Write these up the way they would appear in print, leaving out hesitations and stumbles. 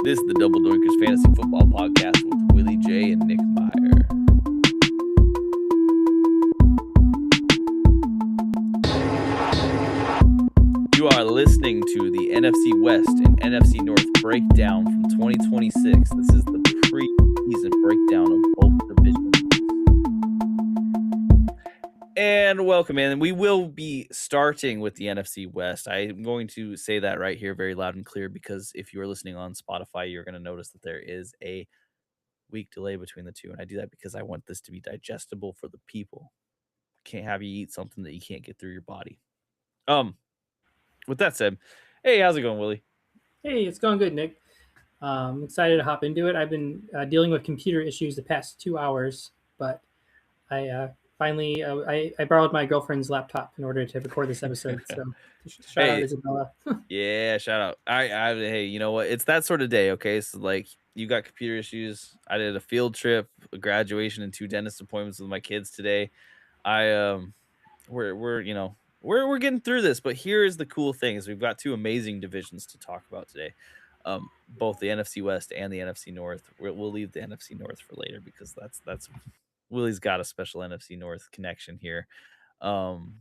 This is the Double Doinkers Fantasy Football Podcast with Willie J and Nick Meyer. You are listening to the NFC West and NFC North breakdown from 2026. This is the pre-season breakdown of both divisions. And welcome in. We will be starting with the NFC West. I'm going to say that right here very loud and clear because if you are listening on Spotify, you're going to notice that there is a week delay between the two. And I do that because I want this to be digestible for the people. Can't have you eat something that you can't get through your body. With that said, hey, how's it going, Willie? Hey, it's going good, Nick. I'm excited to hop into it. I've been dealing with computer issues the past 2 hours, but I finally I borrowed my girlfriend's laptop in order to record this episode. So shout out Hey, Isabella. yeah, shout out. Hey, you know what? It's that sort of day, okay? So like you got computer issues. I did a field trip, a graduation, and 2 dentist appointments with my kids today. We're getting through this, but here is the cool thing is we've got 2 amazing divisions to talk about today. Both the NFC West and the NFC North. We'll leave the NFC North for later because that's Willie's got a special NFC North connection here. And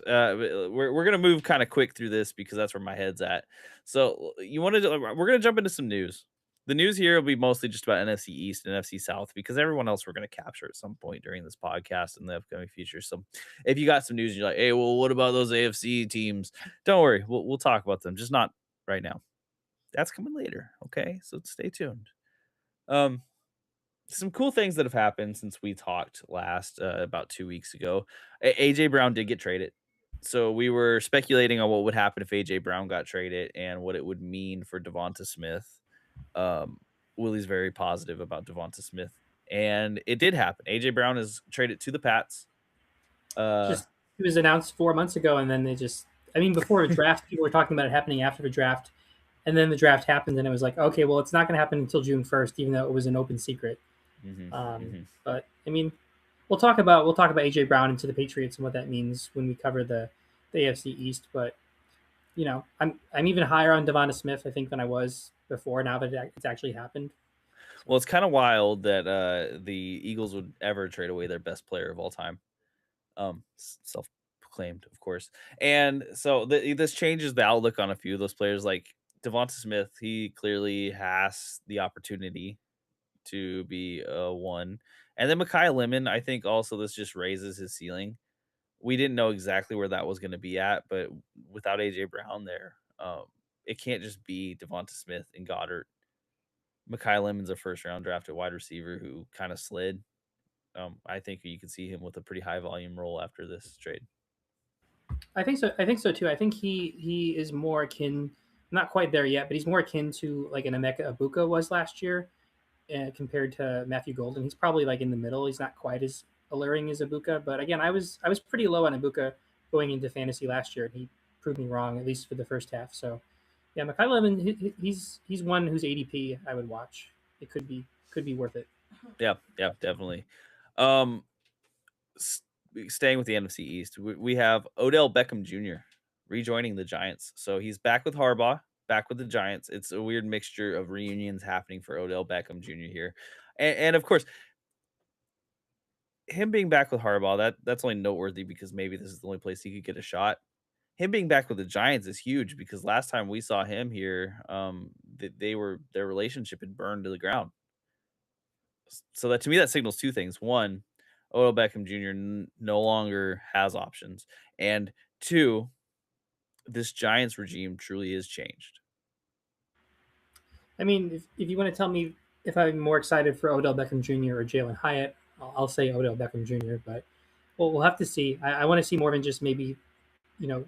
we're gonna move kind of quick through this because that's where my head's at. So we're gonna jump into some news. The news here will be mostly just about NFC East and NFC South because everyone else we're gonna capture at some point during this podcast in the upcoming future. So if you got some news and you're like, hey, well, what about those AFC teams? Don't worry, we'll talk about them, just not right now. That's coming later. Okay, so stay tuned. Some cool things that have happened since we talked last about 2 weeks ago. AJ Brown did get traded. So we were speculating on what would happen if AJ Brown got traded and what it would mean for Devonta Smith. Willie's very positive about Devonta Smith, and it did happen. AJ Brown is traded to the Pats. Just it was announced 4 months ago, and then before the draft, people were talking about it happening after the draft, and then the draft happened, and it was like, okay, well, it's not going to happen until June 1st, even though it was an open secret. But I mean, we'll talk about AJ Brown into the Patriots and what that means when we cover the AFC East. But I'm even higher on Devonta Smith, I think, than I was before. Now that it's actually happened. Well, it's kind of wild that the Eagles would ever trade away their best player of all time. Self-proclaimed, of course. And so this changes the outlook on a few of those players. Like Devonta Smith, he clearly has the opportunity to be one. And then Mekhi Lemon, I think also this just raises his ceiling. We didn't know exactly where that was going to be at, but without AJ Brown there, it can't just be Devonta Smith and Goddard. Mekhi Lemon's a first round drafted wide receiver who kind of slid. I think you could see him with a pretty high volume role after this trade. I think so. I think so too. I think he is more akin, not quite there yet, but he's more akin to like an Emeka Ibuka was last year, compared to Matthew Golden. He's probably like in the middle. He's not quite as alluring as Ibuka, but again, I was pretty low on Ibuka going into fantasy last year, and he proved me wrong at least for the first half. So yeah, Mekhi Lemon, he's one whose ADP I would watch. It could be worth it. Yeah, definitely. Um, Staying with the NFC East, we have Odell Beckham Jr. rejoining the Giants. So he's back with Harbaugh, back with the Giants. It's a weird mixture of reunions happening for Odell Beckham Jr. here. And of course, him being back with Harbaugh, that's only noteworthy because maybe this is the only place he could get a shot. Him being back with the Giants is huge because last time we saw him here, their relationship had burned to the ground. So that to me that signals 2 things. One, Odell Beckham Jr. No longer has options, and 2, this Giants regime truly is changed. I mean, if you want to tell me if I'm more excited for Odell Beckham Jr. or Jalen Hyatt, I'll say Odell Beckham Jr. But we'll have to see. I want to see more than just maybe, you know,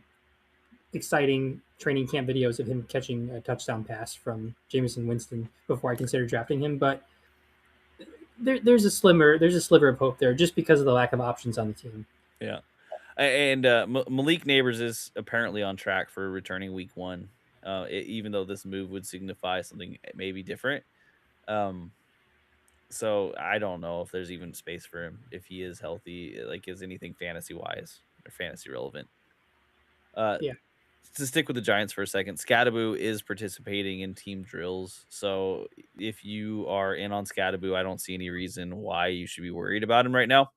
exciting training camp videos of him catching a touchdown pass from Jameson Winston before I consider drafting him. But there's a sliver of hope there just because of the lack of options on the team. Yeah, and Malik Neighbors is apparently on track for returning week 1, even though this move would signify something maybe different. So I don't know if there's even space for him if he is healthy. Like, is anything fantasy wise or fantasy relevant? Yeah. to stick with the Giants for a second, Scadaboo is participating in team drills. So if you are in on Scadaboo, I don't see any reason why you should be worried about him right now.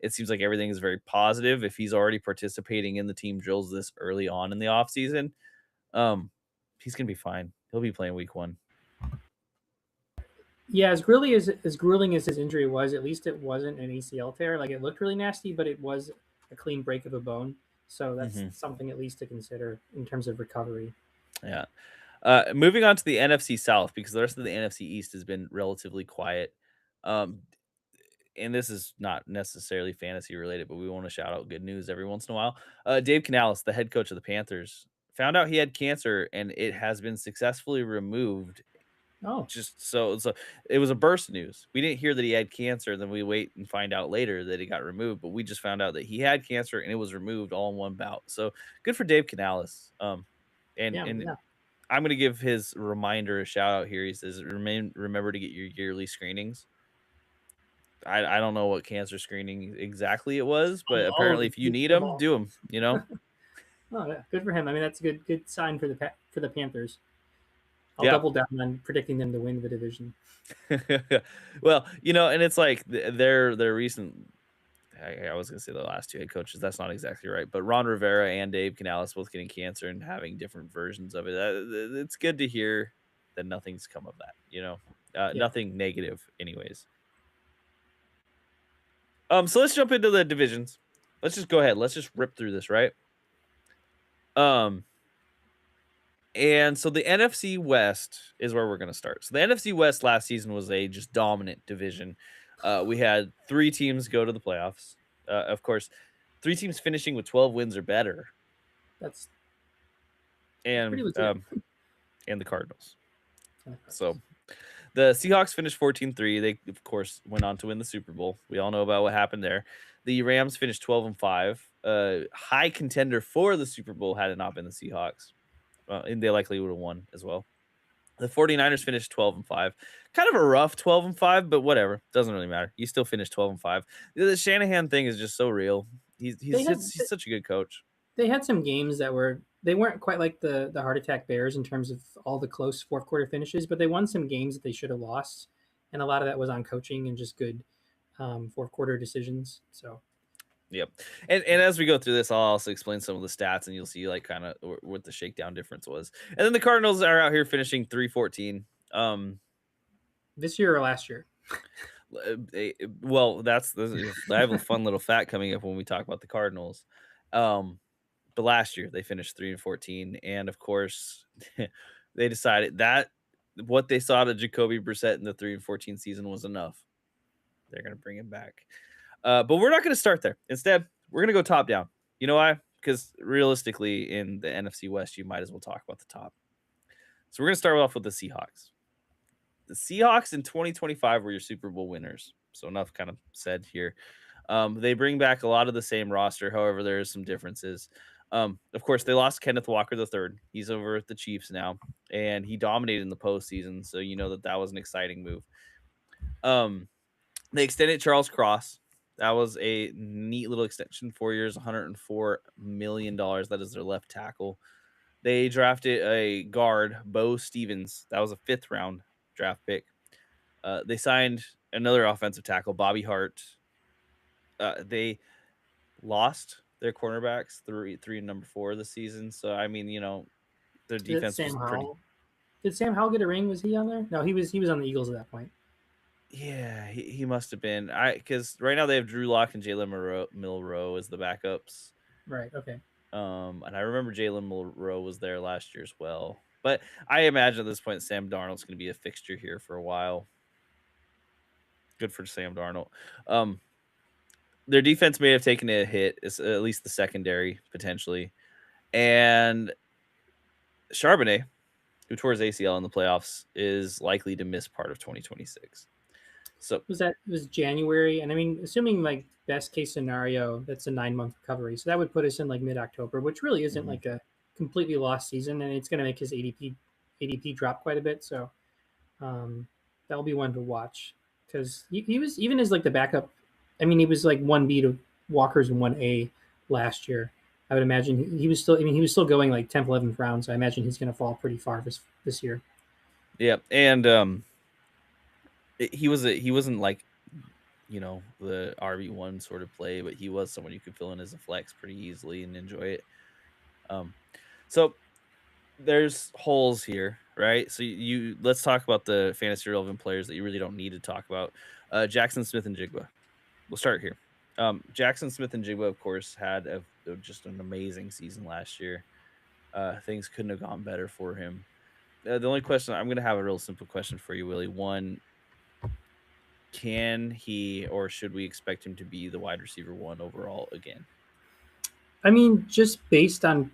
It seems like everything is very positive. If he's already participating in the team drills this early on in the offseason, um, he's gonna be fine. He'll be playing week 1. Yeah, as grueling as his injury was, at least it wasn't an ACL tear. Like it looked really nasty, but it was a clean break of a bone. So that's Mhm. something at least to consider in terms of recovery. Yeah. Moving on to the NFC South because the rest of the NFC East has been relatively quiet. Um, and this is not necessarily fantasy related, but we want to shout out good news every once in a while. Dave Canales, the head coach of the Panthers, found out he had cancer and it has been successfully removed. Oh, So it was a burst news. We didn't hear that he had cancer, then we wait and find out later that it got removed, but we just found out that he had cancer and it was removed all in one bout. So good for Dave Canales. yeah, And yeah. I'm gonna give his reminder a shout out here. He says, remember to get your yearly screenings." I don't know what cancer screening exactly it was, but All of apparently them, if you need them them, all. do them. You know? Oh, yeah, good for him. I mean, that's a good sign for for the Panthers. I'll Yeah. double down on predicting them to win the division. Well, and it's like their recent. I was gonna say the last two head coaches. That's not exactly right, but Ron Rivera and Dave Canales both getting cancer and having different versions of it. It's good to hear that nothing's come of that. Yeah, Nothing negative, anyways. So let's jump into the divisions. Let's just go ahead. Let's just rip through this, right? Um, and so the NFC West is where we're gonna start. So the NFC West last season was a just dominant division. We had 3 teams go to the playoffs. Of course, 3 teams finishing with 12 wins or better, that's pretty and legit. and the Cardinals. Yeah, So the Seahawks finished 14-3. They of course went on to win the Super Bowl. We all know about what happened there. The Rams finished 12-5. High contender for the Super Bowl had it not been the Seahawks. And they likely would have won as well. The 49ers finished 12-5. Kind of a rough 12-5, but whatever. Doesn't really matter. You still finished 12-5. The Shanahan thing is just so real. He's they he's had he's such a good coach. they had some games that they weren't quite like the heart attack Bears in terms of all the close fourth quarter finishes, but they won some games that they should have lost, and a lot of that was on coaching and just good fourth quarter decisions. So Yep. And as we go through this, I'll also explain some of the stats and you'll see like kind of what the shakedown difference was. And then the Cardinals are out here finishing 3-14. this year or last year, Well, I have a fun little fact coming up when we talk about the Cardinals. Um, but last year they finished 3-14, and of course, they decided that what they saw to Jacoby Brissett in the 3-14 season was enough. They're gonna bring him back. But we're not gonna start there. Instead, we're gonna go top down. You know why? Because realistically, in the NFC West, you might as well talk about the top. So we're gonna start off with the Seahawks. The Seahawks in 2025 were your Super Bowl winners. So enough kind of said here. They bring back a lot of the same roster. However, there is some differences. Of course, they lost Kenneth Walker III. He's over at the Chiefs now, and he dominated in the postseason. So you know that was an exciting move. Um, they extended Charles Cross. That was a neat little extension. 4 years, $104 million. That is their left tackle. They drafted a guard, Bo Stevens. That was a 5th-round draft pick. They signed another offensive tackle, Bobby Hart. They lost their cornerbacks, three and number 4 this season. So I mean, their is it defense was Sam pretty. Howell? Did Sam Howell get a ring? Was he on there? No, he was on the Eagles at that point. Yeah, he must have been. Because right now they have Drew Lock and Jalen Milroe as the backups. Right. Okay. And I remember Jalen Milroe was there last year as well. But I imagine at this point Sam Darnold's going to be a fixture here for a while. Good for Sam Darnold. Their defense may have taken a hit, at least the secondary potentially, and Charbonnet, who tore his ACL in the playoffs, is likely to miss part of 2026. So, It was January, and I mean, assuming like best case scenario, that's a 9 month recovery, so that would put us in like mid October, which really isn't mhm. like a completely lost season, and it's going to make his ADP drop quite a bit. So that'll be one to watch because he was even as like the backup. I mean, he was like 1B to Walker's 1A last year. I would imagine he was still. I mean, he was still going like 10th, 11th round. So I imagine he's going to fall pretty far this year. Yeah, and he wasn't like the RB1 sort of play, but he was someone you could fill in as a flex pretty easily and enjoy it. Um, so there's holes here, right? So you let's talk about the fantasy relevant players that you really don't need to talk about. Jackson Smith and Jigba. We'll start here. Jackson Smith and Jigba, of course, had just an amazing season last year. Things couldn't have gone better for him. The only question I'm going to have a real simple question for you, Willie. One, can he or should we expect him to be the wide receiver one overall again? I mean, just based on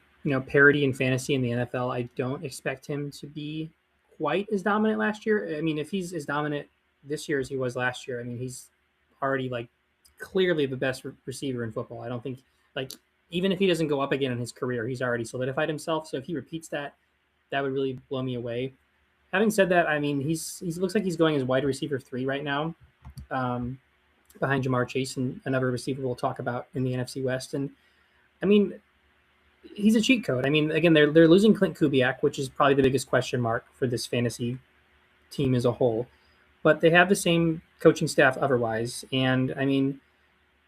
parity in fantasy in the NFL, I don't expect him to be quite as dominant last year. I mean, if he's as dominant this year as he was last year, I mean, he's already like clearly the best receiver in football. I don't think like even if he doesn't go up again in his career, he's already solidified himself. So if he repeats that, that would really blow me away. Having said that, I mean, he looks like he's going as wide receiver 3 right now, um, behind Jamar Chase and another receiver we'll talk about in the NFC West. And I mean, he's a cheat code. I mean, again, they're losing Clint Kubiak, which is probably the biggest question mark for this fantasy team as a whole. But they have the same coaching staff otherwise, and I mean,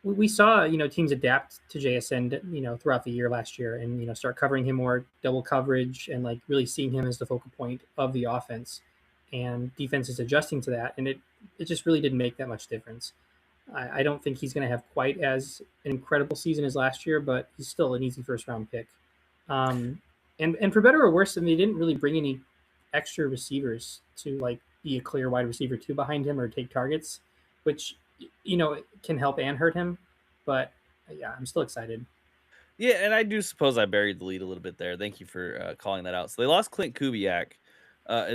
we saw teams adapt to JSN throughout the year last year, and start covering him more, double coverage, and like really seeing him as the focal point of the offense, and defenses adjusting to that, and it just really didn't make that much difference. I don't think he's going to have quite as an incredible season as last year, but he's still an easy first round pick. Um, and for better or worse, and they didn't really bring any extra receivers to like be a clear wide receiver 2 behind him or take targets, which can help and hurt him. But yeah, I'm still excited. Yeah, and I do suppose I buried the lead a little bit there. Thank you for calling that out. So they lost Clint Kubiak.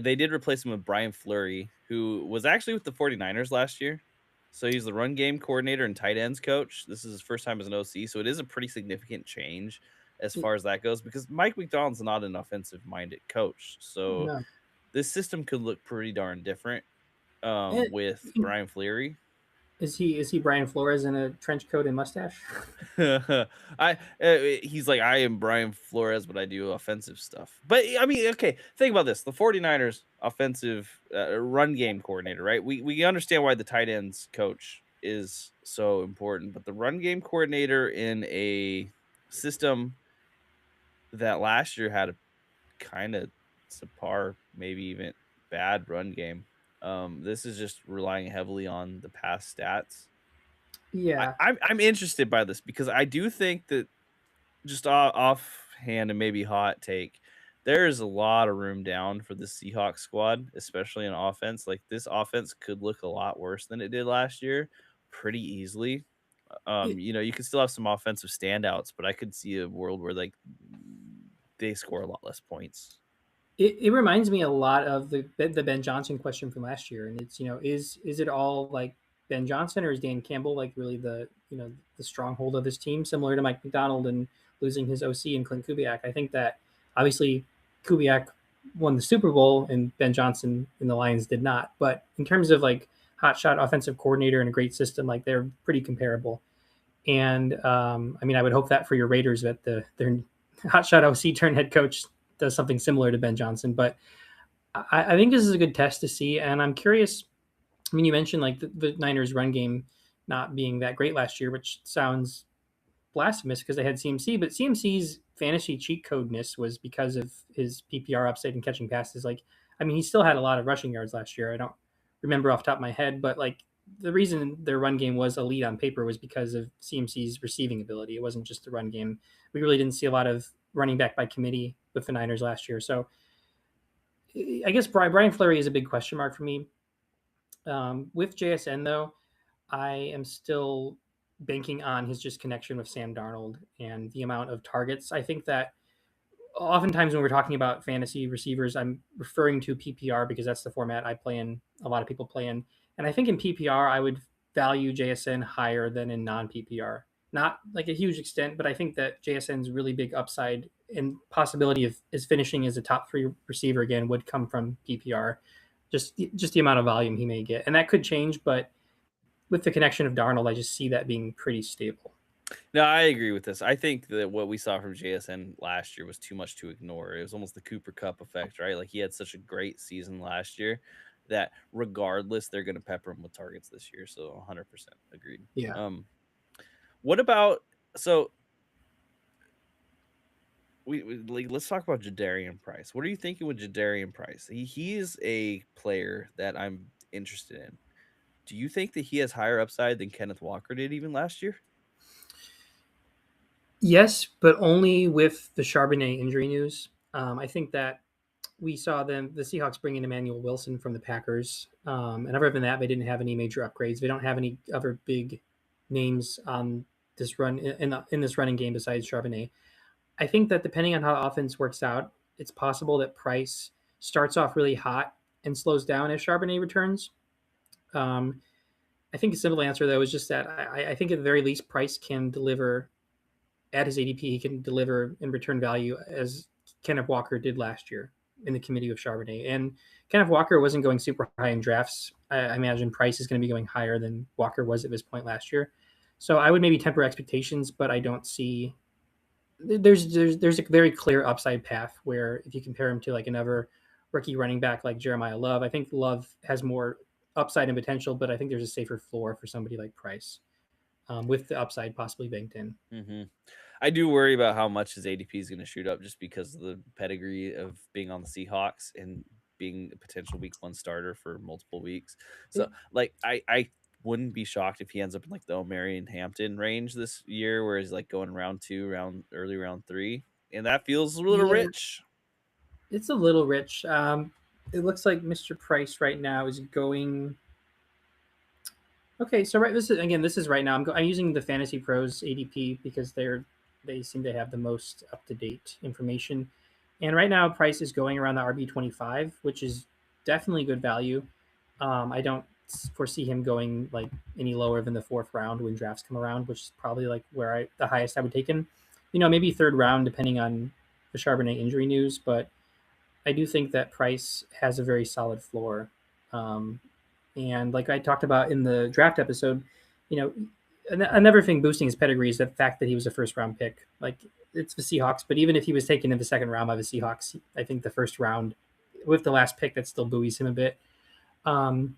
They did replace him with Brian Fleury, who was actually with the 49ers last year. So he's the run game coordinator and tight ends coach. This is his first time as an OC, so it is a pretty significant change as far as that goes because Mike McDonald's not an offensive minded coach. So No. this system could look pretty darn different Eh, with Brian Fleury. is he Brian Flores in a trench coat and mustache? He's like, I am Brian Flores, but I do offensive stuff. But I mean, okay, think about this: the 49ers offensive run game coordinator, right? We understand why the tight ends coach is so important, but the run game coordinator in a system that last year had a kind of subpar, maybe even bad run game. This is just relying heavily on the past stats. Yeah. I'm interested by this because I do think that just offhand and maybe hot take, there is a lot of room down for the Seahawks squad, especially in offense. Like this offense could look a lot worse than it did last year, pretty easily. It, You can still have some offensive standouts, but I could see a world where like they score a lot less points. it reminds me a lot of the Ben Johnson question from last year, and it's is it all like Ben Johnson or is Dan Campbell like really the stronghold of this team, similar to Mike McDonald and losing his OC and Clint Kubiak? I think that obviously Kubiak won the Super Bowl and Ben Johnson and the Lions did not, but in terms of like hotshot offensive coordinator and a great system, like they're pretty comparable. And I mean, I would hope that for your Raiders that their hotshot OC turn head coach does something similar to Ben Johnson. But I think this is a good test to see. And I'm curious. I mean, you mentioned like the Niners' run game not being that great last year, which sounds blasphemous because they had CMC, but CMC's fantasy cheat codeness was because of his PPR upside and catching passes. Like, I mean, he still had a lot of rushing yards last year. I don't remember off the top of my head, but like the reason their run game was elite on paper was because of CMC's receiving ability. It wasn't just the run game. We really didn't see a lot of running back by committee with the Niners last year. So I guess Brian Fleury is a big question mark for me. With JSN though, I am still banking on his just connection with Sam Darnold and the amount of targets. I think that oftentimes when we're talking about fantasy receivers, I'm referring to PPR because that's the format I play in. A lot of people play in, and I think in PPR I would value JSN higher than in non PPR. Not like a huge extent, but I think that JSN's really big upside and possibility of is finishing as a top 3 receiver again would come from PPR. Just the amount of volume he may get, and that could change. But with the connection of Darnold, I just see that being pretty stable. No, I agree with this. I think that what we saw from JSN last year was too much to ignore. It was almost the Cooper Cup effect, right? Like he had such a great season last year that regardless, they're going to pepper him with targets this year. So 100% agreed. Yeah. What about so like let's talk about Jadarian Price. What are you thinking with Jadarian Price? He is a player that I'm interested in. Do you think that he has higher upside than Kenneth Walker did even last year? Yes, but only with the Charbonnet injury news. I think that we saw the Seahawks bring in Emmanuel Wilson from the Packers, and other than that, they didn't have any major upgrades. They don't have any other big names on this run in this running game besides Charbonnet. I think that depending on how offense works out, it's possible that Price starts off really hot and slows down as Charbonnet returns. Um, I think a simple answer though is just that I think at the very least Price can deliver at his ADP. He can deliver in return value as Kenneth Walker did last year in the committee with Charbonnet. And Kenneth Walker wasn't going super high in drafts. I imagine Price is going to be going higher than Walker was at this point last year. So I would maybe temper expectations, but I don't see there's a very clear upside path where if you compare him to like another rookie running back like Jeremiah Love, I think Love has more upside and potential, but I think there's a safer floor for somebody like Price, with the upside possibly banked in. Hmm. I do worry about how much his ADP is going to shoot up just because of the pedigree of being on the Seahawks and being a potential week one starter for multiple weeks. So, It, like, I wouldn't be shocked if he ends up in like the O'Marion Hampton range this year, where he's like going round two, early round three, and that feels a little yeah, rich. it's a little rich. It looks like Mr. Price right now is going. Okay, so right, this is right now. I'm using the Fantasy Pros ADP because they seem to have the most up to date information, and right now Price is going around the RB 25, which is definitely good value. I don't foresee him going like any lower than the fourth round when drafts come around, which is probably like where the highest I would take him. Maybe third round depending on the Charbonnet injury news, but I do think that Price has a very solid floor. Um, and like I talked about in the draft episode, you know, another thing boosting his pedigree is the fact that he was a first round pick. Like it's the Seahawks, but even if he was taken in the second round by the Seahawks, I think the first round with the last pick that still buoys him a bit. Um,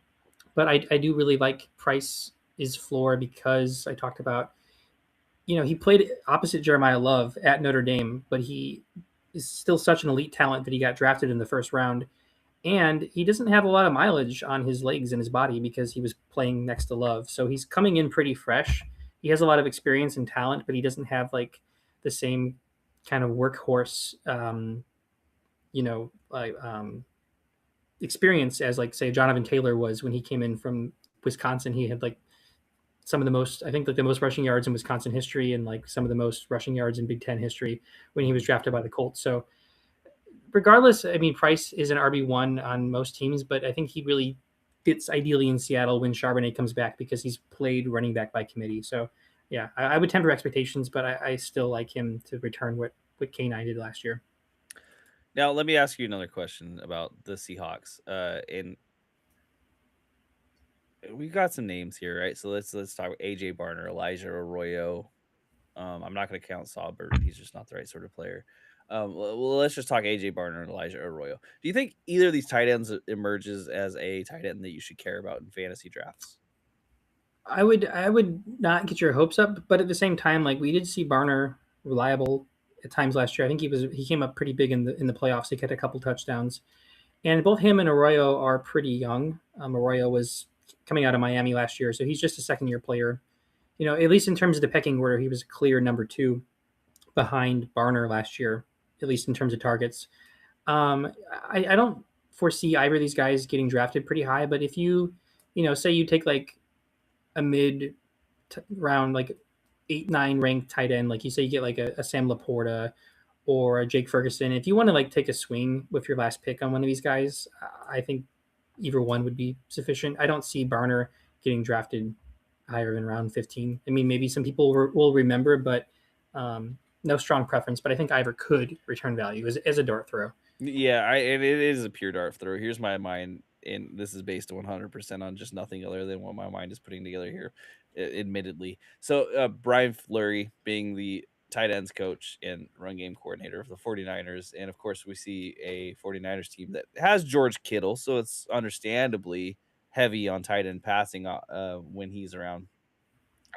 but I do really like Price's floor because I talked about, he played opposite Jeremiah Love at Notre Dame, but he is still such an elite talent that he got drafted in the first round. And he doesn't have a lot of mileage on his legs and his body because he was playing next to Love. So he's coming in pretty fresh. He has a lot of experience and talent, but he doesn't have like the same kind of workhorse, experience as like say Jonathan Taylor was when he came in from Wisconsin. He had like some of the most, I think, like the most rushing yards in Wisconsin history and like some of the most rushing yards in Big Ten history when he was drafted by the Colts. So regardless, I mean, Price is an RB1 on most teams, but I think he really fits ideally in Seattle when Charbonnet comes back because he's played running back by committee. So yeah, I would temper expectations, but I still like him to return what K9 did last year. Now, let me ask you another question about the Seahawks. And we got some names here, right? So let's talk about AJ Barner, Elijah Arroyo. I'm not going to count Saubert. He's just not the right sort of player. Well, let's just talk AJ Barner and Elijah Arroyo. Do you think either of these tight ends emerges as a tight end that you should care about in fantasy drafts? I would not get your hopes up, but at the same time, like we did see Barner reliable at times last year. I think he came up pretty big in the playoffs. He had a couple touchdowns, and both him and Arroyo are pretty young. Arroyo was coming out of Miami last year, so he's just a second year player. At least in terms of the pecking order, he was a clear number two behind Barner last year, at least in terms of targets. I don't foresee either of these guys getting drafted pretty high, but if say you take like a mid round, like 8-9 ranked tight end, like you say you get like a Sam Laporta or a Jake Ferguson. If you want to like take a swing with your last pick on one of these guys, I think either one would be sufficient. I don't see Barner getting drafted higher than round 15. I mean, maybe some people will remember, but no strong preference. But I think either could return value as a dart throw. Yeah, and it is a pure dart throw. Here's my mind. and this is based 100% on just nothing other than what my mind is putting together here, admittedly. So, Brian Fleury being the tight ends coach and run game coordinator of the 49ers. And of course, we see a 49ers team that has George Kittle. So it's understandably heavy on tight end passing when he's around.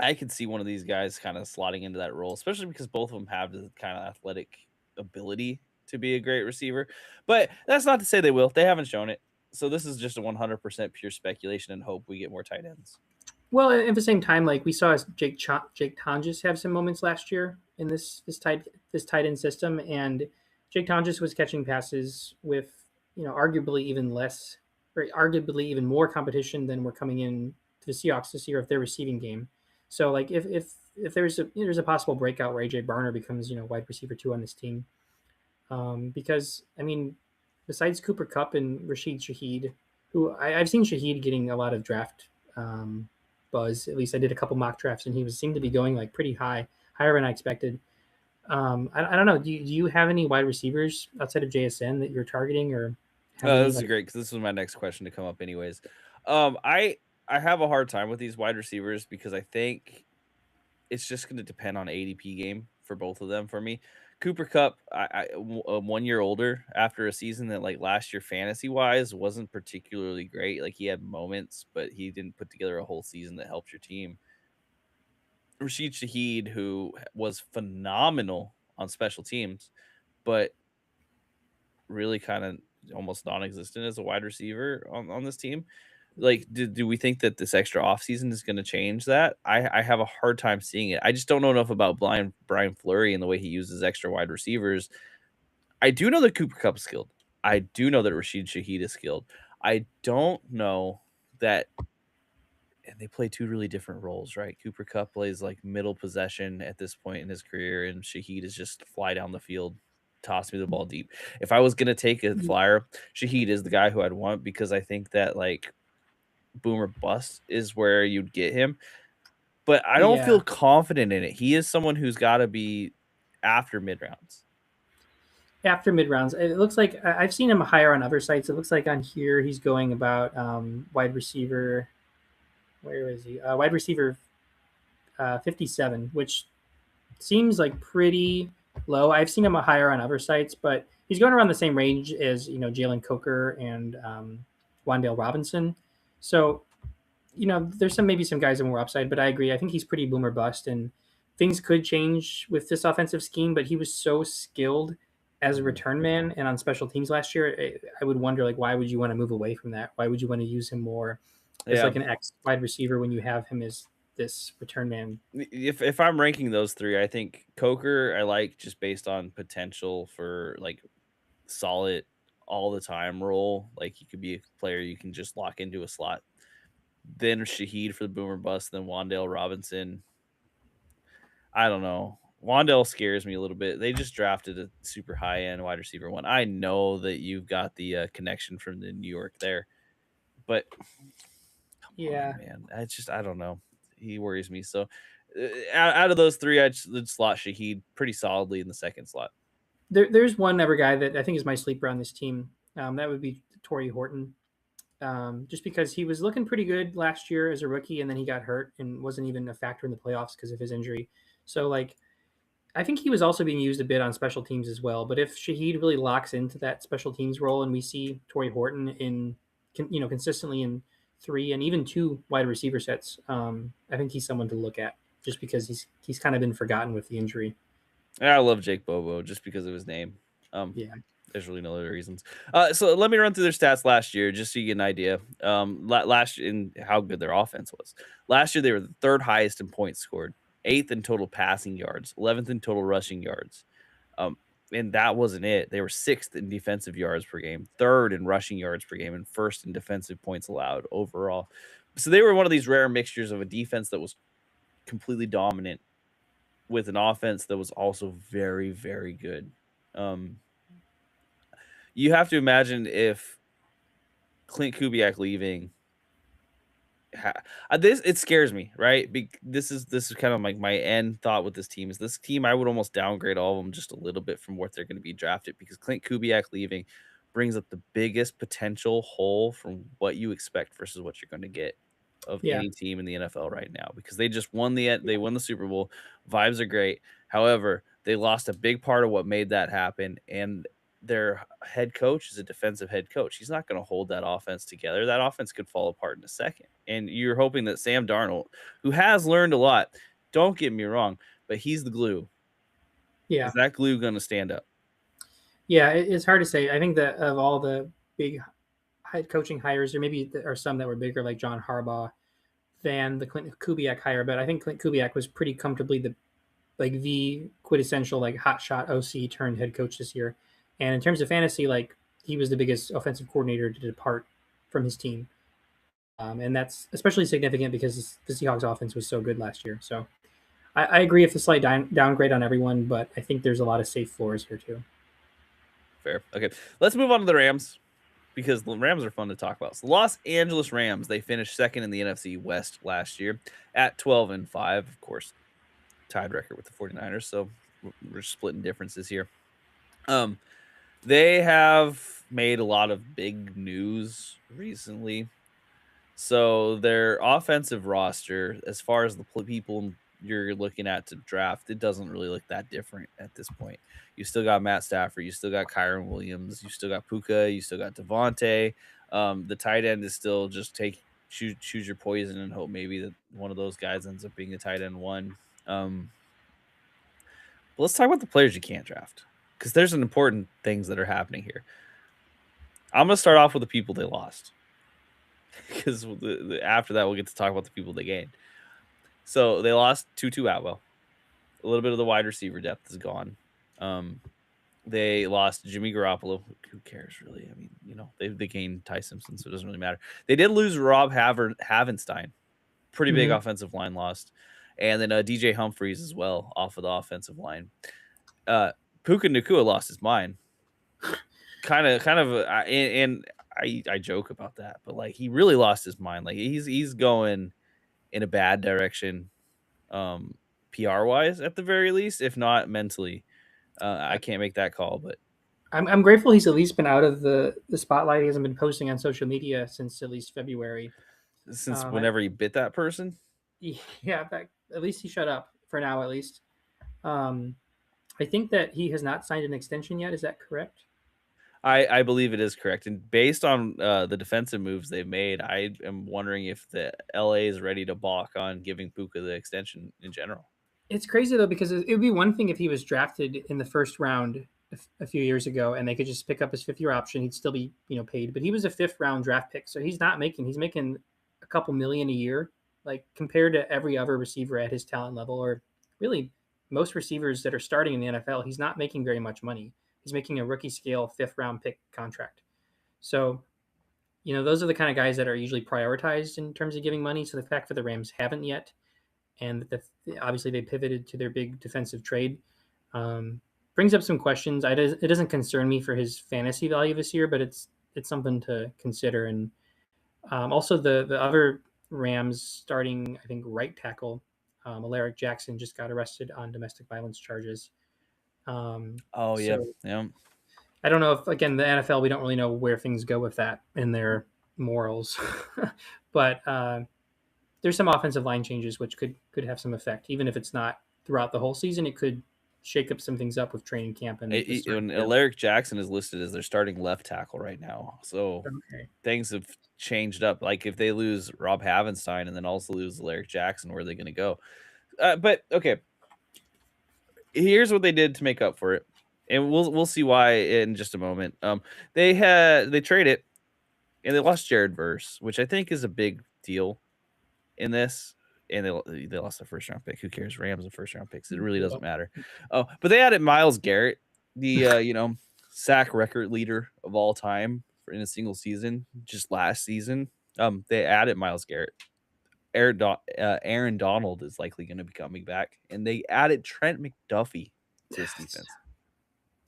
I could see one of these guys kind of slotting into that role, especially because both of them have the kind of athletic ability to be a great receiver. But that's not to say they will. They haven't shown it. So this is just a 100% pure speculation and hope we get more tight ends. Well, at the same time, like we saw Jake Tonges have some moments last year in this tight end system, and Jake Tonges was catching passes with arguably even less, or arguably even more competition than were coming in to the Seahawks this year of their receiving game. So like if there's a possible breakout where AJ Barner becomes wide receiver 2 on this team, because I mean, besides Cooper Cup and Rashid Shaheed, who I've seen Shaheed getting a lot of draft buzz. At least I did a couple mock drafts, and he was seemed to be going like pretty high, higher than I expected. I don't know. Do you have any wide receivers outside of JSN that you're targeting, or have any This is like? great because this was my next question to come up, anyways. I have a hard time with these wide receivers because I think it's just going to depend on ADP game for both of them for me. Cooper Cup, 1 year older after a season that like last year fantasy wise wasn't particularly great. Like he had moments, but he didn't put together a whole season that helped your team. Rashid Shaheed, who was phenomenal on special teams, but really kind of almost non-existent as a wide receiver on this team. Like, do we think that this extra offseason is going to change that? I have a hard time seeing it. I just don't know enough about Brian Fleury and the way he uses extra wide receivers. I do know that Cooper Cup is skilled. I do know that Rashid Shaheed is skilled. I don't know that, and they play two really different roles, right? Cooper Cup plays like middle possession at this point in his career, and Shaheed is just fly down the field, toss me the ball deep. If I was gonna take a flyer, Shaheed is the guy who I'd want because I think that like boomer bust is where you'd get him. But I don't feel Yeah, confident in it. He is someone who's got to be after mid rounds. after mid rounds, it looks like I've seen him higher on other sites. It looks like on here he's going about wide receiver. Where is he? Wide receiver 57, which seems like pretty low. I've seen him higher on other sites, but he's going around the same range as Jalen Coker and Wandale Robinson. So there's maybe some guys with more upside, but I agree. I think he's pretty boomer bust, and things could change with this offensive scheme. But he was so skilled as a return man and on special teams last year. I would wonder like why would you want to move away from that? Why would you want to use him more as Yeah. like an X wide receiver when you have him as this return man? If I'm ranking those three, I think Coker I like just based on potential for like solid all the time role. Like he could be a player you can just lock into a slot. Then Shaheed for the boomer bust, then Wandale Robinson. I don't know. Wandale scares me a little bit. They just drafted a super high end wide receiver one. I know that you've got the connection from the New York there, but come on, Yeah, man. I don't know. He worries me. So out of those three, I'd slot Shaheed pretty solidly in the second slot. there's one other guy that I think is my sleeper on this team. That would be Torrey Horton. Just because he was looking pretty good last year as a rookie, and then he got hurt and wasn't even a factor in the playoffs because of his injury. So, like, I think he was also being used a bit on special teams as well. But if Shaheed really locks into that special teams role, and we see Torrey Horton consistently in 3 and even 2 wide receiver sets, I think he's someone to look at just because he's kind of been forgotten with the injury. I love Jake Bobo just because of his name. Um, Yeah, there's really no other reasons. So let me run through their stats last year just so you get an idea. Last year in how good their offense was. Last year they were the third highest in points scored, eighth in total passing yards, 11th in total rushing yards. Um, and that wasn't it. They were sixth in defensive yards per game, third in rushing yards per game, and first in defensive points allowed overall. So they were one of these rare mixtures of a defense that was completely dominant with an offense that was also very, very good. Um, you have to imagine if Clint Kubiak leaving, this it scares me, right? This is kind of like my end thought with this team. Is this team I would almost downgrade all of them just a little bit from what they're going to be drafted because Clint Kubiak leaving brings up the biggest potential hole from what you expect versus what you're gonna get of Yeah, any team in the NFL right now because they just won they won the Super Bowl. Vibes are great. However, they lost a big part of what made that happen, and their head coach is a defensive head coach. He's not gonna hold that offense together. That offense could fall apart in a second, and you're hoping that Sam Darnold, who has learned a lot, don't get me wrong, but he's the glue. Is yeah, that glue gonna stand up? yeah. It's hard to say. I think that of all the big head coaching hires, or maybe there are some that were bigger, like John Harbaugh, than the Clint Kubiak hire. But I think Clint Kubiak was pretty comfortably the quintessential like hotshot OC turned head coach this year. And in terms of fantasy, like he was the biggest offensive coordinator to depart from his team. And that's especially significant because the Seahawks offense was so good last year. So I agree with the slight downgrade on everyone, but I think there's a lot of safe floors here too. Fair. Okay. Let's move on to the Rams because the Rams are fun to talk about. So the Los Angeles Rams, they finished second in the NFC West last year at 12-5, of course, tied record with the 49ers. So we're splitting differences here. Um, they have made a lot of big news recently. So their offensive roster, as far as the people you're looking at to draft, it doesn't really look that different at this point. You still got Matt Stafford, you still got Kyron Williams, you still got Puka, you still got Devontae. The tight end is still just choose your poison and hope maybe that one of those guys ends up being a tight end one. Um, but let's talk about the players you can't draft because there's some important things that are happening here. I'm gonna start off with the people they lost because after that we'll get to talk about the people they gained. So they lost Tutu Atwell. A little bit of the wide receiver depth is gone. Um, they lost Jimmy Garoppolo. Who cares really? I mean, they gained Ty Simpson, so it doesn't really matter. They did lose Rob Havenstein. Pretty big Mm-hmm. offensive line lost, and then DJ Humphreys as well off of the offensive line. Puka Nacua lost his mind. And I joke about that, but like he really lost his mind. Like he's going in a bad direction, um, PR wise at the very least, if not mentally. I can't make that call, but I'm grateful he's at least been out of the spotlight. He hasn't been posting on social media since at least February. since I, whenever he bit that person, yeah, at least he shut up for now. At least um, I think that he has not signed an extension yet. Is that correct? I believe it is correct. And based on the defensive moves they've made, I am wondering if the LA is ready to balk on giving Puka the extension in general. It's crazy though because it would be one thing if he was drafted in the first round a few years ago and they could just pick up his fifth year option. He'd still be paid, but he was a fifth round draft pick, so he's making a couple million a year, like compared to every other receiver at his talent level, or really most receivers that are starting in the NFL. He's not making very much money. He's making a rookie scale fifth round pick contract. So those are the kind of guys that are usually prioritized in terms of giving money. So the fact that the Rams haven't yet, and obviously they pivoted to their big defensive trade, um, brings up some questions. It doesn't concern me for his fantasy value this year, but it's something to consider. And also the other Rams starting, I think, right tackle, Alaric Jackson, just got arrested on domestic violence charges. Oh yeah, So yeah. I don't know if, again, the NFL, we don't really know where things go with that in their morals, but there's some offensive line changes which could have some effect, even if it's not throughout the whole season. It could shake up some things up with training camp and the start of And the year. Alaric Jackson is listed as their starting left tackle right now, so Okay. things have changed up. Like if they lose Rob Havenstein and then also lose Alaric Jackson, where are they going to go? But okay, here's what they did to make up for it, and we'll see why in just a moment. They traded and they lost Jared Verse, which I think is a big deal in this. And they lost the first round pick. Who cares? Rams the first round picks. It really Yeah. doesn't matter. Oh, but they added Miles Garrett, the sack record leader of all time in a single season, just last season. They added Miles Garrett. Aaron Donald is likely going to be coming back, and they added Trent McDuffie to this defense.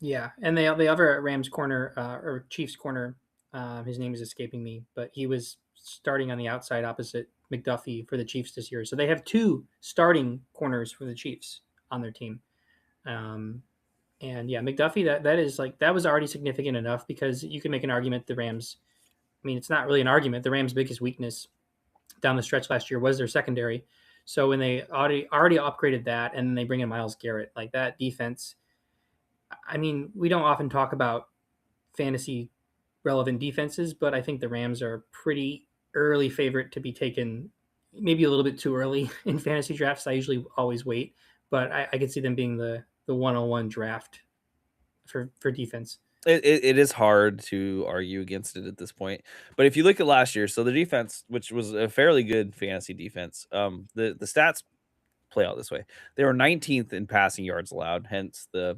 Yeah, and the other Rams corner, or Chiefs corner, his name is escaping me, but he was starting on the outside opposite McDuffie for the Chiefs this year. So they have two starting corners for the Chiefs on their team. Um, And yeah, McDuffie, that is like that was already significant enough because you can make an argument the Rams. I mean, it's not really an argument. The Rams' biggest weakness down the stretch last year was their secondary. So when they already upgraded that, and then they bring in Miles Garrett, like that defense. I mean, we don't often talk about fantasy relevant defenses, but I think the Rams are a pretty early favorite to be taken, maybe a little bit too early in fantasy drafts. I usually always wait, but I could see them being the 101 draft for defense. It is hard to argue against it at this point, but if you look at last year, so the defense, which was a fairly good fantasy defense, the stats play out this way. They were 19th in passing yards allowed, hence the,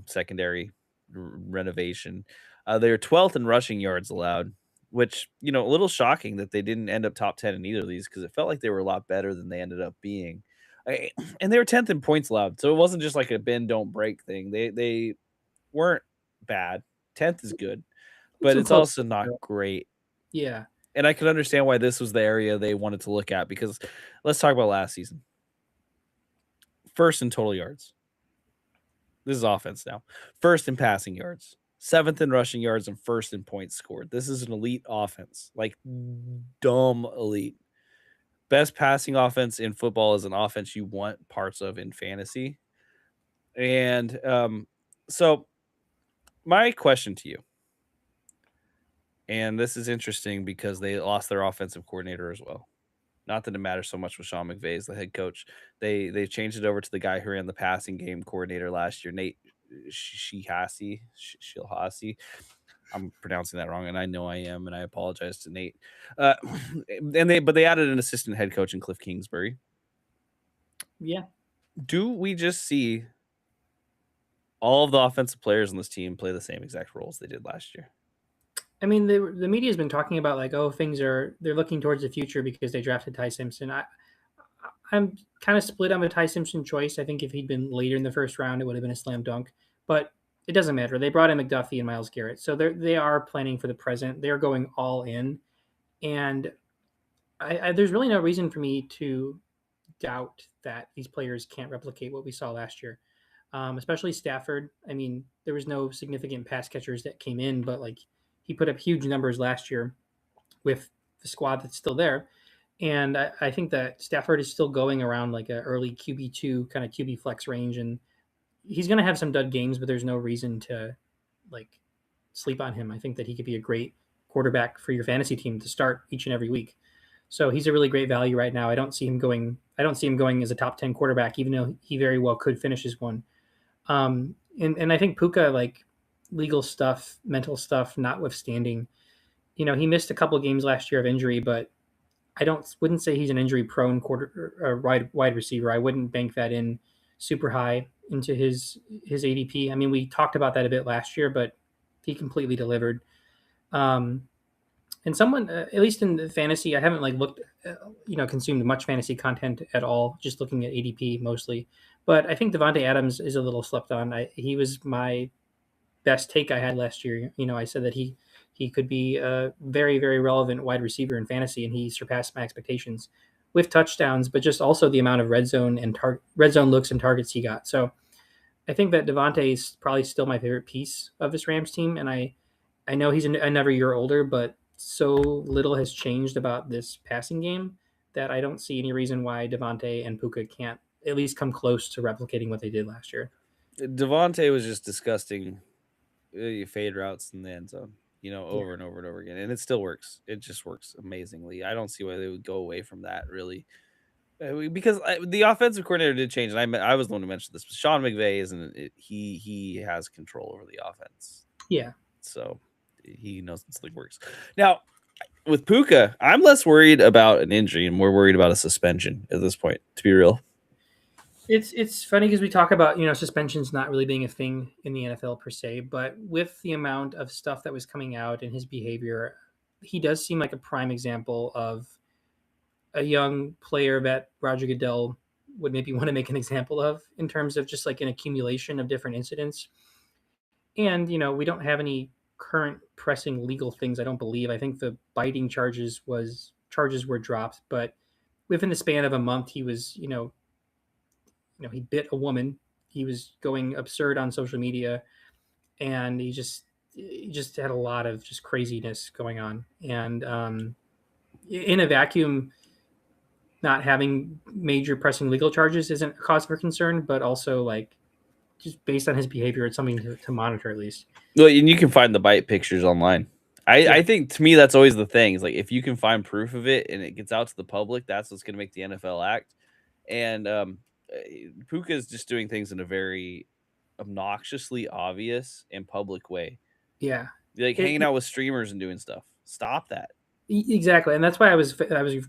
secondary renovation. They were 12th in rushing yards allowed, which, a little shocking that they didn't end up top 10 in either of these because it felt like they were a lot better than they ended up being. And they were 10th in points allowed. So it wasn't just like a bend don't break thing. They weren't bad. 10th is good, but Some it's close. also not great. Yeah. And I can understand why this was the area they wanted to look at because let's talk about last season. First in total yards. This is offense now. First in passing yards, seventh in rushing yards, and first in points scored. This is an elite offense, like dumb elite. Best passing offense in football is an offense you want parts of in fantasy. And so, my question to you, and this is interesting because they lost their offensive coordinator as well. Not that it matters so much with Sean McVay as the head coach. They changed it over to the guy who ran the passing game coordinator last year, Nate Shilhasi. I'm pronouncing that wrong, and I know I am, and I apologize to Nate. Uh, but they added an assistant head coach in Cliff Kingsbury. Yeah. Do we just see all of the offensive players on this team play the same exact roles they did last year? I mean, the media has been talking about like, oh, they're looking towards the future because they drafted Ty Simpson. I'm kind of split on the Ty Simpson choice. I think if he'd been later in the first round, it would have been a slam dunk. But it doesn't matter. They brought in McDuffie and Miles Garrett, so they are planning for the present. They are going all in, and there's really no reason for me to doubt that these players can't replicate what we saw last year. Especially Stafford. I mean, there was no significant pass catchers that came in, but like he put up huge numbers last year with the squad that's still there. And I think that Stafford is still going around like a early QB2 kind of QB flex range, and he's going to have some dud games, but there's no reason to like sleep on him. I think that he could be a great quarterback for your fantasy team to start each and every week. So he's a really great value right now. I don't see him going. I don't see him going as a top 10 quarterback, even though he very well could finish as one. And I think Puka, like legal stuff, mental stuff, notwithstanding, he missed a couple of games last year of injury, but I wouldn't say he's an injury prone quarter or wide receiver. I wouldn't bank that in super high into his ADP. I mean, we talked about that a bit last year, but he completely delivered. Um, and someone, at least in the fantasy, I haven't like looked, consumed much fantasy content at all. Just looking at ADP mostly. But I think Devontae Adams is a little slept on. He was my best take I had last year. I said that he could be a very, very relevant wide receiver in fantasy, and he surpassed my expectations with touchdowns, but just also the amount of red zone looks and targets he got. So I think that Devontae is probably still my favorite piece of this Rams team, and I know he's another year older, but so little has changed about this passing game that I don't see any reason why Devontae and Puka can't at least come close to replicating what they did last year. Devontae was just disgusting fade routes in the end zone, Yeah. over and over and over again, and it still works. It just works amazingly. I don't see why they would go away from that really, because the offensive coordinator did change, and I was the one who mentioned this. But Sean McVay isn't it, he has control over the offense, Yeah. so he knows this league works. Now with Puka, I'm less worried about an injury and more worried about a suspension at this point. To be real, It's funny because we talk about suspensions not really being a thing in the NFL per se, but with the amount of stuff that was coming out and his behavior, he does seem like a prime example of a young player that Roger Goodell would maybe want to make an example of in terms of just like an accumulation of different incidents. And we don't have any current pressing legal things. I don't believe. I think the biting charges were dropped, but within the span of a month, he was he bit a woman he was going absurd on social media, and he just had a lot of just craziness going on. And in a vacuum, not having major pressing legal charges isn't a cause for concern, but also like just based on his behavior, it's something to monitor at least. Well, and you can find the bite pictures online. Yeah, I think to me that's always the thing. Is like if you can find proof of it and it gets out to the public, that's what's going to make the NFL act. And Puka is just doing things in a very obnoxiously obvious and public way, yeah. like It, hanging out with streamers and doing stuff. Stop that. exactly, and that's why I was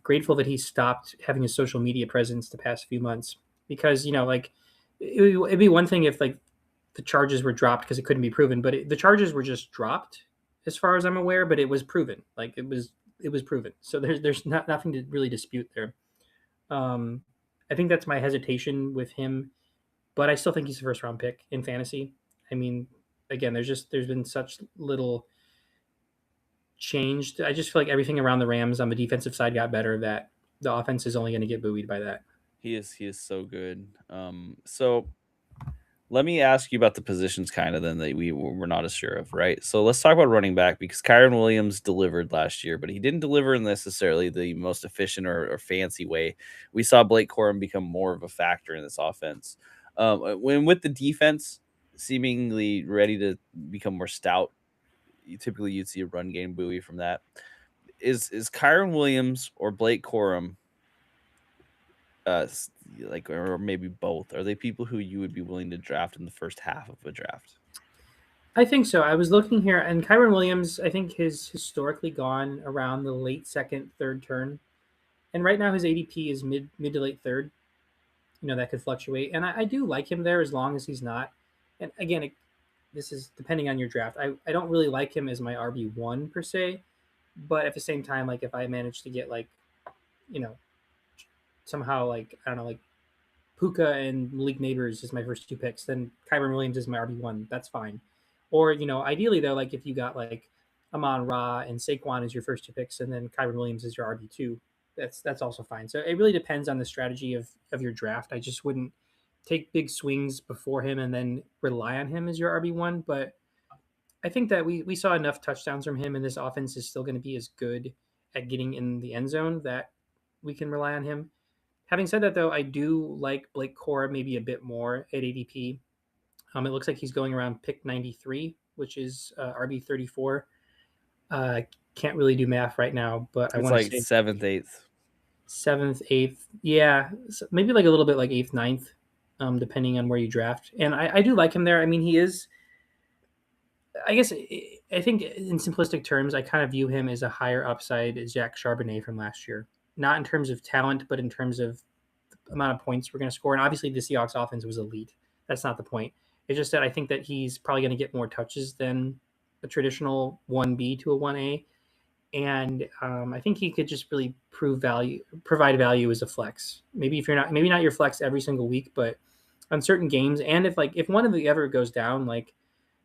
grateful that he stopped having his social media presence the past few months, because like it'd be one thing if like the charges were dropped because it couldn't be proven, but the charges were just dropped as far as I'm aware, but it was proven, like it was proven, so there's nothing to really dispute there. um I think that's my hesitation with him, but I still think he's a first round pick in fantasy. I mean, again, there's been such little changed. I just feel like everything around the Rams on the defensive side got better, that the offense is only going to get buoyed by that. He is so good. So let me ask you about the positions kind of then that we're not as sure of, right? So let's talk about running back because Kyron Williams delivered last year, but he didn't deliver in necessarily the most efficient or fancy way. We saw Blake Corum become more of a factor in this offense. When with the defense seemingly ready to become more stout, you'd see a run game buoy from that. Is Kyron Williams or Blake Corum like or maybe both? Are they people who you would be willing to draft in the first half of a draft? I think so. I was looking here, and Kyron Williams, I think, has historically gone around the late second, third turn, and right now his ADP is mid to late third. That could fluctuate, and I do like him there as long as he's not. And again, this is depending on your draft. I don't really like him as my RB1 per se, but at the same time, like if I manage to get like you know somehow like I don't know like Puka and Malik Neighbors is my first two picks, then Kyron Williams is my RB1. That's fine. Or, ideally though, like if you got like Amon Ra and Saquon as your first two picks, and then Kyron Williams is your RB2, that's also fine. So it really depends on the strategy of your draft. I just wouldn't take big swings before him and then rely on him as your RB1. But I think that we saw enough touchdowns from him, and this offense is still going to be as good at getting in the end zone that we can rely on him. Having said that, though, I do like Blake Cora maybe a bit more at ADP. It looks like he's going around pick 93, which is RB 34. Can't really do math right now, but I It's want to like say seventh, eighth. seventh, eighth. Yeah, so maybe like a little bit like eighth, ninth, depending on where you draft. And I do like him there. I mean, he is. I guess I think in simplistic terms, I kind of view him as a higher upside as Jack Charbonnet from last year. Not in terms of talent, but in terms of amount of points we're going to score. And obviously, the Seahawks offense was elite. That's not the point. It's just that I think that he's probably going to get more touches than a traditional 1B to a 1A. And I think he could just really provide value as a flex. Maybe if you're not, maybe not your flex every single week, but on certain games. And if one of the ever goes down, like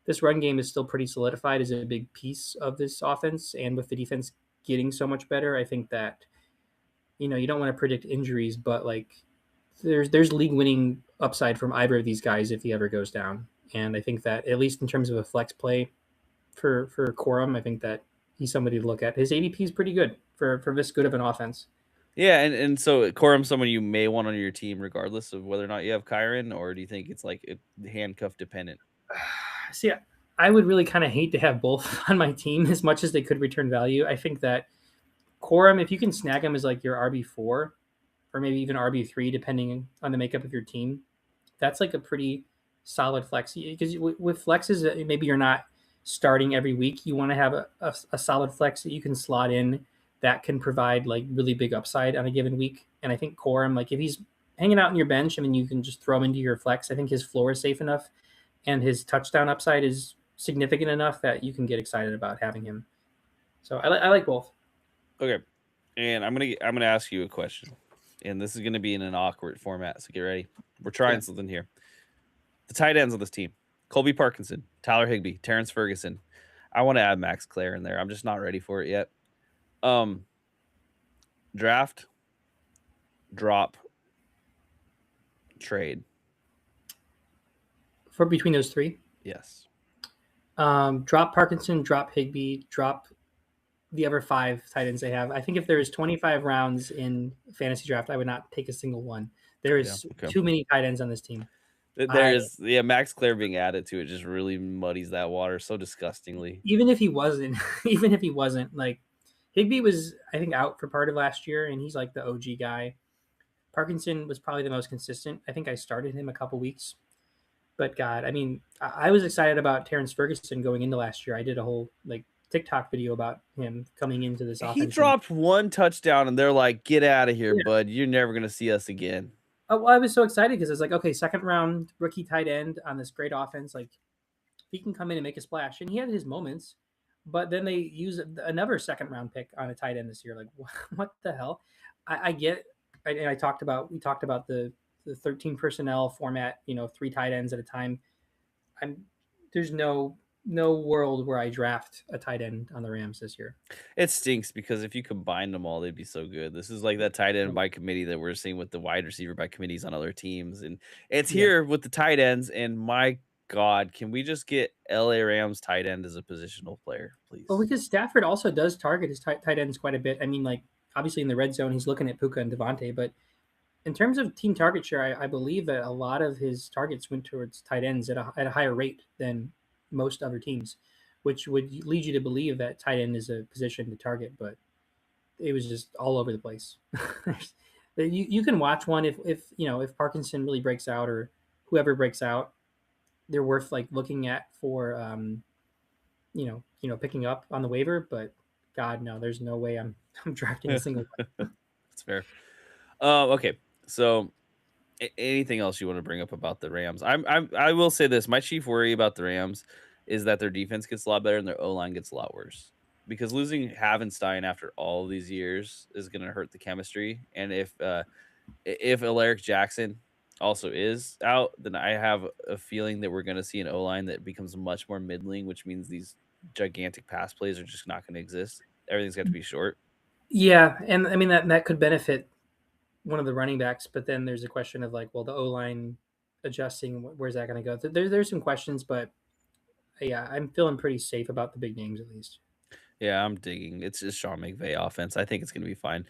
this run game is still pretty solidified as a big piece of this offense. And with the defense getting so much better, I think that you don't want to predict injuries, but like there's league winning upside from either of these guys if he ever goes down. And I think that at least in terms of a flex play for Corum, I think that he's somebody to look at. His ADP is pretty good for this good of an offense. Yeah, and so Corum, someone you may want on your team, regardless of whether or not you have Kyron, or do you think it's like handcuff dependent? See, I would really kind of hate to have both on my team as much as they could return value. I think that Corum, if you can snag him as like your RB4 or maybe even RB3, depending on the makeup of your team, that's like a pretty solid flex. Because with flexes, maybe you're not starting every week. You want to have a solid flex that you can slot in that can provide like really big upside on a given week. And I think Corum, like if he's hanging out on your bench, I mean, you can just throw him into your flex. I think his floor is safe enough and his touchdown upside is significant enough that you can get excited about having him. So I like both. Okay, and I'm gonna ask you a question, and this is gonna be in an awkward format. So get ready. We're trying Okay. something here. The tight ends of this team: Colby Parkinson, Tyler Higbee, Terrence Ferguson. I want to add Max Clare in there. I'm just not ready for it yet. Um, Draft, drop, trade. for between those three. Yes. Drop Parkinson, drop Higbee, drop the other five tight ends they have. I think if there's 25 rounds in fantasy draft, I would not take a single one. There Yeah. is Okay. too many tight ends on this team. There I is, yeah, Max Clare being added to it just really muddies that water so disgustingly. even if he wasn't, even if he wasn't like Higby was, I think, out for part of last year, and he's like the OG guy. Parkinson was probably the most consistent. I think I started him a couple weeks, but God, I mean, I was excited about Terrence Ferguson going into last year. I did a whole like TikTok video about him coming into this He offense, and dropped one touchdown, and they're like, "Get out of here, yeah, bud. You're never gonna see us again." well, I was so excited because it's like, okay, second round rookie tight end on this great offense, like he can come in and make a splash, and he had his moments. But then they use another second round pick on a tight end this year. Like, what the hell? I get, and I talked about we talked about the 13 personnel format. You know, three tight ends at a time. I'm there's no world where I draft a tight end on the Rams this year. It stinks because if you combine them all, they'd be so good. This is like that tight end by committee that we're seeing with the wide receiver by committees on other teams, and it's Yeah. here with the tight ends. And my God, can we just get LA Rams tight end as a positional player, Well, please? because Stafford also does target his tight ends quite a bit. I mean, like obviously in the red zone, he's looking at Puka and Devontae, but in terms of team target share, I believe that a lot of his targets went towards tight ends at a higher rate than most other teams, which would lead you to believe that tight end is a position to target, but it was just all over the place. You can watch one if you know if Parkinson really breaks out or whoever breaks out, they're worth like looking at for picking up on the waiver. But God, no, there's no way I'm drafting a single one. That's fair. Okay, so anything else you want to bring up about the Rams? I will say this: my chief worry about the Rams is that their defense gets a lot better and their O line gets a lot worse. Because losing Havenstein after all these years is going to hurt the chemistry. And if Alaric Jackson also is out, then I have a feeling that we're going to see an O line that becomes much more middling, which means these gigantic pass plays are just not going to exist. Everything's got to be short. Yeah, and I mean that could benefit one of the running backs, but then there's a question of like, well, the O line adjusting, where's that going to go? There's some questions, but yeah, I'm feeling pretty safe about the big names at least. Yeah, I'm digging. It's just Sean McVay offense. I think it's going to be fine.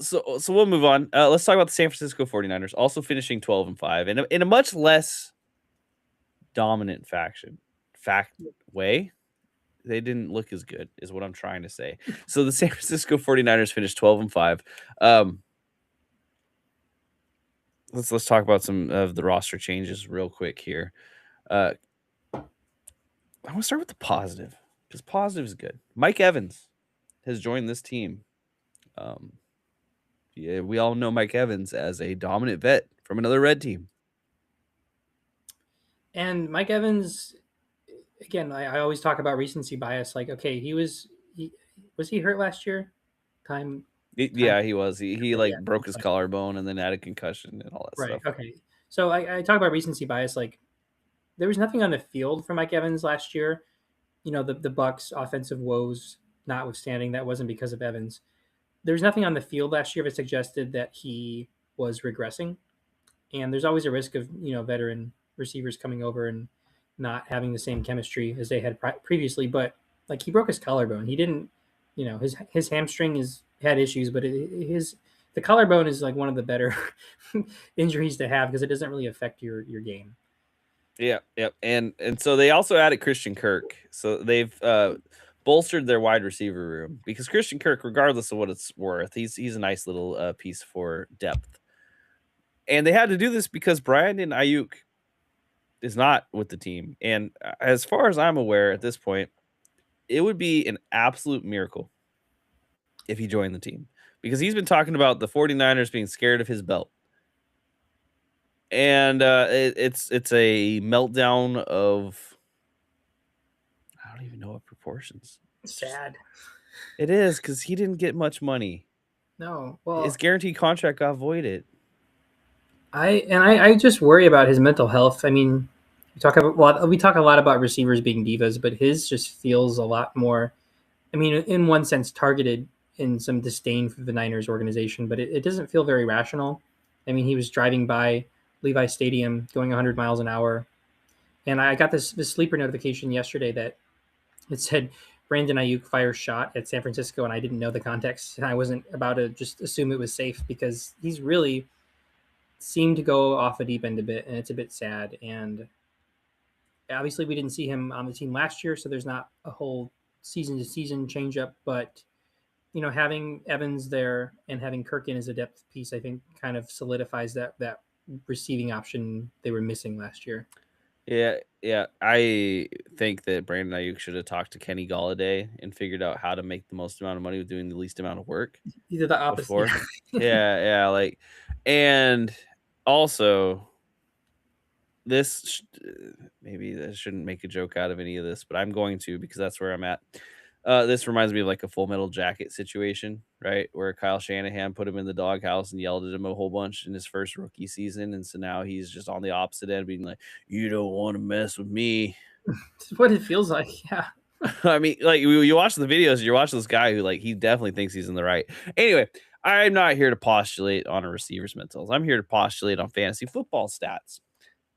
So we'll move on. Let's talk about the San Francisco 49ers, also finishing 12-5 in a much less dominant fact way. They didn't look as good, is what I'm trying to say. So the San Francisco 49ers finished 12-5. Let's talk about some of the roster changes real quick here. Uh, I want to start with the positive because positive is good. Mike Evans has joined this team. Um, yeah, we all know Mike Evans as a dominant vet from another red team. And Mike Evans, again, I always talk about recency bias. Like, okay, he hurt last year? Time time. Yeah, he was. He Okay, like yeah, broke his collarbone and then had a concussion and all that right. stuff. Okay, so I talk about recency bias. Like, there was nothing on the field for Mike Evans last year. You know, the Bucks offensive woes notwithstanding, that wasn't because of Evans. There was nothing on the field last year that suggested that he was regressing. And there's always a risk of veteran receivers coming over and not having the same chemistry as they had previously. But like he broke his collarbone, he didn't. His hamstring is had issues, but his the collarbone is like one of the better injuries to have because it doesn't really affect your game. Yeah, yep. And so they also added Christian Kirk. So they've bolstered their wide receiver room because Christian Kirk, regardless of what it's worth, he's a nice little piece for depth. And they had to do this because Brandon Ayuk is not with the team. And as far as I'm aware at this point, it would be an absolute miracle if he joined the team because he's been talking about the 49ers being scared of his belt. And it's a meltdown of I don't even know what proportions. Sad. It is because he didn't get much money. No, His well, guaranteed contract got voided. I just worry about his mental health. I mean, we talk a lot about receivers being divas, but his just feels a lot more. I mean, in one sense, targeted in some disdain for the Niners organization, but it doesn't feel very rational. I mean, he was driving by Levi Stadium going 100 miles an hour. And I got this sleeper notification yesterday that it said Brandon Ayuk fires shot at San Francisco, and I didn't know the context, and I wasn't about to just assume it was safe because he's really seemed to go off a deep end a bit, and it's a bit sad. And obviously, we didn't see him on the team last year, so there's not a whole season to season change up. But having Evans there and having Kirk in as a depth piece, I think, kind of solidifies that receiving option they were missing last year. Yeah, yeah. I think that Brandon Ayuk should have talked to Kenny Galladay and figured out how to make the most amount of money with doing the least amount of work Either the opposite. before. Yeah, yeah, like, and also this maybe I shouldn't make a joke out of any of this, but I'm going to because that's where I'm at. This reminds me of like a Full Metal Jacket situation, right? Where Kyle Shanahan put him in the doghouse and yelled at him a whole bunch in his first rookie season, and so now he's just on the opposite end, being like, "You don't want to mess with me." It's what it feels like. Yeah. I mean, like you watch the videos, you're watching this guy who like he definitely thinks he's in the right. Anyway, I'm not here to postulate on a receiver's mentals. I'm here to postulate on fantasy football stats.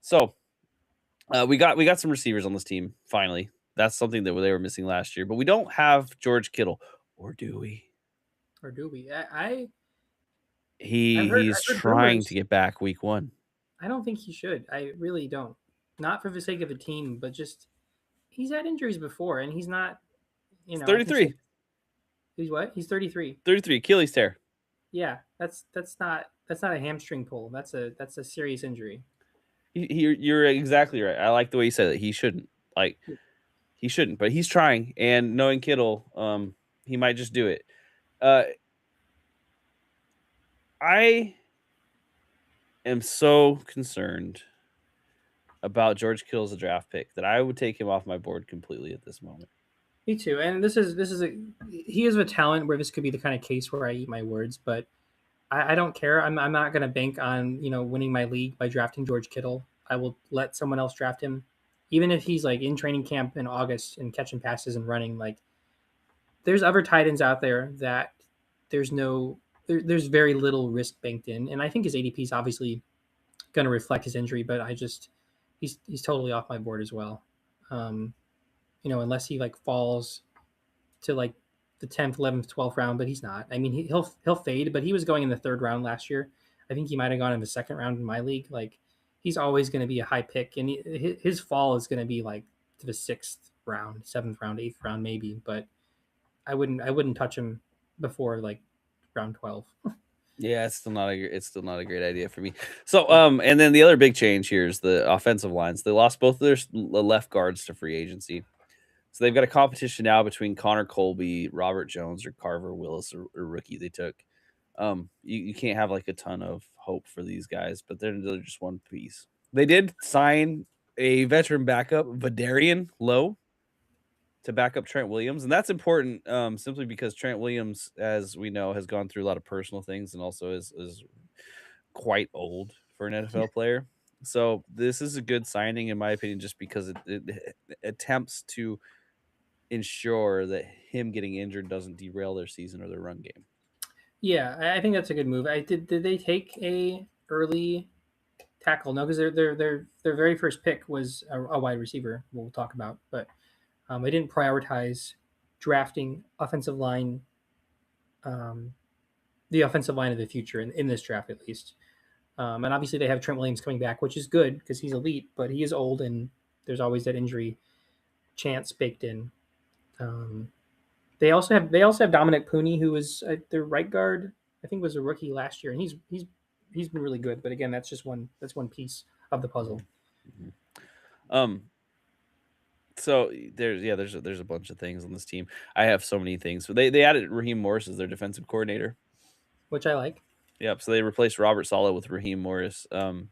So we got some receivers on this team finally. That's something that they were missing last year, but we don't have George Kittle, or do we? Or do we? I He I've he's heard trying to rumors. get back week 1. I don't think he should. I really don't. Not for the sake of the team, but just he's had injuries before, and he's not. He's I think 33. he's what? He's 33. 33 Achilles tear. Yeah, that's not a hamstring pull. That's a serious injury. You're exactly right. I like the way you said it. He shouldn't. Like he shouldn't, but he's trying, and knowing Kittle, he might just do it. Uh I am so concerned about George Kittle as a draft pick that I would take him off my board completely at this moment. Me too. And this is a he is a talent where this could be the kind of case where I eat my words, but I don't care. I'm not going to bank on winning my league by drafting George Kittle. I will let someone else draft him, even if he's like in training camp in August and catching passes and running. Like there's other tight ends out there that there's no there's very little risk banked in, and I think his ADP is obviously going to reflect his injury, but I just he's totally off my board as well. Um, unless he like falls to like the 10th, 11th, 12th round, but he's not. I mean, he'll fade, but he was going in the third round last year. I think he might have gone in the second round in my league. Like he's always going to be a high pick, and his fall is going to be like to the 6th round, 7th round, 8th round maybe. But I wouldn't touch him before like round 12. Yeah, it's still not a great idea for me. So, and then the other big change here is the offensive lines. They lost both of their left guards to free agency. So they've got a competition now between Connor Colby, Robert Jones, or Carver Willis, or rookie they took. You can't have like a ton of hope for these guys, but they're just one piece. They did sign a veteran backup, Vadarian Lowe, to back up Trent Williams, and that's important simply because Trent Williams, as we know, has gone through a lot of personal things and also is quite old for an NFL player. So this is a good signing, in my opinion, just because it attempts to ensure that him getting injured doesn't derail their season or their run game. Yeah, I think that's a good move. I did they take a early tackle? No, because their very first pick was a wide receiver. We'll talk about, but they didn't prioritize drafting um, the offensive line of the future in this draft at least. And obviously they have Trent Williams coming back, which is good because he's elite, but he is old and there's always that injury chance baked in. Um, they also have Dominic Pooney, who was their right guard. I think was a rookie last year, and he's been really good. But again, that's one piece of the puzzle. Mhm. Um, so there's a bunch of things on this team. I have so many things. So they added Raheem Morris as their defensive coordinator. Which I like. Yep. So they replaced Robert Sala with Raheem Morris. You're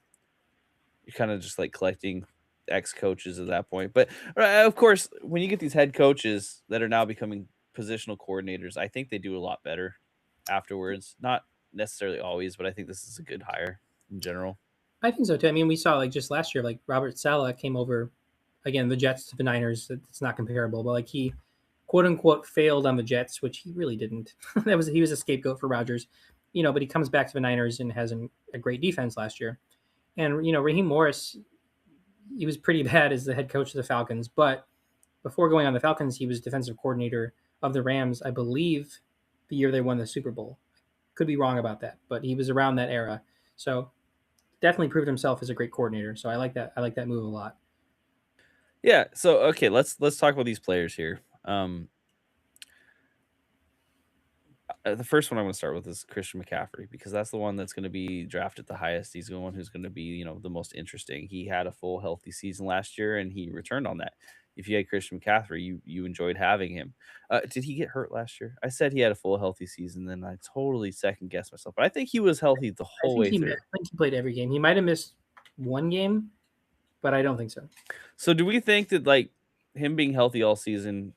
kind of just like collecting ex coaches at that point. But of course, when you get these head coaches that are now becoming positional coordinators, I think they do a lot better afterwards. Not necessarily always, but I think this is a good hire in general. I think so too. I mean, we saw like just last year, like Robert Sala came over again the Jets to the Niners. It's not comparable, but like he quote unquote failed on the Jets, which he really didn't. He was a scapegoat for Rodgers, but he comes back to the Niners and has a great defense last year. And Raheem Morris, he was pretty bad as the head coach of the Falcons. But before going on the Falcons, he was defensive coordinator of the Rams, I believe, the year they won the Super Bowl. Could be wrong about that, but he was around that era. So definitely proved himself as a great coordinator. So I like that. I like that move a lot. Yeah. So okay, let's talk about these players here. The first one I'm going to start with is Christian McCaffrey because that's the one that's going to be drafted the highest. He's the one who's going to be, the most interesting. He had a full healthy season last year and he returned on that. If you had Christian McCaffrey, you enjoyed having him. Did he get hurt last year? I said he had a full healthy season, then I totally second guessed myself. But I think he was healthy the I whole think way he through. I think he played every game. He might have missed one game, but I don't think so. So do we think that like him being healthy all season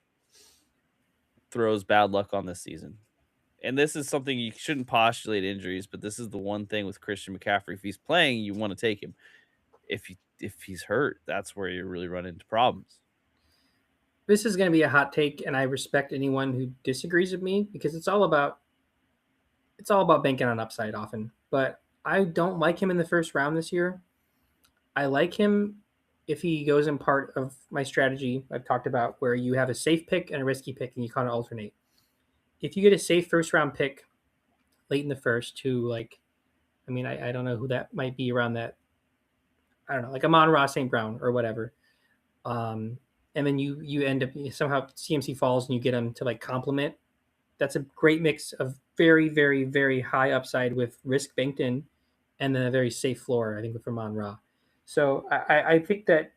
throws bad luck on this season? And this is something you shouldn't postulate injuries, but this is the one thing with Christian McCaffrey. If he's playing, you want to take him. If he's hurt, that's where you really run into problems. This is going to be a hot take, and I respect anyone who disagrees with me because it's all about banking on upside often. But I don't like him in the first round this year. I like him if he goes in part of my strategy I've talked about, where you have a safe pick and a risky pick, and you kind of alternate. If you get a safe first round pick late in the first, to like, I mean, I don't know who that might be around that. I don't know, like Amon-Ra St. Brown or whatever. Um, and then you end up somehow CMC falls and you get him to like complement. That's a great mix of very, very, very high upside with risk banked in, and then a very safe floor, I think, with Ramon Ra. So I think that,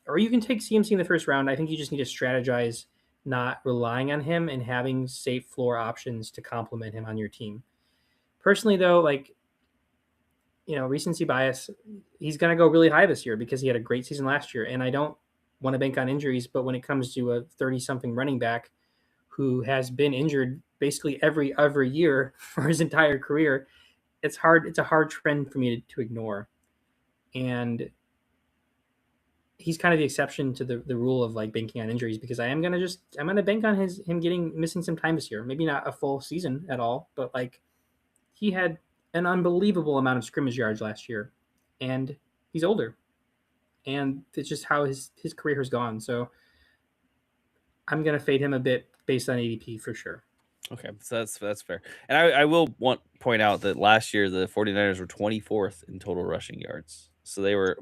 or you can take CMC in the first round. I think you just need to strategize not relying on him and having safe floor options to complement him on your team. Personally, though, like, recency bias, he's going to go really high this year because he had a great season last year. And I don't want to bank on injuries, but when it comes to a 30 something running back who has been injured basically every year for his entire career, it's hard. It's a hard trend for me to ignore. And he's kind of the exception to the rule of like banking on injuries because I'm gonna bank on him getting missing some time this year. Maybe not a full season at all, but like he had an unbelievable amount of scrimmage yards last year, and he's older, and it's just how his career has gone. So I'm gonna fade him a bit based on ADP for sure. Okay, so that's fair. And I will point out that last year the 49ers were 24th in total rushing yards. So they were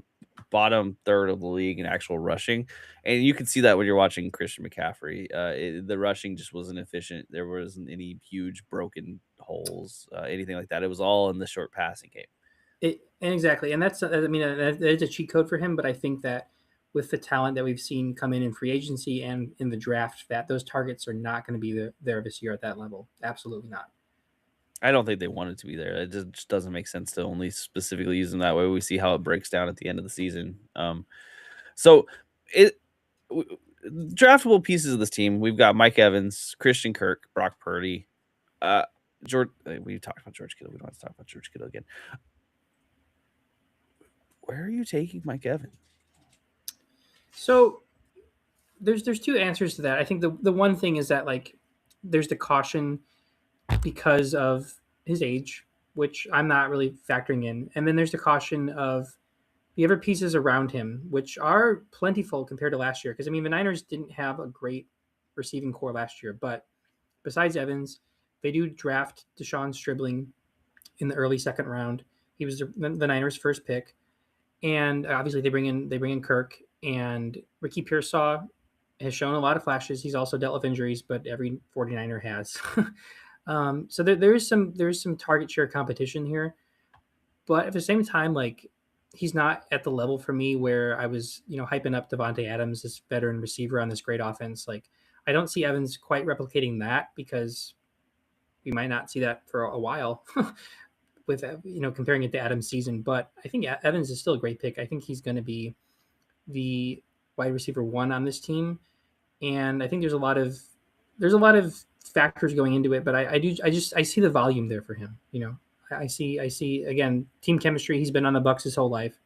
bottom third of the league in actual rushing. And you can see that when you're watching Christian McCaffrey. The rushing just wasn't efficient. There wasn't any huge broken holes, anything like that. It was all in the short passing game. And exactly, and that's I mean that is a cheat code for him. But I think that with the talent that we've seen come in free agency and in the draft, that those targets are not going to be there this year at that level. Absolutely not. I don't think they wanted to be there. It just doesn't make sense to only specifically use them that way. We see how it breaks down at the end of the season. So it w- draftable pieces of this team. We've got Mike Evans, Christian Kirk, Brock Purdy, uh, George. We talked about George Kittle. We don't have to talk about George Kittle again. Where are you taking Mike Evans? So there's two answers to that. I think the one thing is that like there's the caution because of his age, which I'm not really factoring in, and then there's the caution of the other pieces around him, which are plentiful compared to last year. Because I mean, the Niners didn't have a great receiving core last year, but besides Evans, they do draft Deshaun Stribling in the early second round. He was the Niners' first pick, and obviously they bring in Kirk, and Ricky Pearsall has shown a lot of flashes. He's also dealt with injuries, but every 49er has. So there is some target share competition here, but at the same time, like he's not at the level for me where I was, hyping up Devontae Adams, this veteran receiver on this great offense. Like I don't see Evans quite replicating that because we might not see that for a while with comparing it to Adams' season. But I think Evans is still a great pick. I think he's going to be the wide receiver one on this team, and I think there's a lot of factors going into it. But I see the volume there for him. I see again team chemistry. He's been on the Bucks his whole life.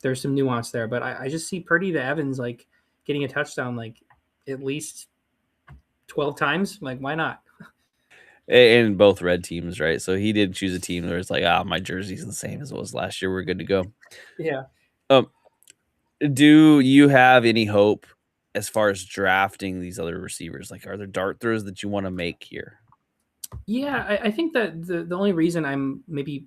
There's some nuance there, but I just see Purdy to Evans like getting a touchdown like at least 12 times. Like why not? In both red teams, right? So he did choose a team where it's like, my jersey's the same as it was last year. We're good to go. Yeah. Um, Do you have any hope as far as drafting these other receivers? Like, are there dart throws that you wanna make here? Yeah, I think that the only reason I'm maybe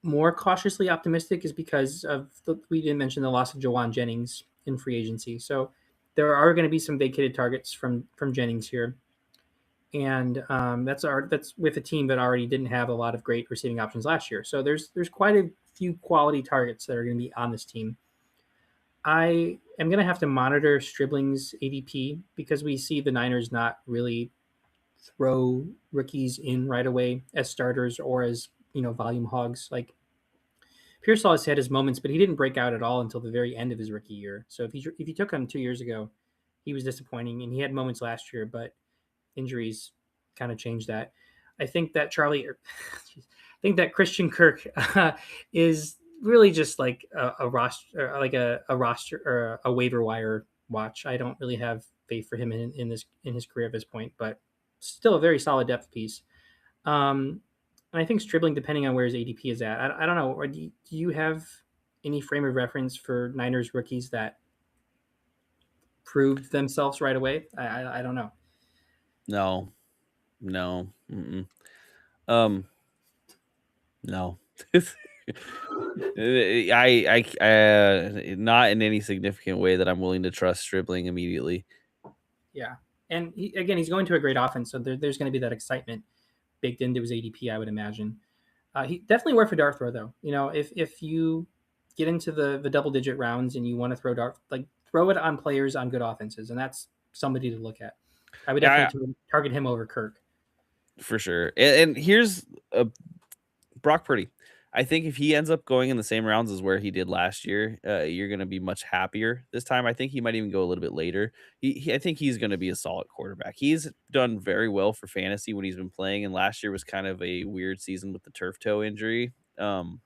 more cautiously optimistic is because of we didn't mention the loss of Jawan Jennings in free agency. So there are going to be some vacated targets from Jennings here, and that's with a team that already didn't have a lot of great receiving options last year. So there's quite a few quality targets that are going to be on this team. I am going to have to monitor Stribling's ADP because we see the Niners not really throw rookies in right away as starters or as volume hogs. Like Pearsall has had his moments, but he didn't break out at all until the very end of his rookie year. So if you took him 2 years ago, he was disappointing, and he had moments last year, but injuries kind of changed that. I think that I think that Christian Kirk is really just like a roster, like a roster or a waiver wire watch. I don't really have faith for him in his career at this point, but still a very solid depth piece. And I think Stribling, depending on where his ADP is at, I don't know. Or do you have any frame of reference for Niners rookies that proved themselves right away? I don't know. No. No. Mm-mm. Um, no. Not in any significant way that I'm willing to trust Stribling immediately. Yeah, and he's going to a great offense, so there's going to be that excitement baked into his ADP, I would imagine. He definitely worth a dart throw, though. If you get into the double digit rounds and you want to throw dart, like throw it on players on good offenses, and that's somebody to look at. I would Yeah, definitely target him over Kirk. for sure. And here's a Brock Purdy. I think if he ends up going in the same rounds as where he did last year, you're going to be much happier this time. I think he might even go a little bit later. I think he's going to be a solid quarterback. He's done very well for fantasy when he's been playing, and last year was kind of a weird season with the turf toe injury. And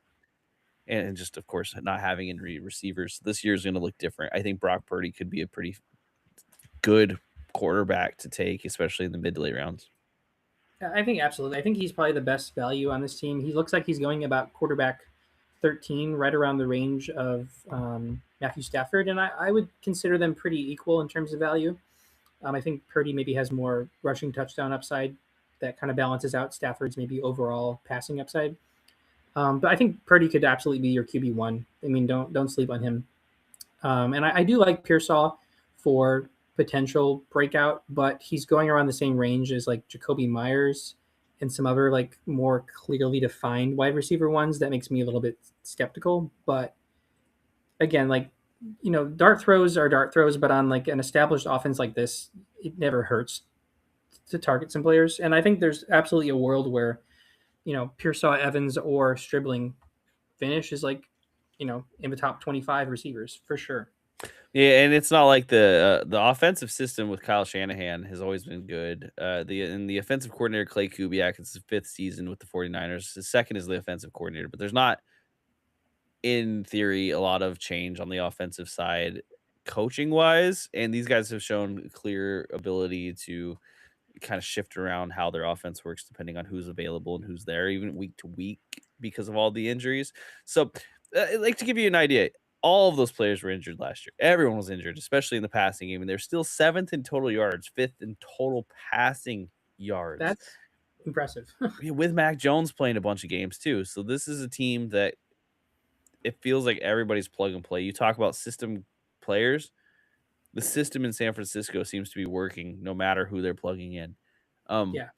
just of course not having any receivers. This year is going to look different. I think Brock Purdy could be a pretty good quarterback to take, especially in the mid to late rounds. I think absolutely. I think he's probably the best value on this team. He looks like he's going about quarterback 13, right around the range of Matthew Stafford, and I would consider them pretty equal in terms of value. I think Purdy maybe has more rushing touchdown upside that kind of balances out Stafford's maybe overall passing upside. But I think Purdy could absolutely be your QB1. I mean, don't sleep on him. And I do like Pearsall for potential breakout, but he's going around the same range as like Jacoby Myers and some other like more clearly defined wide receiver ones. That makes me a little bit skeptical. But again, like dart throws are dart throws, but on like an established offense like this, it never hurts to target some players. And I think there's absolutely a world where Pearsall, Evans, or Stribling finish is like in the top 25 receivers for sure. Yeah, and it's not like the offensive system with Kyle Shanahan has always been good. The offensive coordinator Clay Kubiak, it's his fifth season with the 49ers. His second is the offensive coordinator, but there's not in theory a lot of change on the offensive side coaching wise, and these guys have shown clear ability to kind of shift around how their offense works depending on who's available and who's there, even week to week because of all the injuries. So, like to give you an idea, all of those players were injured last year. Everyone was injured, especially in the passing game, and they're still seventh in total yards, fifth in total passing yards. That's impressive. Yeah, with Mac Jones playing a bunch of games too. So this is a team that it feels like everybody's plug and play. You talk about system players, the system in San Francisco seems to be working no matter who they're plugging in. Um, Yeah,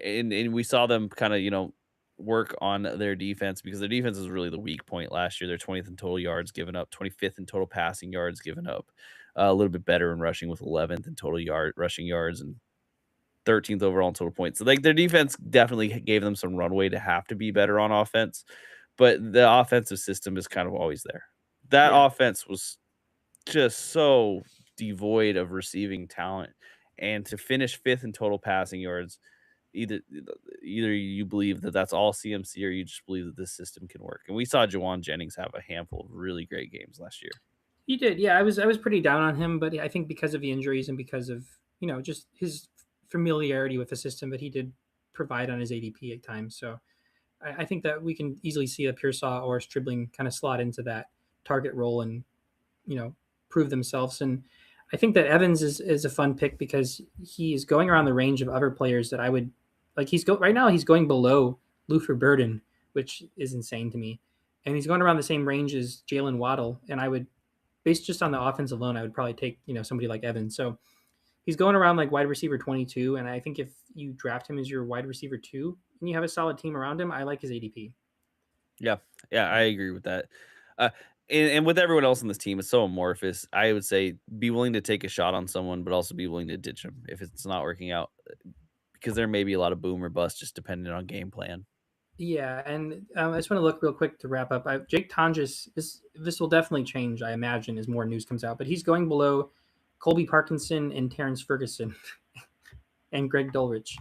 and we saw them kind of work on their defense because their defense is really the weak point last year. They're 20th in total yards given up, 25th in total passing yards given up, a little bit better in rushing with 11th in total rushing yards and 13th overall in total points. So like their defense definitely gave them some runway to have to be better on offense, but the offensive system is kind of always there. That yeah. offense was just so devoid of receiving talent, and to finish fifth in total passing yards, either either you believe that that's all CMC or you just believe that this system can work. And we saw Jawan Jennings have a handful of really great games last year. He did. Yeah, I was pretty down on him, but I think because of the injuries and because of just his familiarity with the system that he did provide on his ADP at times. So I think that we can easily see a Pearsall or Stribling kind of slot into that target role and prove themselves. And I think that Evans is a fun pick because he's going around the range of other players that I would like. Right now he's going below Luther Burden, which is insane to me, and he's going around the same range as Jalen Waddle. And I would, based just on the offense alone, I would probably take somebody like Evans. So he's going around like wide receiver 22, and I think if you draft him as your wide receiver 2 and you have a solid team around him, I like his ADP. Yeah, yeah, I agree with that. Uh, and with everyone else on this team, it's so amorphous. I would say be willing to take a shot on someone, but also be willing to ditch them if it's not working out, because there may be a lot of boom or bust just depending on game plan. Yeah, and I just want to look real quick to wrap up. Jake Tonjes, this will definitely change, I imagine, as more news comes out. But he's going below Colby Parkinson and Terrence Ferguson and Greg Dulrich.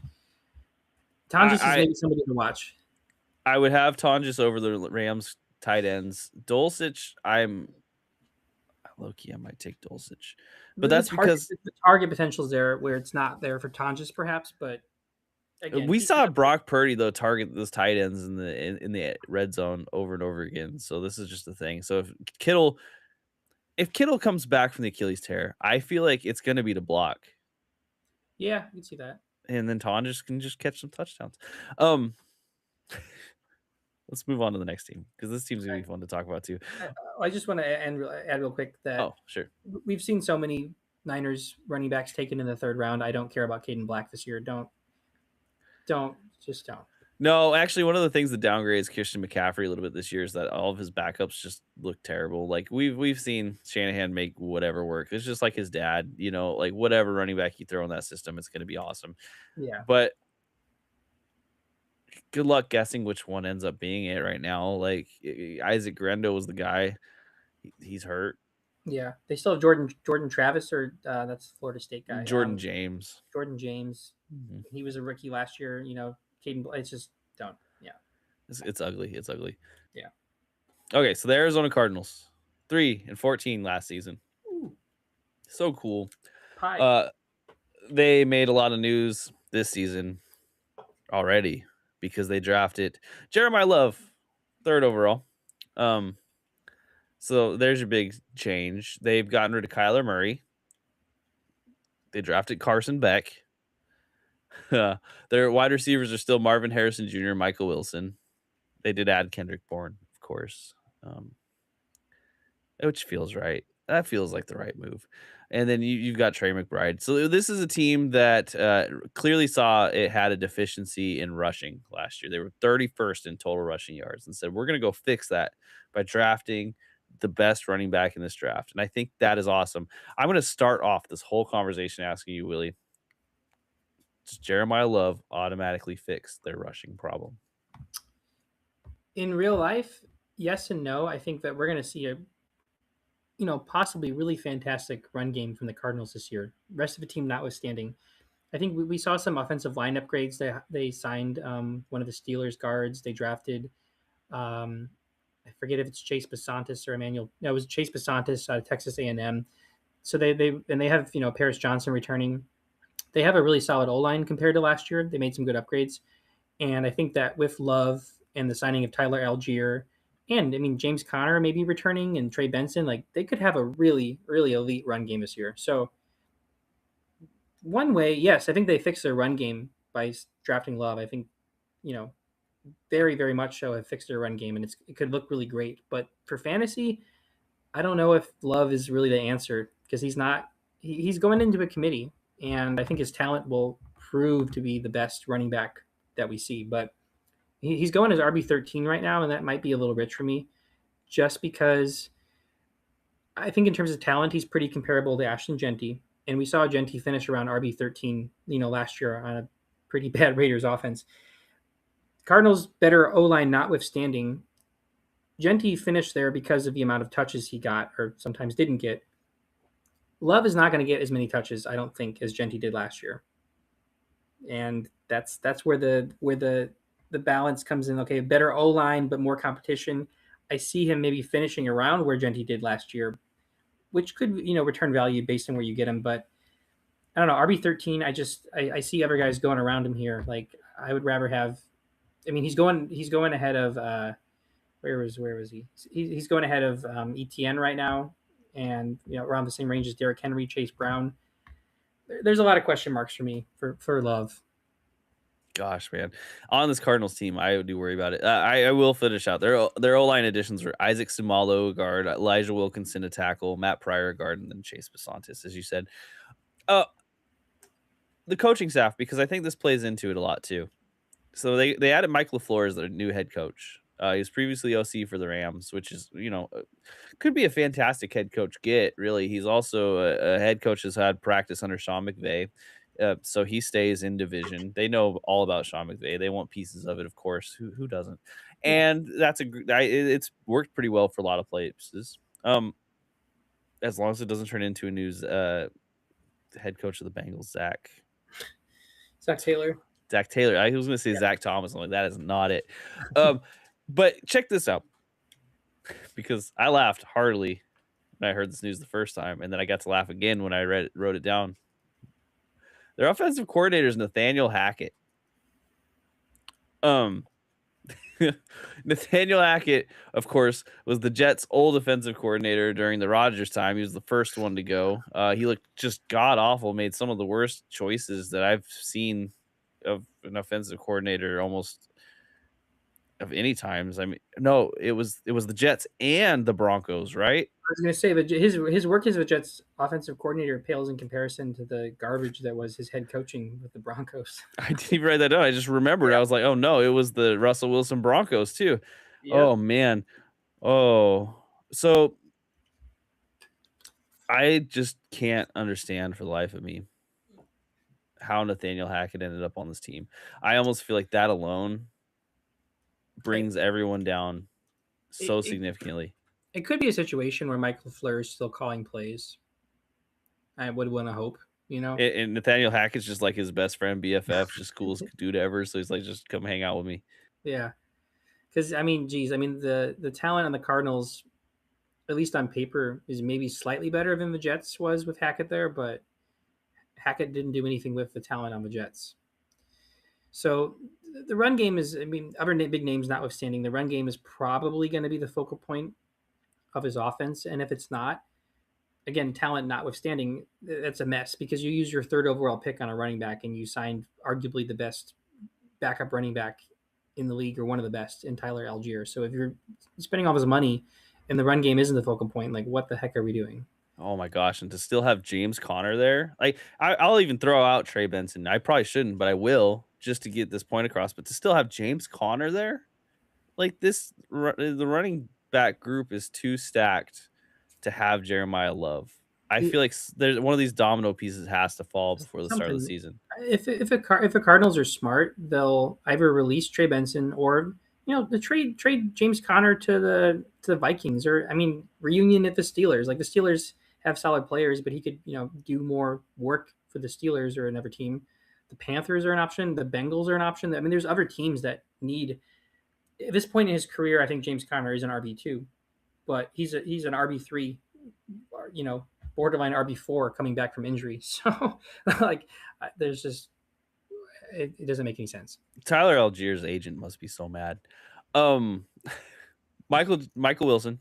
Tonjes is I maybe somebody to watch. I would have Tonjes over the Rams tight ends. Dulcich, I'm low key. I might take Dulcich, but The that's target because the target potential is there where it's not there for Tonjes, perhaps. But again, we he could saw have. Brock Purdy though target those tight ends in the red zone over and over again. So this is just the thing. So if Kittle comes back from the Achilles tear, I feel like it's going to be to block, Yeah, you can see that. and then Tonjes can just catch some touchdowns. Um, let's move on to the next team because this team's gonna be fun to talk about too. I just want to add real quick that Oh, sure. we've seen so many Niners running backs taken in the third round. I don't care about Caden Black this year. Don't. No, actually, one of the things that downgrades Christian McCaffrey a little bit this year is that all of his backups just look terrible. Like we've seen Shanahan make whatever work. It's just like his dad, like whatever running back you throw in that system, it's going to be awesome. Yeah, But good luck guessing which one ends up being it right now. Like Isaac Grendo was the guy. He's hurt. yeah. They still have Jordan Travis, or that's Florida State guy. Jordan James. Jordan James. Mhm. He was a rookie last year. Caden. It's just don't. Yeah, It's ugly. It's ugly. yeah. Okay, so the Arizona Cardinals, 3-14 last season. Ooh, So cool. pie. Uh, they made a lot of news this season already because they drafted Jeremiah Love, third overall. So there's your big change. They've gotten rid of Kyler Murray. They drafted Carson Beck. Their wide receivers are still Marvin Harrison Jr., Michael Wilson. They did add Kendrick Bourne, of course, which feels right. That feels like the right move. And then you've got Trey McBride. So this is a team that clearly saw it had a deficiency in rushing last year. They were 31st in total rushing yards and said, we're going to go fix that by drafting the best running back in this draft. And I think that is awesome. I'm going to start off this whole conversation asking you, Willie, does Jeremiah Love automatically fix their rushing problem? In real life, yes and no. I think that we're going to see a possibly really fantastic run game from the Cardinals this year. Rest of the team notwithstanding, I think we saw some offensive line upgrades. They signed one of the Steelers guards. They drafted, I forget if it's Chase Basantis or Emmanuel. No, it was Chase Basantis out of Texas A&M. So they have Paris Johnson returning. They have a really solid O line compared to last year. They made some good upgrades, and I think that with Love and the signing of Tyler Algier, and I mean James Conner maybe returning and Trey Benson, like they could have a really really elite run game this year. So one way, yes, I think they fixed their run game by drafting Love. I think, you know, very, very much so have fixed their run game, and it could look really great. But for fantasy, I don't know if Love is really the answer because he's not. He's going into a committee, and I think his talent will prove to be the best running back that we see. But he's going as RB13 right now, and that might be a little rich for me, just because I think in terms of talent, he's pretty comparable to Ashton Genty, and we saw Genty finish around RB13, last year on a pretty bad Raiders offense. Cardinals better O line notwithstanding, Genty finished there because of the amount of touches he got, or sometimes didn't get. Love is not going to get as many touches, I don't think, as Genty did last year, and that's where the balance comes in. Okay, better O line, but more competition. I see him maybe finishing around where Genty did last year, which could return value based on where you get him. But I don't know, RB13. I see other guys going around him here. Like I would rather have. I mean, he's going ahead of where was he? He's going ahead of ETN right now, and around the same range as Derrick Henry, Chase Brown. There's a lot of question marks for me for Love. Gosh, man. On this Cardinals team, I do worry about it. I will finish out. Their O-line additions were Isaac Sumalo, guard, Elijah Wilkinson, a tackle, Matt Pryor, guard, and then Chase Besantis, as you said. Uh, the coaching staff, because I think this plays into it a lot too. So they added Mike LaFleur as their new head coach. He was previously OC for the Rams, which is, could be a fantastic head coach get, really. He's also a head coach that's had practice under Sean McVay. So he stays in division. They know all about Sean McVay. They want pieces of it, of course. Who doesn't? Yeah, And it's worked pretty well for a lot of places. As long as it doesn't turn into a news head coach of the Bengals, Zach Taylor. Zach Taylor. I was going to say Zach Thomas. I'm like, that is not it. Um, but check this out, because I laughed heartily when I heard this news the first time, and then I got to laugh again when I wrote it down. Their offensive coordinator is Nathaniel Hackett. Um, Nathaniel Hackett, of course, was the Jets' old offensive coordinator during the Rodgers time. He was the first one to go. He looked just god awful, made some of the worst choices that I've seen of an offensive coordinator almost of any times. I mean, no, it was the Jets and the Broncos, right? I was going to say that his work as the Jets offensive coordinator pales in comparison to the garbage that was his head coaching with the Broncos. I didn't even write that down. I just remembered. I was like, oh no, it was the Russell Wilson Broncos too. Yep. Oh man. Oh, so I just can't understand for the life of me how Nathaniel Hackett ended up on this team. I almost feel like that alone It, brings everyone down it, so it, significantly. it could be a situation where Michael Fleur is still calling plays. I would want to hope, you know? And Nathaniel Hackett's just like his best friend, BFF, just coolest dude ever. So he's like, just come hang out with me. Yeah. Because, I mean, geez, I mean, the talent on the Cardinals, at least on paper, is maybe slightly better than the Jets was with Hackett there, but Hackett didn't do anything with the talent on the Jets. So the run game is, I mean, other big names notwithstanding, the run game is probably going to be the focal point of his offense. And if it's not, again, talent notwithstanding, that's a mess because you use your third overall pick on a running back and you signed arguably the best backup running back in the league or one of the best in Tyler Algier. So if you're spending all this money and the run game isn't the focal point, like what the heck are we doing? Oh my gosh. And to still have James Conner there, like I'll even throw out Trey Benson. I probably shouldn't, but I will just to get this point across. But to still have James Conner there, like the running back group is too stacked to have Jeremiah Love. I feel like there's one of these domino pieces has to fall before the start of the Something. season. If the Cardinals are smart, they'll either release Trey Benson or the trade James Conner to the Vikings, or I mean reunion at the Steelers. Like the Steelers have solid players, but he could do more work for the Steelers or another team. The Panthers are an option. The Bengals are an option. I mean, there's other teams that need. At this point in his career, I think James Conner is an RB2, but he's an RB3, borderline RB4 coming back from injury. So like, there's just it doesn't make any sense. Tyler Algier's agent must be so mad. Um, Michael Wilson,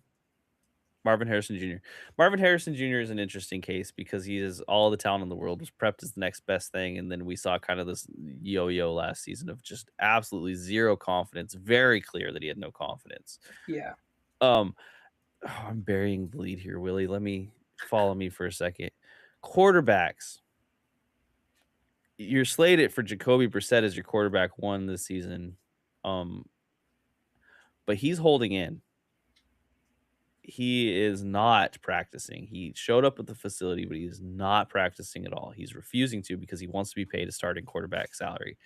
Marvin Harrison Jr. Marvin Harrison Jr. is an interesting case because he is all the talent in the world, was prepped as the next best thing, and then we saw kind of this yo-yo last season of just absolutely zero confidence. Very clear that he had no confidence. Yeah. Um, I'm burying the lead here, Willie. Let me follow me for a second. Quarterbacks. You're slated for Jacoby Brissett as your quarterback one this season. But he's holding in. He is not practicing. He showed up at the facility, but he is not practicing at all. He's refusing to because he wants to be paid a starting quarterback salary.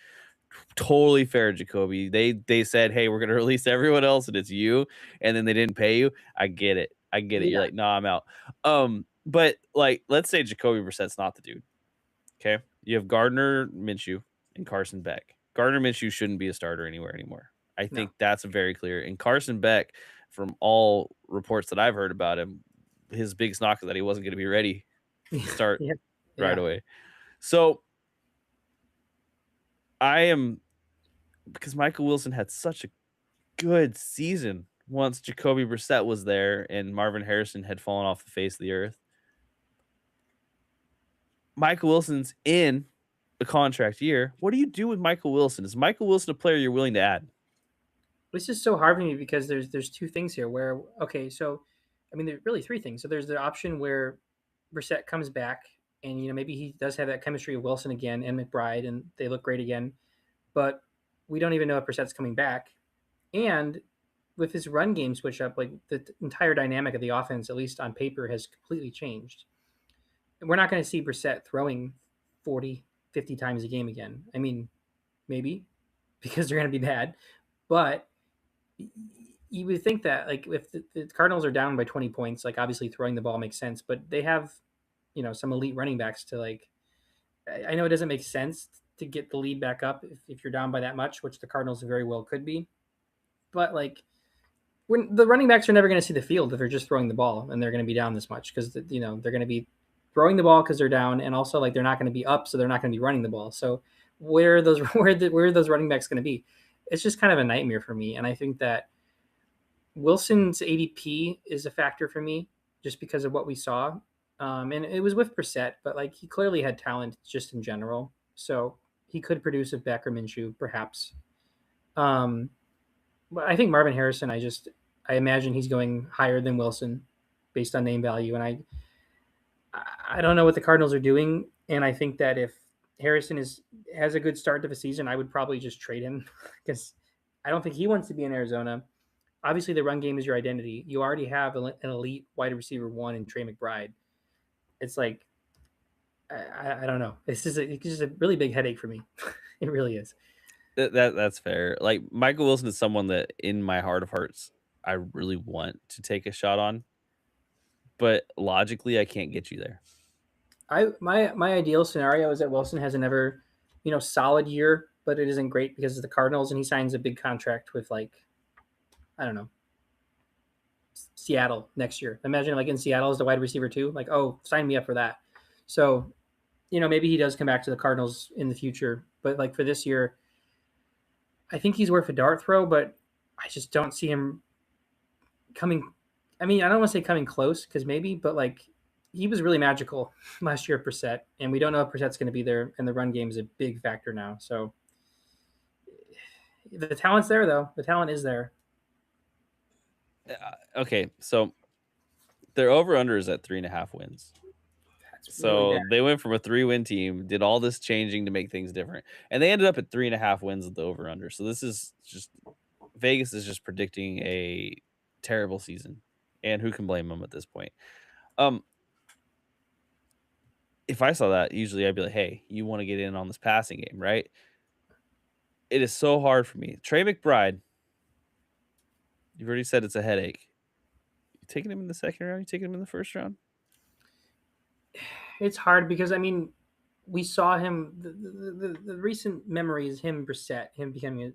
Totally fair, Jacoby. They said, "Hey, we're going to release everyone else, and it's you," and then they didn't pay you. I get it. I get it. You're Yeah. like, "No, I'm out." But like, let's say Jacoby Brissett's not the dude. Okay, you have Gardner Minshew and Carson Beck. Gardner Minshew shouldn't be a starter anywhere anymore. I No. think that's very clear. And Carson Beck, from all reports that I've heard about him, his biggest knock is that he wasn't going to be ready to start Yeah. right Yeah. away. So I am, because Michael Wilson had such a good season once Jacoby Brissett was there and Marvin Harrison had fallen off the face of the earth. Michael Wilson's in a contract year. What do you do with Michael Wilson? Is Michael Wilson a player you're willing to add? This is so hard for me because there's two things here where okay, so I mean there's really three things. So there's the option where Brissett comes back and maybe he does have that chemistry of Wilson again and McBride and they look great again, but we don't even know if Brissett's coming back. And with his run game switch up, like the entire dynamic of the offense, at least on paper, has completely changed. We're not going to see Brissett throwing 40, 50 times a game again. I mean, maybe because they're going to be bad, but you would think that like if the Cardinals are down by 20 points, like obviously throwing the ball makes sense, but they have some elite running backs to like. I know it doesn't make sense to get the lead back up if you're down by that much, which the Cardinals very well could be, but like when the running backs are never going to see the field if they're just throwing the ball and they're going to be down this much because they're going to be throwing the ball because they're down and also like they're not going to be up, so they're not going to be running the ball. So where are those where are those running backs going to be? It's just kind of a nightmare for me, and I think that Wilson's ADP is a factor for me just because of what we saw. And it was with Brissett, but like he clearly had talent just in general. So he could produce with Becker Minshew, perhaps. Um, but I think Marvin Harrison, I imagine he's going higher than Wilson based on name value. And I don't know what the Cardinals are doing. And I think that if Harrison has a good start to the season, I would probably just trade him because I don't think he wants to be in Arizona. Obviously, the run game is your identity. You already have an elite wide receiver one in Trey McBride. It's like I don't know. It's just a really big headache for me. It really is. That's fair. Like Michael Wilson is someone that, in my heart of hearts, I really want to take a shot on, but logically, I can't get you there. My ideal scenario is that Wilson has another, solid year, but it isn't great because of the Cardinals, and he signs a big contract with like, I don't know, Seattle next year. Imagine like in Seattle as the wide receiver too. Like, oh, sign me up for that. So, maybe he does come back to the Cardinals in the future, but like for this year, I think he's worth a dart throw, but I just don't see him coming. I mean, I don't want to say coming close because maybe, but like he was really magical last year at Brissett, and we don't know if Brissett's going to be there, and the run game is a big factor now. So the talent's there, though. The talent is there. Okay, so their over under is at 3.5 wins. That's really bad. So they went from a 3-win team, did all this changing to make things different, and they ended up at 3.5 wins at the over under. So this is just Vegas is just predicting a terrible season, and who can blame them at this point? Um, if I saw that, usually I'd be like, "Hey, you want to get in on this passing game, right?" It is so hard for me. Trey McBride, you've already said it's a headache. You taking him in the second round? You taking him in the first round? It's hard because I mean, we saw him. The recent memory is him Brissett, him becoming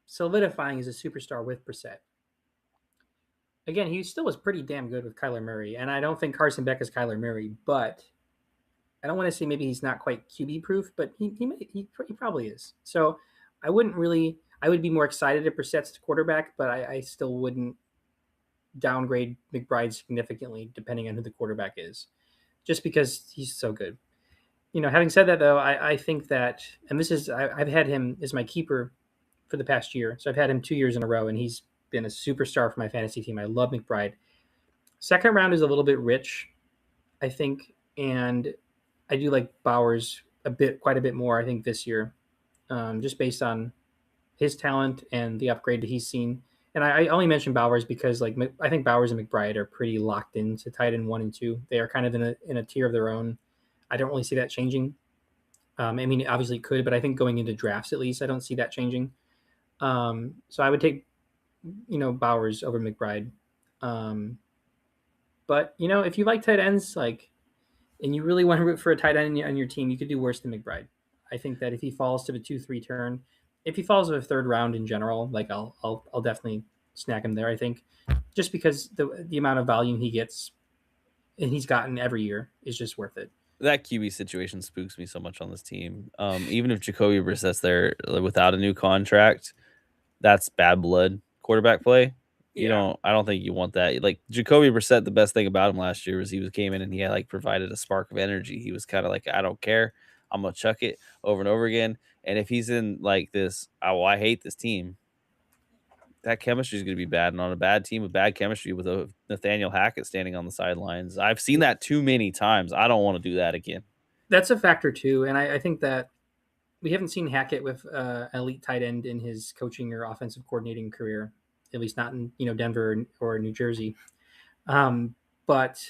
solidifying as a superstar with Brissett. Again, he still was pretty damn good with Kyler Murray, and I don't think Carson Beck is Kyler Murray, but I don't want to say maybe he's not quite QB proof, but he probably is. So I wouldn't really. I would be more excited if Brissett's the quarterback, but I still wouldn't downgrade McBride significantly depending on who the quarterback is, just because he's so good. Having said that though, I think that, and this is I've had him as my keeper for the past year, so I've had him 2 years in a row, and he's been a superstar for my fantasy team. I love McBride. Second round is a little bit rich, I think, and I do like Bowers quite a bit more. I think this year, just based on his talent and the upgrade that he's seen. And I only mention Bowers because like I think Bowers and McBride are pretty locked into tight end 1 and 2. They are kind of in a tier of their own. I don't really see that changing. I mean, obviously it could, but I think going into drafts at least, I don't see that changing. So I would take Bowers over McBride. But if you like tight ends, like, and you really want to root for a tight end on your team, you could do worse than McBride. I think that if he falls to the 2-3 turn, if he falls to the third round in general, like I'll definitely snag him there. I think just because the amount of volume he gets and he's gotten every year is just worth it. That QB situation spooks me so much on this team. Even if Jacoby Brissett's there without a new contract, that's bad blood quarterback play. Yeah, I don't think you want that. Like Jacoby Brissett, the best thing about him last year was came in and he had like provided a spark of energy. He was kind of like, I don't care. I'm gonna chuck it over and over again. And if he's in like this, oh, I hate this team, that chemistry is gonna be bad. And on a bad team with bad chemistry with a Nathaniel Hackett standing on the sidelines, I've seen that too many times. I don't want to do that again. that's a factor too, and I think that we haven't seen Hackett with elite tight end in his coaching or offensive coordinating career, at least not in Denver or New Jersey. But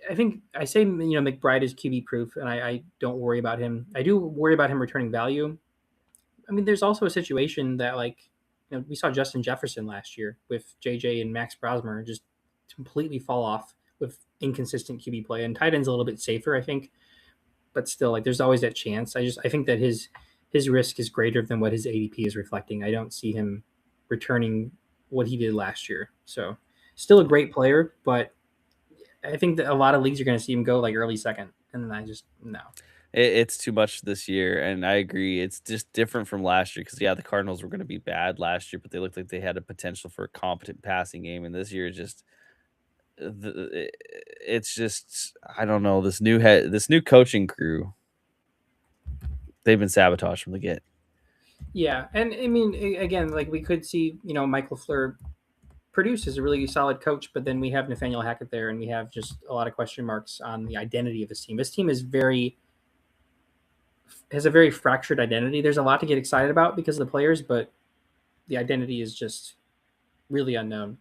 I think I say McBride is QB proof, and I don't worry about him. I do worry about him returning value. I mean, there's also a situation that like we saw Justin Jefferson last year with JJ and Max Brosmer just completely fall off with inconsistent QB play, and tight end's a little bit safer, I think, but still, like there's always that chance. I think that his risk is greater than what his ADP is reflecting. I don't see him returning what he did last year. So still a great player, but I think that a lot of leagues are going to see him go like early second, and I just no. It's too much this year, and I agree. It's just different from last year because yeah, the Cardinals were going to be bad last year, but they looked like they had a potential for a competent passing game, and this year is just it's just I don't know this new coaching crew. They've been sabotaged from the get. Yeah, and I mean, again, like we could see, Michael Fleur produce as a really solid coach, but then we have Nathaniel Hackett there, and we have just a lot of question marks on the identity of this team. This team is has a very fractured identity. There's a lot to get excited about because of the players, but the identity is just really unknown.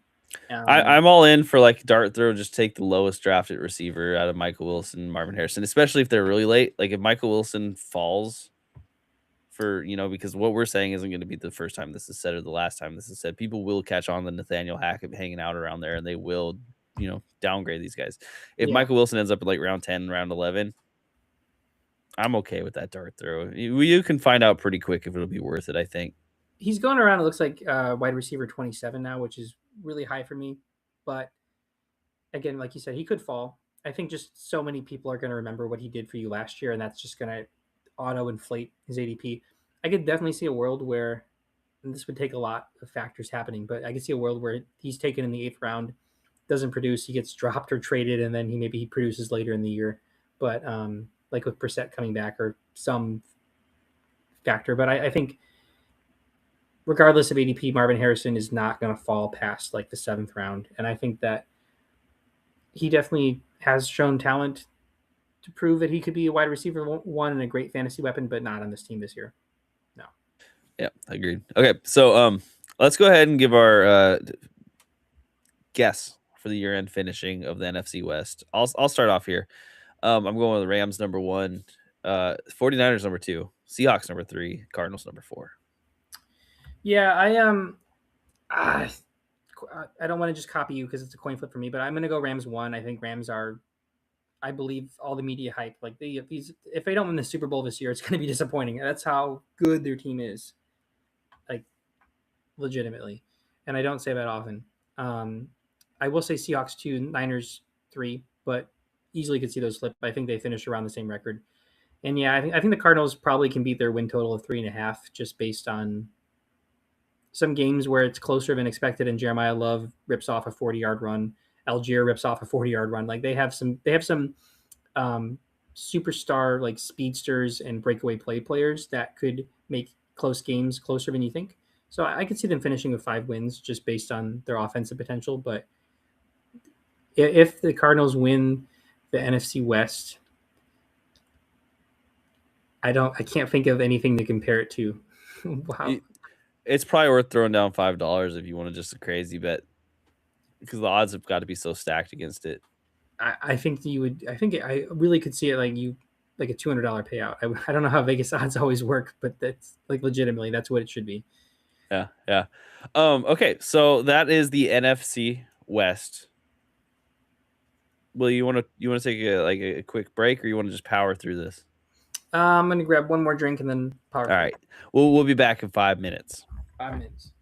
I'm all in for like dart throw. Just take the lowest drafted receiver out of Michael Wilson, Marvin Harrison, especially if they're really late. Like if Michael Wilson falls for because what we're saying isn't going to be the first time this is said or the last time this is said. People will catch on to Nathaniel Hackett hanging out around there, and they will downgrade these guys. If Yeah, Michael Wilson ends up in like round 10, round 11, I'm okay with that dart throw. You can find out pretty quick if it'll be worth it. I think. he's going around. It looks like wide receiver 27 now, which is really high for me. But again, like you said, he could fall. I think just so many people are going to remember what he did for you last year, and that's just going to auto inflate his ADP. I could definitely see a world where, and this would take a lot of factors happening, but I could see a world where he's taken in the eighth round, doesn't produce, he gets dropped or traded, and then he produces later in the year. But like with Brissett coming back or some factor, but I think regardless of ADP, Marvin Harrison is not going to fall past like the seventh round, and I think that he definitely has shown talent to prove that he could be a wide receiver one and a great fantasy weapon, but not on this team this year. No. Yeah, agreed. Okay, so let's go ahead and give our guess for the year end finishing of the NFC West. I'll start off here. I'm going with the Rams number 1, 49ers number 2, Seahawks number 3, Cardinals number 4. Yeah, I I don't want to just copy you because it's a coin flip for me, but I'm going to go Rams one. I think Rams are. I believe all the media hype. Like if they don't win the Super Bowl this year, it's going to be disappointing. That's how good their team is, like legitimately. And I don't say that often. Um, I will say Seahawks two, Niners three, but easily could see those slip. I think they finished around the same record. And yeah, I think the Cardinals probably can beat their win total of 3.5 just based on some games where it's closer than expected and Jeremiah Love rips off a 40-yard run. Algier rips off a 40-yard run. Like they have some um, superstar like speedsters and breakaway play players that could make close games closer than you think. So I could see them finishing with 5 wins just based on their offensive potential. But if the Cardinals win the NFC West, I can't think of anything to compare it to. Wow. It's probably worth throwing down $5 if you want to just a crazy bet because the odds have got to be so stacked against it. I think you would. I think I really could see it like a $200 payout. I don't know how Vegas odds always work, but that's like legitimately that's what it should be. Yeah, yeah. Okay, so that is the NFC West. Well, you want to take a quick break, or you want to just power through this? I'm gonna grab one more drink and then power All through. right, we'll be back in 5 minutes. 5 minutes.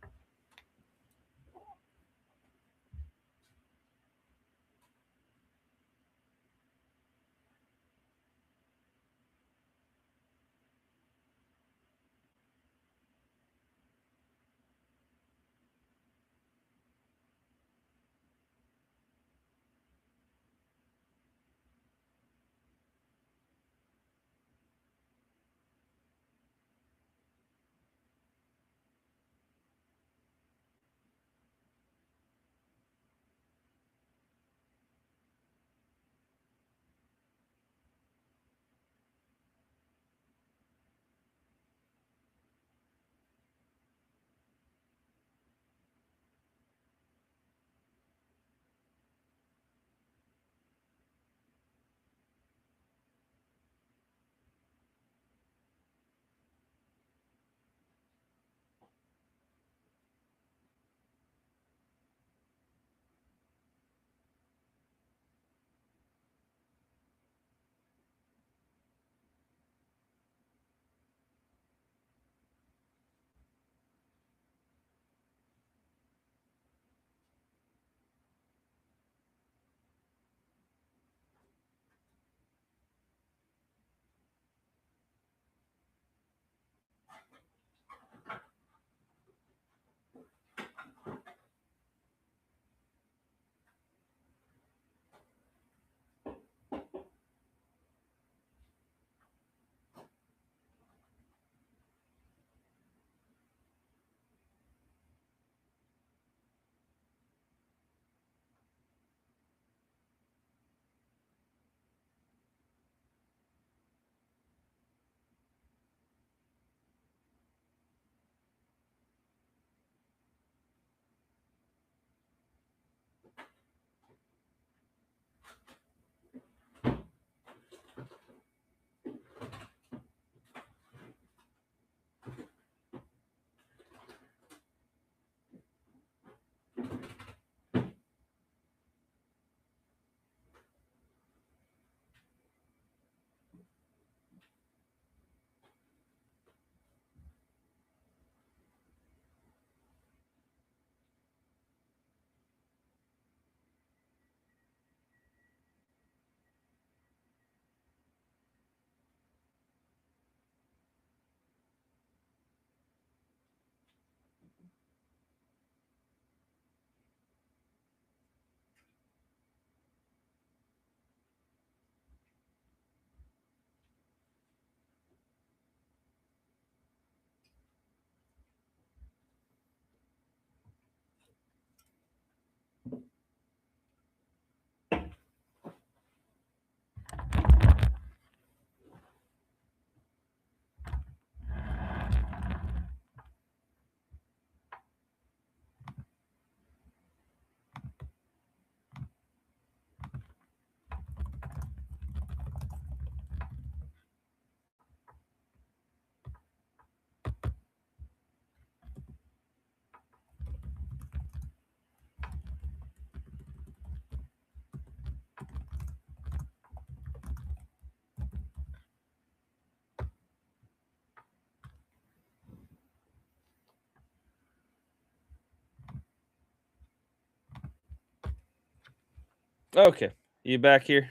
Okay, you back here?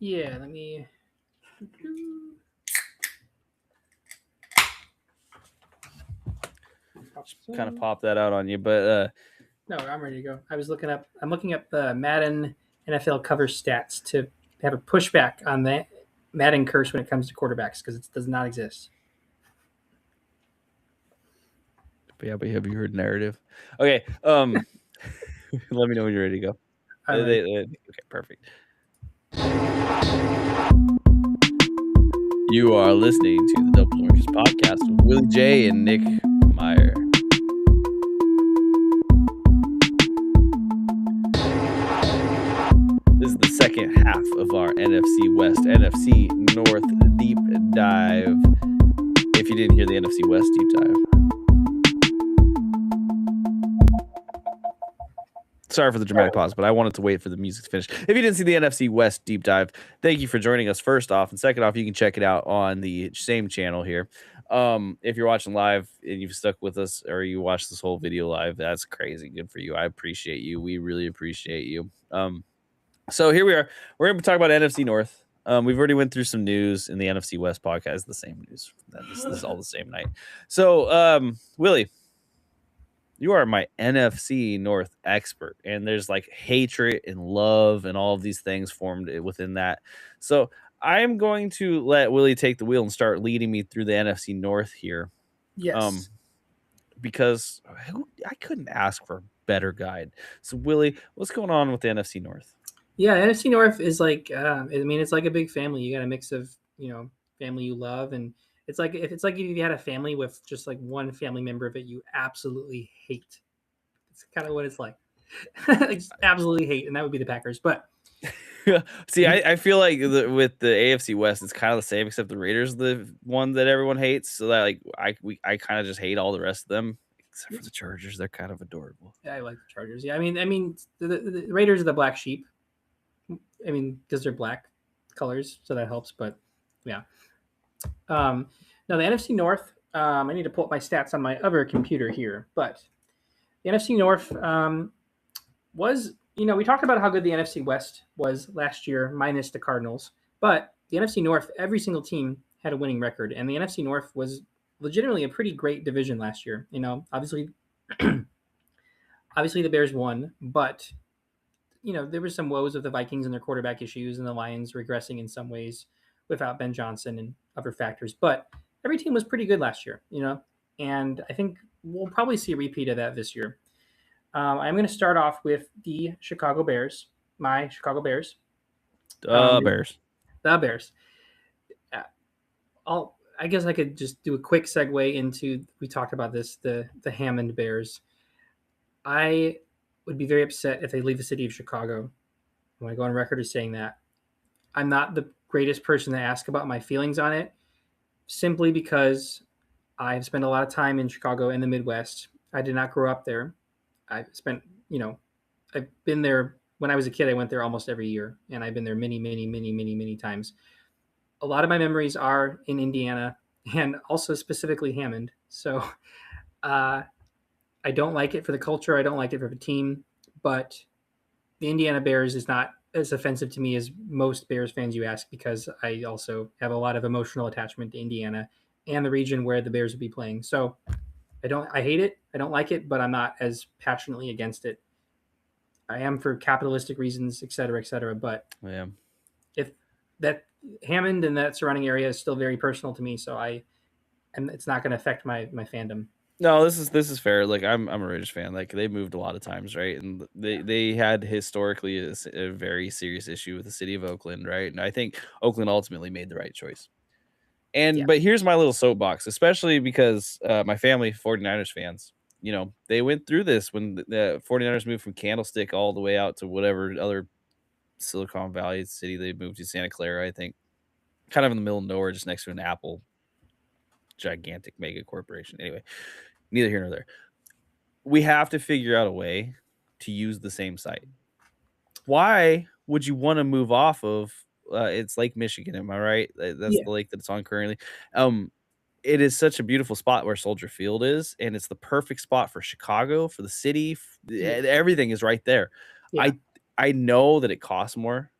Yeah, let me. Kind of pop that out on you, but No, I'm ready to go. I was looking up. I'm looking up the Madden NFL cover stats to have a pushback on the Madden curse when it comes to quarterbacks because it does not exist. but have you heard narrative? Okay, let me know when you're ready to go. I'm ready. Okay, perfect. You are listening to the Doinkers podcast with Willie J and Nick Meyer. This is the second half of our NFC West, NFC North deep dive. If you didn't hear the NFC West deep dive, sorry for the dramatic pause, but I wanted to wait for the music to finish. If you didn't see the NFC West deep dive, thank you for joining us first off. And second off, you can check it out on the same channel here. If you're watching live and you've stuck with us or you watched this whole video live, that's crazy. Good for you. I appreciate you. We really appreciate you. So here we are. We're going to talk about NFC North. We've already went through some news in the NFC West podcast. The same news. This is all the same night. So, Willie, you are my NFC North expert, and there's like hatred and love and all of these things formed within that. So I'm going to let Willie take the wheel and start leading me through the NFC North here, Yes. because I couldn't ask for a better guide. So Willie, what's going on with the NFC North? Yeah, NFC North is like. I mean, it's like a big family. You got a mix of family you love, and it's like if you had a family with just like one family member that you absolutely hate. It's kind of what it's like. Like, just absolutely hate, and that would be the Packers. But See, I feel like with the AFC West, it's kind of the same, except the Raiders are the one that everyone hates. So that like I kind of just hate all the rest of them, except for the Chargers. They're kind of adorable. yeah, I like the Chargers. Yeah, I mean, the Raiders are the black sheep. I mean, because they're black colors, so that helps. But yeah, now the NFC North. I need to pull up my stats on my other computer here, but the NFC North was, we talked about how good the NFC West was last year, minus the Cardinals. But the NFC North, every single team had a winning record, and the NFC North was legitimately a pretty great division last year. Obviously, obviously the Bears won, but there was some woes of the Vikings and their quarterback issues, and the Lions regressing in some ways without Ben Johnson and other factors. But every team was pretty good last year, and I think we'll probably see a repeat of that this year. I'm going to start off with the Chicago Bears, my Chicago Bears. Bears. The Bears. I guess I could just do a quick segue into, we talked about this, the Hammond Bears. I would be very upset if they leave the city of Chicago. I want to go on record as saying that. I'm not the greatest person to ask about my feelings on it, simply because I've spent a lot of time in Chicago and the Midwest. I did not grow up there. I've spent, I've been there when I was a kid. I went there almost every year, and I've been there many, many, many, many, many times. A lot of my memories are in Indiana, and also specifically Hammond. So I don't like it for the culture. I don't like it for the team, but the Indiana Bears is not as offensive to me as most Bears fans you ask, because I also have a lot of emotional attachment to Indiana and the region where the Bears would be playing. So I hate it. I don't like it, but I'm not as passionately against it. I am for capitalistic reasons, et cetera, et cetera. But Yeah. if that Hammond and that surrounding area is still very personal to me, and it's not going to affect my fandom. No, this is fair. Like I'm a Raiders fan. Like they moved a lot of times, right? And they had historically a very serious issue with the city of Oakland, right? And I think Oakland ultimately made the right choice. Yeah, But here's my little soapbox, especially because my family 49ers fans, they went through this when the 49ers moved from Candlestick all the way out to whatever other Silicon Valley city they moved to, Santa Clara, I think. Kind of in the middle of nowhere, just next to an Apple gigantic mega corporation. Anyway, neither here nor there. We have to figure out a way to use the same site. Why would you want to move off of it's Lake Michigan, am I right? That's yeah, the lake that it's on currently. It is such a beautiful spot where Soldier Field is, and it's the perfect spot for Chicago, for the city. yeah, Everything is right there. yeah. I I know that it costs more,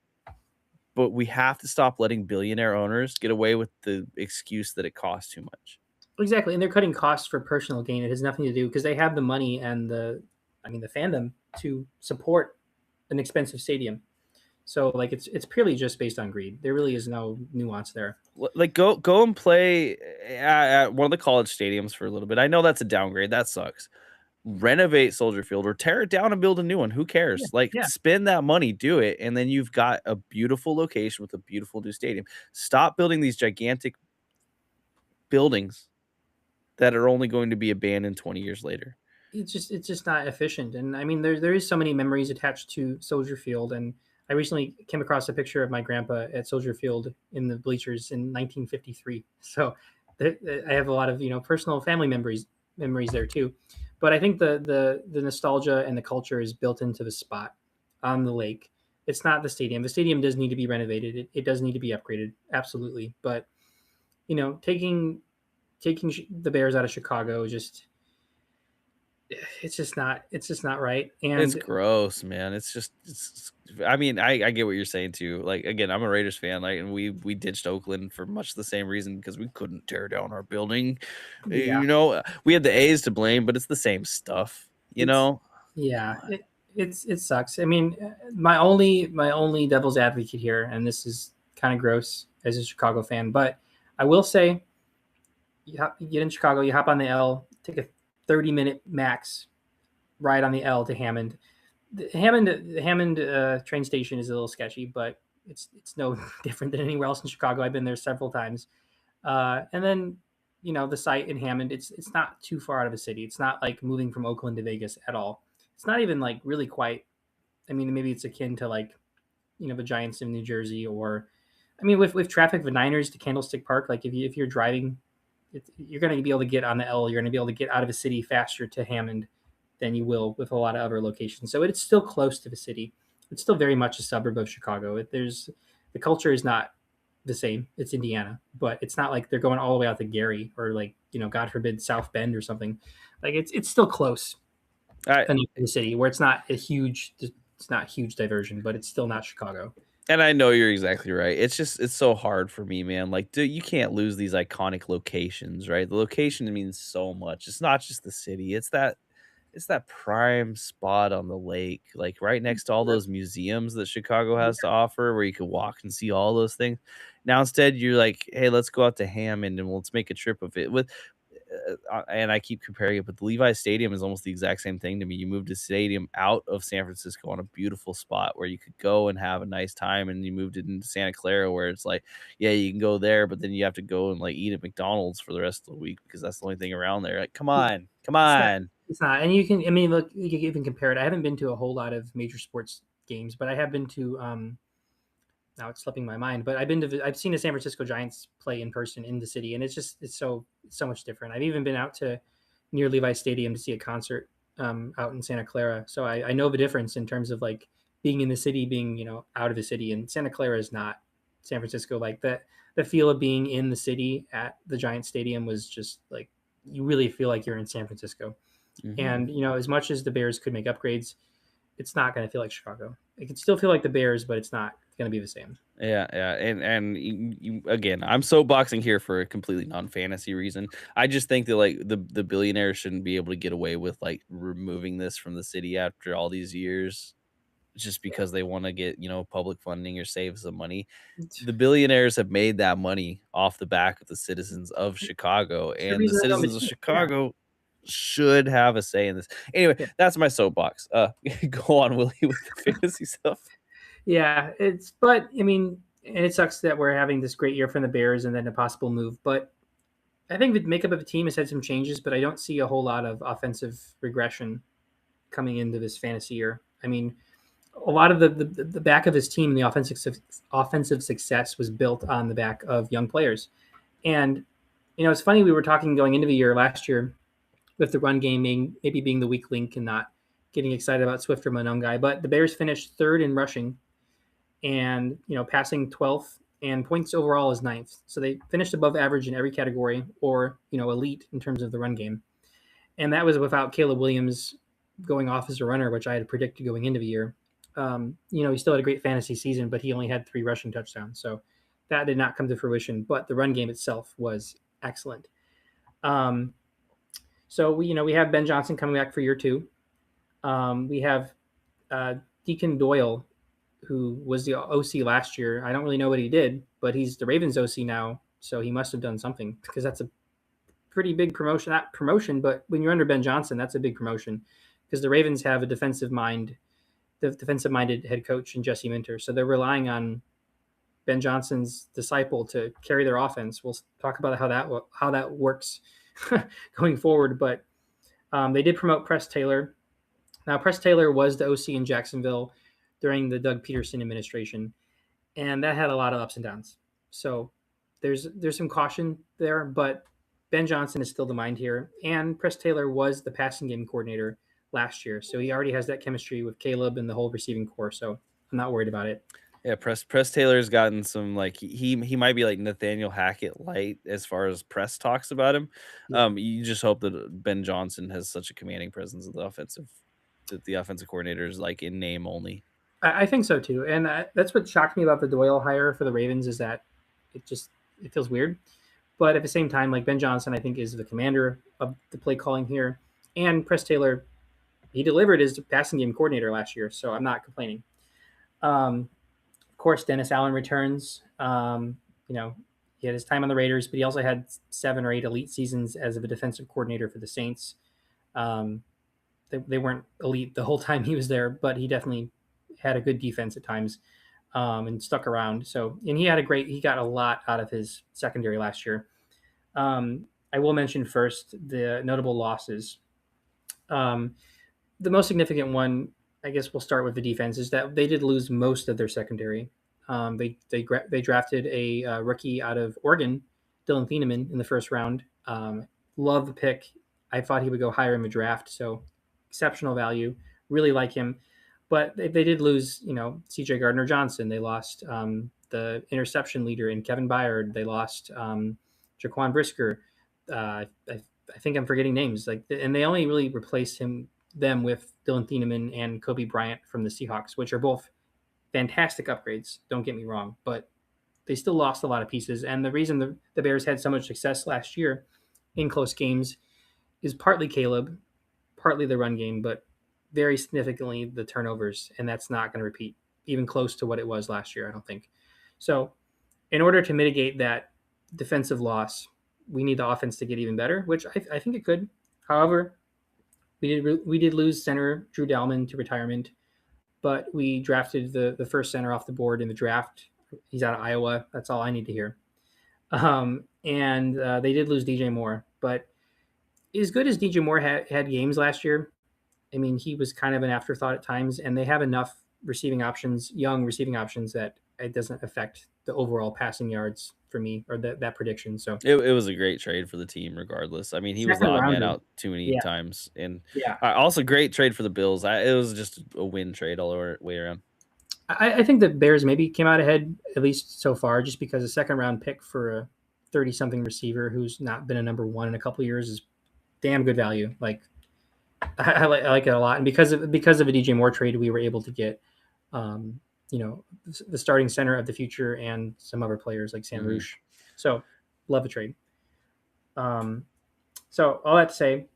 but we have to stop letting billionaire owners get away with the excuse that it costs too much. Exactly, and they're cutting costs for personal gain. It has nothing to do because they have the money and the fandom to support an expensive stadium. So like it's purely just based on greed. There really is no nuance there. Like go and play at one of the college stadiums for a little bit. I know that's a downgrade. That sucks. Renovate Soldier Field or tear it down and build a new one. Who Yeah, cares? Like yeah. spend that money, do it, and then you've got a beautiful location with a beautiful new stadium. Stop building these gigantic buildings that are only going to be abandoned 20 years later. It's just not efficient. And I mean, there is so many memories attached to Soldier Field. And I recently came across a picture of my grandpa at Soldier Field in the bleachers in 1953. So I have a lot of personal family memories there too. But I think the nostalgia and the culture is built into the spot on the lake. It's not the stadium. The stadium does need to be renovated. It does need to be upgraded, absolutely. But taking the Bears out of Chicago just it's just not right. It's And gross, man. It's just I mean, I get what you're saying too. Like again, I'm a Raiders fan, like, and we ditched Oakland for much the same reason because we couldn't tear down our building. yeah, We had the A's to blame, but it's the same stuff, you it's know? Come yeah, on. it sucks. I mean, my only devil's advocate here, and this is kind of gross as a Chicago fan, but I will say, you get in Chicago, you hop on the L, take a 30-minute max ride on the L to Hammond. The Hammond train station is a little sketchy, but it's no different than anywhere else in Chicago. I've been there several times. And then the site in Hammond, it's not too far out of a city. It's not like moving from Oakland to Vegas at all. It's not even like really quite. I mean, maybe it's akin to like the Giants in New Jersey, or I mean, with traffic, the Niners to Candlestick Park. Like if you're driving, you're going to be able to get on the L. You're going to be able to get out of a city faster to Hammond than you will with a lot of other locations. So it's still close to the city. It's still very much a suburb of Chicago. The culture is not the same. It's Indiana, but it's not like they're going all the way out to Gary or like God forbid South Bend or something. Like it's still close I enough to the city where it's not huge diversion, but it's still not Chicago. and I know you're exactly right. It's so hard for me, man. Like, dude, you can't lose these iconic locations, right? The location means so much. It's not just the city. It's that prime spot on the lake, like right next to all those museums that Chicago has to offer, where you could walk and see all those things. Now instead, you're like, hey, let's go out to Hammond and let's make a trip of it. And I keep comparing it, but the Levi Stadium is almost the exact same thing to me. You moved a stadium out of San Francisco on a beautiful spot where you could go and have a nice time, and you moved it into Santa Clara where it's like, yeah, you can go there, but then you have to go and like eat at McDonald's for the rest of the week because that's the only thing around there. Like, come on, come It's not. on. It's not. And I mean, look, you can even compare it. I haven't been to a whole lot of major sports games, but I have been to. Now it's slipping my mind, but I've seen the San Francisco Giants play in person in the city, and it's so much different. I've even been out to near Levi Stadium to see a concert out in Santa Clara, so I know the difference in terms of like being in the city, being out of the city, and Santa Clara is not San Francisco. Like that, the feel of being in the city at the Giant Stadium was just like you really feel like you're in San Francisco. Mhm. And as much as the Bears could make upgrades, it's not going to feel like Chicago. It could still feel like the Bears, but it's not going to be the same. Yeah, yeah, and again, I'm soapboxing here for a completely non-fantasy reason. I just think that like the billionaires shouldn't be able to get away with like removing this from the city after all these years, just because they want to get public funding or save some money. The billionaires have made that money off the back of the citizens of Chicago, It's the and the reason they own the citizens of team. Yeah, Chicago should have a say in this. Anyway, yeah, that's my soapbox. Go on, Willie, with the fantasy stuff. yeah. But I mean, and it sucks that we're having this great year from the Bears and then a possible move. But I think the makeup of the team has had some changes, but I don't see a whole lot of offensive regression coming into this fantasy year. I mean, a lot of the back of this team, the offensive success was built on the back of young players. And it's funny, we were talking going into the year last year with the run game maybe being the weak link and not getting excited about Swift or Monongai. But the Bears finished third in rushing and passing 12th, and points overall is ninth. So they finished above average in every category, or elite in terms of the run game. And that was without Caleb Williams going off as a runner, which I had predicted going into the year. He still had a great fantasy season, but he only had 3 rushing touchdowns. So that did not come to fruition. But the run game itself was excellent. Um, so we have Ben Johnson coming back for year 2. We have uh, Deacon Doyle, who was the OC last year. I don't really know what he did, but he's the Ravens OC now, so he must have done something because that's a pretty big promotion. Not promotion, but when you're under Ben Johnson, that's a big promotion because the Ravens have a defensive-minded head coach in Jesse Minter, so they're relying on Ben Johnson's disciple to carry their offense. We'll talk about how that works going forward, but they did promote Press Taylor. Now, Press Taylor was the OC in Jacksonville during the Doug Peterson administration, and that had a lot of ups and downs. So there's some caution there, but Ben Johnson is still the mind here, and Press Taylor was the passing game coordinator last year, so he already has that chemistry with Caleb and the whole receiving core. So I'm not worried about it. Yeah, Press Taylor's gotten some like he might be like Nathaniel Hackett light as far as press talks about him. Yeah, You just hope that Ben Johnson has such a commanding presence of the offensive coordinator is like in name only. I think so too, and that's what shocked me about the Doyle hire for the Ravens is that it feels weird, but at the same time, like Ben Johnson, I think is the commander of the play calling here, and Press Taylor, he delivered as passing game coordinator last year, so I'm not complaining. Of course, Dennis Allen returns. He had his time on the Raiders, but he also had 7 or 8 elite seasons as a defensive coordinator for the Saints. Um, they weren't elite the whole time he was there, but he definitely had a good defense at times and stuck around. So, and he got a lot out of his secondary last year. I will mention first the notable losses. Um, the most significant one, I guess we'll start with the defense, is that they did lose most of their secondary. They drafted a rookie out of Oregon, Dylan Thieneman, in the first round. Love the pick. I thought he would go higher in the draft, so exceptional value. Really like him, but they did lose, C.J. Gardner Johnson. They lost the interception leader in Kevin Byard. They lost Jaquan Brisker. I think I'm forgetting names, and they only really replaced them with Dylan Thieneman and Kobe Bryant from the Seahawks, which are both fantastic upgrades. Don't get me wrong, but they still lost a lot of pieces. And the reason the Bears had so much success last year in close games is partly Caleb, partly the run game, but very significantly the turnovers, and that's not going to repeat even close to what it was last year, I don't think. So, in order to mitigate that defensive loss, we need the offense to get even better, which I think it could. However, we did lose center Drew Dalman to retirement, but we drafted the first center off the board in the draft. He's out of Iowa. That's all I need to hear. And they did lose DJ Moore, but as good as DJ Moore had games last year, I mean, he was kind of an afterthought at times, and they have enough young receiving options, that it doesn't affect the overall passing yards for me or that prediction. So It was a great trade for the team regardless. I mean, he was the second odd man rounder, out too many yeah, times, and yeah. also great trade for the Bills. It was just a win trade all the way around. I think the Bears maybe came out ahead at least so far, just because a second round pick for a 30-something receiver who's not been a number one in a couple of years is damn good value. Like I like it a lot, and because of a DJ Moore trade, we were able to get, um, the starting center of the future and some other players like Sam Mhm. Roosh. So love the trade. So all that to say,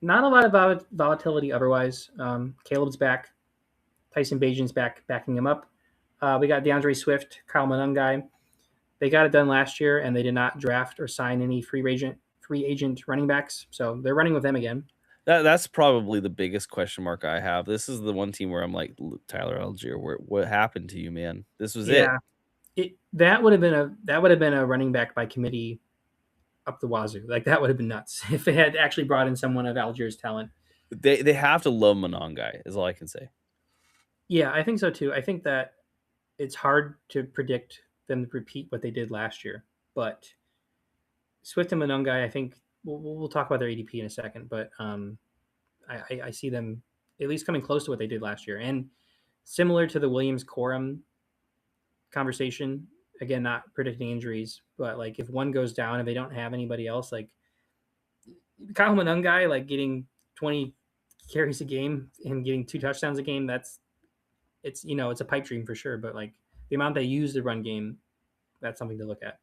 not a lot of volatility otherwise. Caleb's back, Tyson Bajan's back, backing him up. We got DeAndre Swift, Kyle Monungai. They got it done last year, and they did not draft or sign any free agent running backs, so they're running with them again. That's probably the biggest question mark I have. This is the one team where I'm like, Tyler Algier, what happened to you, man? This was it. Yeah, that would have been a running back by committee up the wazoo. Like that would have been nuts if they had actually brought in someone of Algier's talent. They have to love Monongai, is all I can say. Yeah, I think so too. I think that it's hard to predict them to repeat what they did last year, but Swift and Monungai, I think we'll talk about their ADP in a second, but I see them at least coming close to what they did last year, and similar to the Williams Corum conversation. Again, not predicting injuries, but like if one goes down and they don't have anybody else, like Kyle Monungai, like getting 20 carries a game and getting 2 touchdowns a game, it's it's a pipe dream for sure. But like the amount they use the run game, that's something to look at.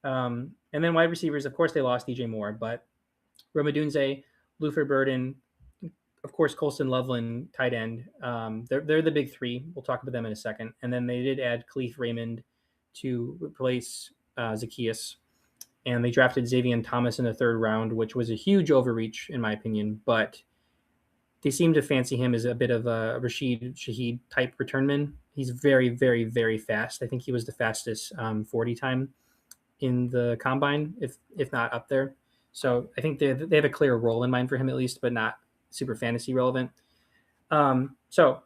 And then wide receivers, of course, they lost DJ Moore, but Romadunze, Luther Burden, of course, Colston Loveland, tight end. They're the big three. We'll talk about them in a second. And then they did add Khalif Raymond to replace Zacchaeus. And they drafted Xavier Thomas in the third round, which was a huge overreach, in my opinion. But they seem to fancy him as a bit of a Rashid Shaheed type returnman. He's very, very, very fast. I think he was the fastest 40 time in the combine, if not up there. So I think they have a clear role in mind for him at least, but not super fantasy relevant. So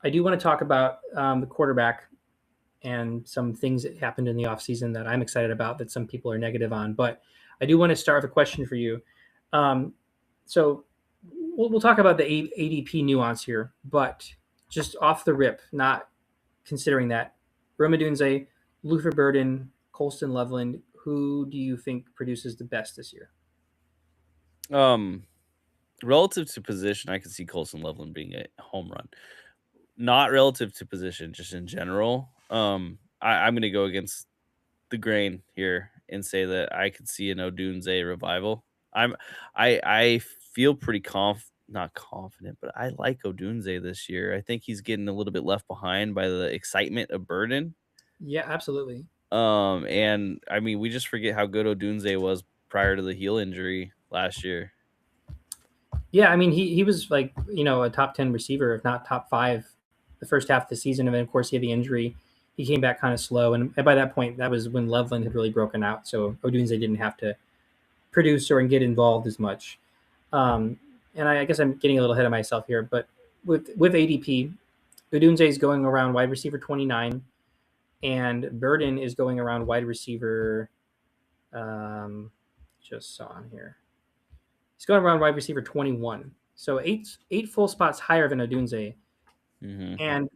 I do want to talk about the quarterback and some things that happened in the offseason that I'm excited about that some people are negative on. But I do want to start with a question for you. So we'll talk about the ADP nuance here, but just off the rip, not considering that, Romadunze, Luther Burden, Colston Loveland, who do you think produces the best this year? Um, Relative to position, I could see Colson Loveland being a home run. Not relative to position, just in general. I'm gonna go against the grain here and say that I could see an Odunze revival. I'm I feel pretty not confident, but I like Odunze this year. I think he's getting a little bit left behind by the excitement of Burden. Yeah, absolutely. And I mean, we just forget how good Odunze was prior to the heel injury last year. Yeah, I mean he was like a top 10 receiver, if not top five, the first half of the season, and then of course he had the injury. He came back kind of slow, and by that point, that was when Loveland had really broken out. So Odunze didn't have to produce or get involved as much. Um, and I guess I'm getting a little ahead of myself here, but with ADP, Odunze is going around wide receiver 29, and Burden is going around wide receiver. Just saw on here. He's going around wide receiver 21. So eight full spots higher than Odunze, hmm and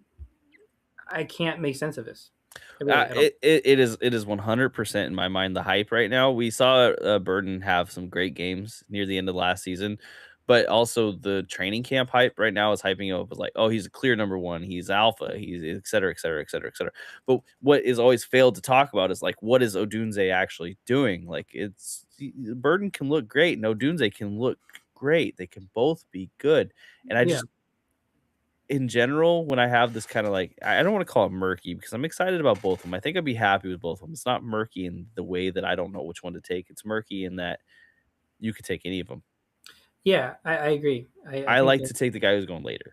I can't make sense of this. I don't. it is 100% in my mind the hype right now. We saw Burden have some great games near the end of last season, but also the training camp hype right now is hyping up as like, oh, he's a clear number one, he's alpha, he's et cetera, et cetera, et cetera, et cetera. But what is always failed to talk about is like, what is Odunze actually doing? Like, Burden can look great, and Odunze can look great. They can both be good, and I Yeah, just in general, when I have this kind of like, I don't want to call it murky because I'm excited about both of them. I think I'd be happy with both of them. It's not murky in the way that I don't know which one to take. It's murky in that you could take any of them. yeah, I agree. I I think like that to take the guy who's going later.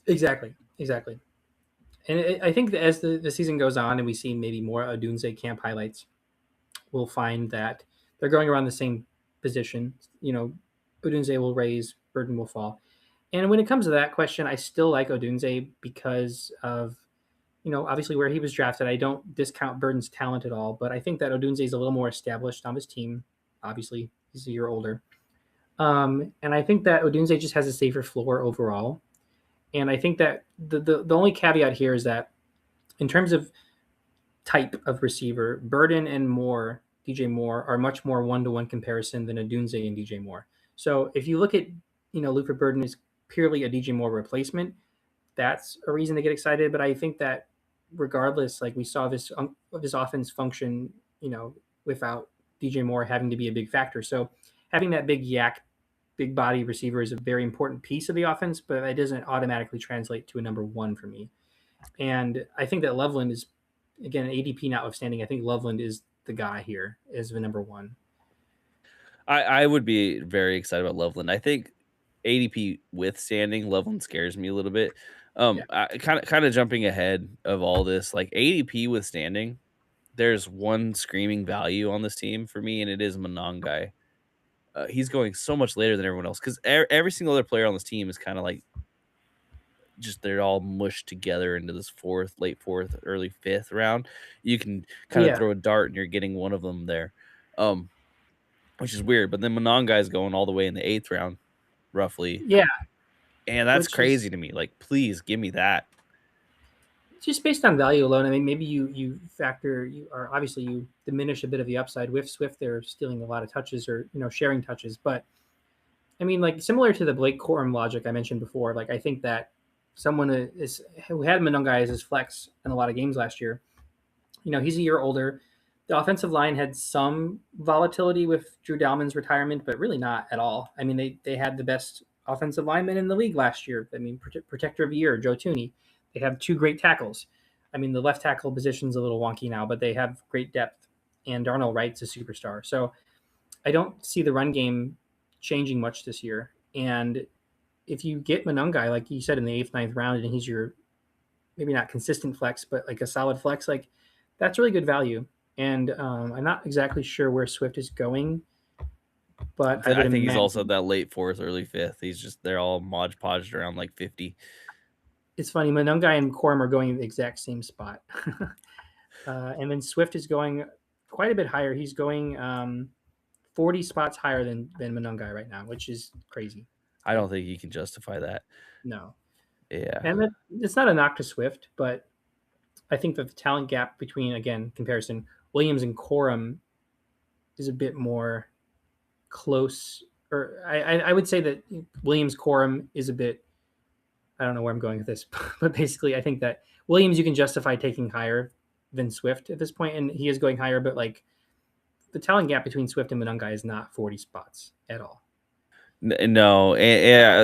exactly. And I think that as the season goes on and we see maybe more Odunze camp highlights, we'll find that they're going around the same position. Odunze will raise, Burden will fall. And when it comes to that question, I still like Odunze because of obviously where he was drafted. I don't discount Burden's talent at all, but I think that Odunze is a little more established on his team. Obviously, he's a year older. And I think that Odunze just has a safer floor overall. And I think that the only caveat here is that in terms of type of receiver, Burden and DJ Moore, are much more one-to-one comparison than Odunze and DJ Moore. So if you look at, Luther Burden is purely a DJ Moore replacement, that's a reason to get excited. But I think that regardless, like we saw this offense function, without DJ Moore having to be a big factor. So having that big body receiver is a very important piece of the offense, but it doesn't automatically translate to a number one for me. And I think that Loveland is, again, ADP notwithstanding, I think Loveland is the guy here as the number one. I would be very excited about Loveland. I think ADP withstanding, Loveland scares me a little bit. Yeah. Kind of jumping ahead of all this, like ADP withstanding, there's one screaming value on this team for me, and it is Monangai. He's going so much later than everyone else because every single other player on this team is kind of like just they're all mushed together into this late fourth, early fifth round. You can kind of Yeah. throw a dart and you're getting one of them there, um, which is weird. But then Monangai is going all the way in the eighth round, roughly, Yeah. and that's Which is crazy to me. Like, please give me that. just based on value alone. I mean, maybe you factor you are obviously you diminish a bit of the upside with Swift. They're stealing a lot of touches or sharing touches, but I mean, like similar to the Blake Corum logic I mentioned before. Like I think that someone is who had Monongai as his flex in a lot of games last year. He's a year older. The offensive line had some volatility with Drew Dalman's retirement, but really not at all. I mean, they had the best offensive lineman in the league last year. I mean, protector of the year, Joe Tooney. They have two great tackles. I mean, the left tackle position's a little wonky now, but they have great depth. And Darnell Wright's a superstar. So I don't see the run game changing much this year. And if you get Monongai, like you said, in the eighth, ninth round, and he's your maybe not consistent flex, but like a solid flex, like that's really good value. And I'm not exactly sure where Swift is going, but I would I think he's also imagine that late fourth, early fifth. He's just they're all modge podged around like 50. it's funny. Monongai and Corum are going the exact same spot, and then Swift is going quite a bit higher. He's going 40 spots higher than Monongai right now, which is crazy. I don't think you can justify that. No, Yeah. and it's not a knock to Swift, but I think that the talent gap between, again, comparison, Williams and Corum is a bit more close. Or I would say that Williams Corum is a bit. I don't know where I'm going with this, but basically, I think that Williams you can justify taking higher than Swift at this point, and he is going higher. But like the talent gap between Swift and Monongai is not 40 spots at all. No,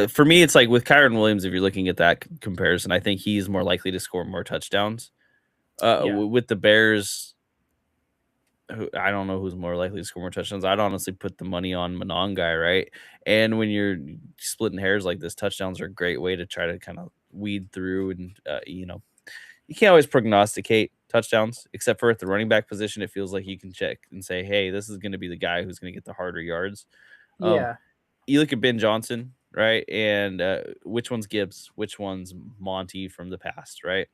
for me, it's like with Kyron Williams. If you're looking at that comparison, I think he's more likely to score more touchdowns. Yeah, With the Bears, I don't know who's more likely to score more touchdowns. I'd honestly put the money on Monongai, right? And when you're splitting hairs like this, touchdowns are a great way to try to kind of weed through. And you can't always prognosticate touchdowns, except for at the running back position. It feels like you can check and say, hey, this is going to be the guy who's going to get the harder yards. Um, yeah, you look at Ben Johnson, right? And which one's Gibbs? Which one's Monty from the past, right?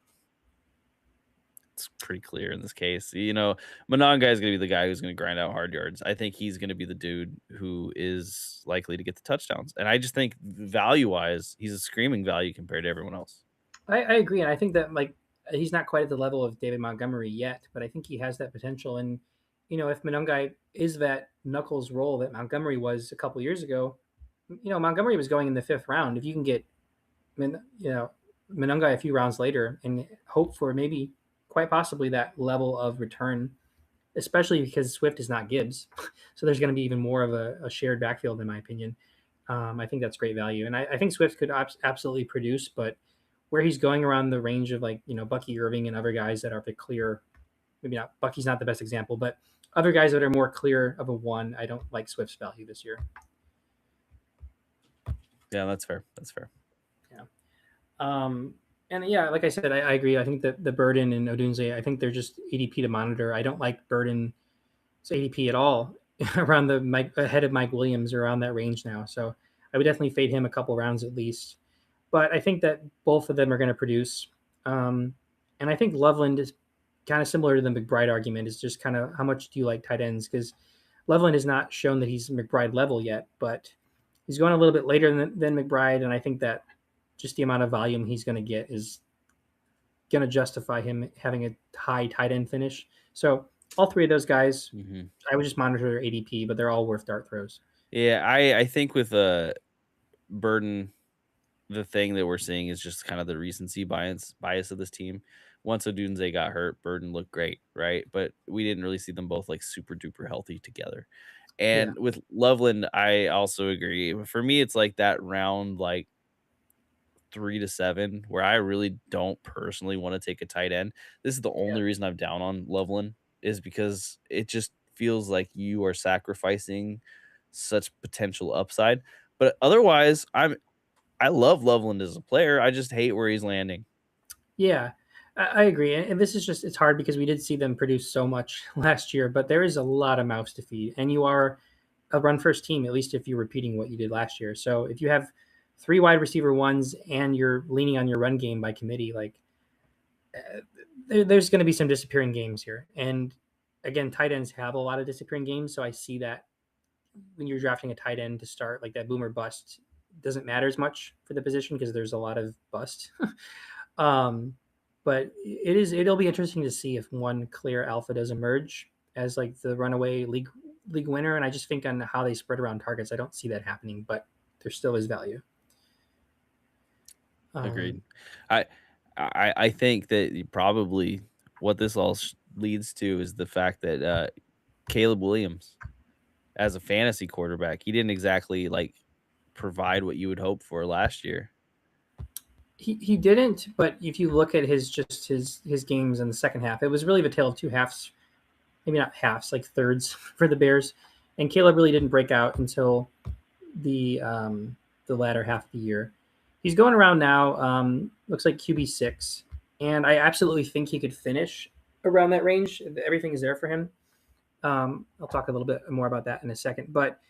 It's pretty clear in this case. Monongai is going to be the guy who's going to grind out hard yards. I think he's going to be the dude who is likely to get the touchdowns. And I just think value wise, he's a screaming value compared to everyone else. I agree, and I think that like he's not quite at the level of David Montgomery yet, but I think he has that potential. And if Monongai is that knuckles role that Montgomery was a couple years ago, Montgomery was going in the fifth round. If you can get, Monongai a few rounds later and hope for maybe quite possibly that level of return, especially because Swift is not Gibbs, so there's going to be even more of a shared backfield, in my opinion. I think that's great value, and I think Swift could absolutely produce, but where he's going around the range of like Bucky Irving and other guys that are the clear, maybe not Bucky's not the best example, but other guys that are more clear of a one. I don't like Swift's value this year. Yeah, that's fair. That's fair. Yeah. And yeah, like I said, I agree. I think that the Burden and Odunze, I think they're just ADP to monitor. I don't like Burden's ADP at all around the Mike ahead of Mike Williams around that range now. So I would definitely fade him a couple rounds at least. But I think that both of them are going to produce. And I think Loveland is kind of similar to the McBride argument. Is just kind of how much do you like tight ends? Because Loveland has not shown that he's McBride level yet, but he's going a little bit later than McBride, and I think that just the amount of volume he's going to get is going to justify him having a high tight end finish. So all three of those guys, I would just monitor their ADP, but they're all worth dart throws. Yeah, I think with Burden, the thing that we're seeing is just kind of the recency bias of this team. Once Odunze got hurt, Burden looked great, right? But we didn't really see them both like super duper healthy together. Yeah. And with Loveland, I also agree. For me, it's like that round like 3 to 7 where I really don't personally want to take a tight end. This is the only reason I'm down on Loveland is because it just feels like you are sacrificing such potential upside. But otherwise, I love Loveland as a player. I just hate where he's landing. Yeah, I agree. And this is just, it's hard because we did see them produce so much last year, but there is a lot of mouths to feed. And you are a run first team, at least if you're repeating what you did last year. So if you have three wide receiver ones and you're leaning on your run game by committee, like there's going to be some disappearing games here. And again, tight ends have a lot of disappearing games. So I see that when you're drafting a tight end to start, like that boomer bust doesn't matter as much for the position because there's a lot of bust. But it'll be interesting to see if one clear alpha does emerge as like the runaway league winner. And I just think on how they spread around targets, I don't see that happening, but there still is value. Agreed. Um, I I think that probably what this all leads to is the fact that Caleb Williams, as a fantasy quarterback, he didn't exactly like provide what you would hope for last year. he didn't, but if you look at his games in the second half, it was really the tale of two halves. Maybe not halves, like thirds for the Bears. And Caleb really didn't break out until the um, the latter half of the year. He's going around now. Looks like QB 6, and I absolutely think he could finish around that range. Everything is there for him. I'll talk a little bit more about that in a second, but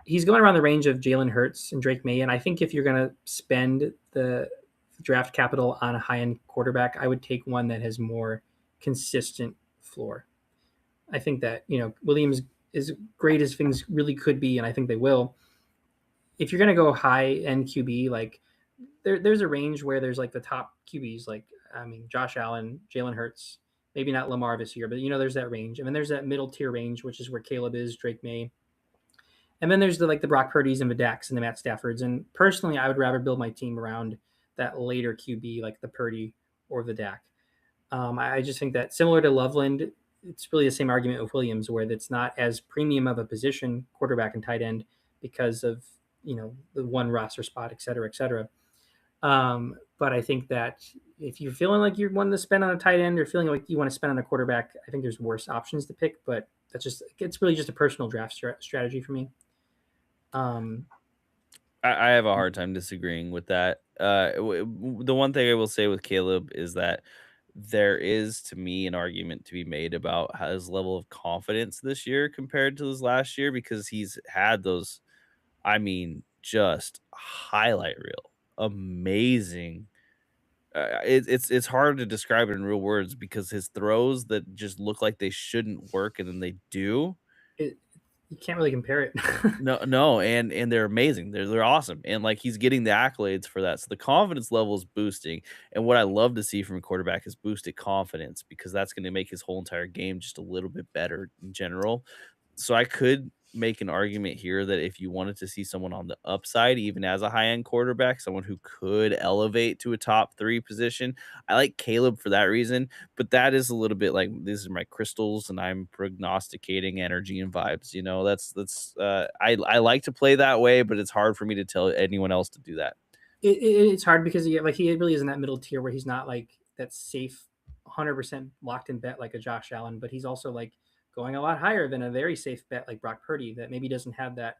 he's going around the range of Jalen Hurts and Drake May. And I think if you're going to spend the draft capital on a high end quarterback, I would take one that has more consistent floor. I think that, Williams is great as things really could be, and I think they will. If you're going to go high end QB, like there's a range where there's like the top QBs, like, I mean, Josh Allen, Jalen Hurts, maybe not Lamar this year, but there's that range. And then there's that middle tier range, which is where Caleb is, Drake May. And then there's the Brock Purdy's and the Daks and the Matt Staffords. And personally, I would rather build my team around that later QB, like the Purdy or the Dak. I just think that similar to Loveland, it's really the same argument with Williams, where it's not as premium of a position, quarterback and tight end, because of the one roster spot, et cetera, et cetera. But I think that if you're feeling like you're wanting to spend on a tight end or feeling like you want to spend on a quarterback, I think there's worse options to pick. But it's really just a personal draft strategy for me. Um, I have a hard time disagreeing with that. The one thing I will say with Caleb is that there is, to me, an argument to be made about his level of confidence this year compared to his last year because he's had those, I mean, just highlight reel, amazing. It's hard to describe it in real words because his throws that just look like they shouldn't work and then they do. it, you can't really compare it. No, no, and they're amazing. They're awesome, and, like, he's getting the accolades for that, so the confidence level is boosting, and what I love to see from a quarterback is boosted confidence because that's gonna make his whole entire game just a little bit better in general. So I could make an argument here that if you wanted to see someone on the upside, even as a high-end quarterback, someone who could elevate to a top 3 position, I like Caleb for that reason, but that is a little bit like, "These are my crystals, and I'm prognosticating energy and vibes," I like to play that way, but it's hard for me to tell anyone else to do that. It's hard because he really is in that middle tier where he's not like that safe 100% locked in bet like a Josh Allen, but he's also like going a lot higher than a very safe bet like Brock Purdy that maybe doesn't have that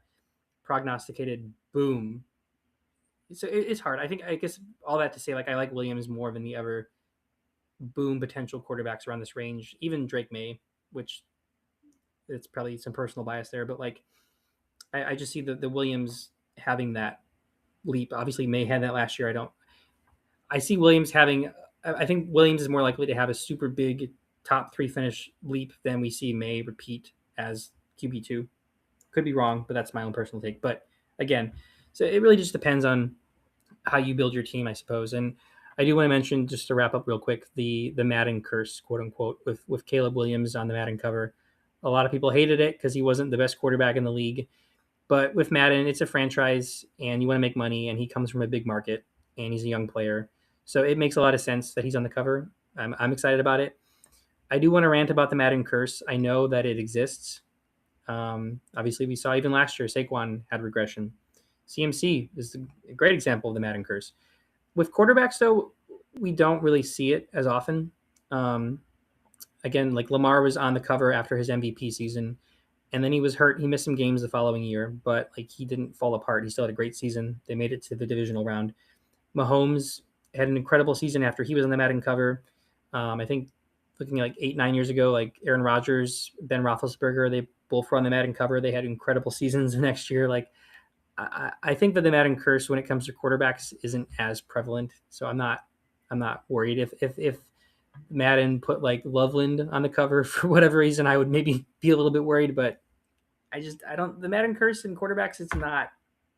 prognosticated boom. So it's hard. I guess all that to say, like, I like Williams more than the other boom potential quarterbacks around this range, even Drake May, which it's probably some personal bias there, but like I just see the Williams having that leap. Obviously, May had that last year. I see Williams having. I think Williams is more likely to have a super big top 3 finish leap than we see May repeat as QB2. Could be wrong, but that's my own personal take. But again, so it really just depends on how you build your team, I suppose. And I do want to mention, just to wrap up real quick, the Madden curse, quote unquote, with Caleb Williams on the Madden cover. A lot of people hated it because he wasn't the best quarterback in the league. But with Madden, it's a franchise, and you want to make money, and he comes from a big market, and he's a young player, so it makes a lot of sense that he's on the cover. I'm excited about it. I do want to rant about the Madden curse. I know that it exists. Obviously, we saw even last year Saquon had regression. CMC is a great example of the Madden curse. With quarterbacks, though, we don't really see it as often. Um, Again, like Lamar was on the cover after his MVP season, and then he was hurt. He missed some games the following year, but like he didn't fall apart. He still had a great season. They made it to the divisional round. Mahomes had an incredible season after he was on the Madden cover. I think looking at like 8, 9 years ago, like Aaron Rodgers, Ben Roethlisberger, they both were on the Madden cover. They had incredible seasons the next year. Like I think that the Madden curse when it comes to quarterbacks isn't as prevalent. So I'm not worried if Madden put like Loveland on the cover for whatever reason, I would maybe be a little bit worried. But I don't the Madden curse in quarterbacks. It's not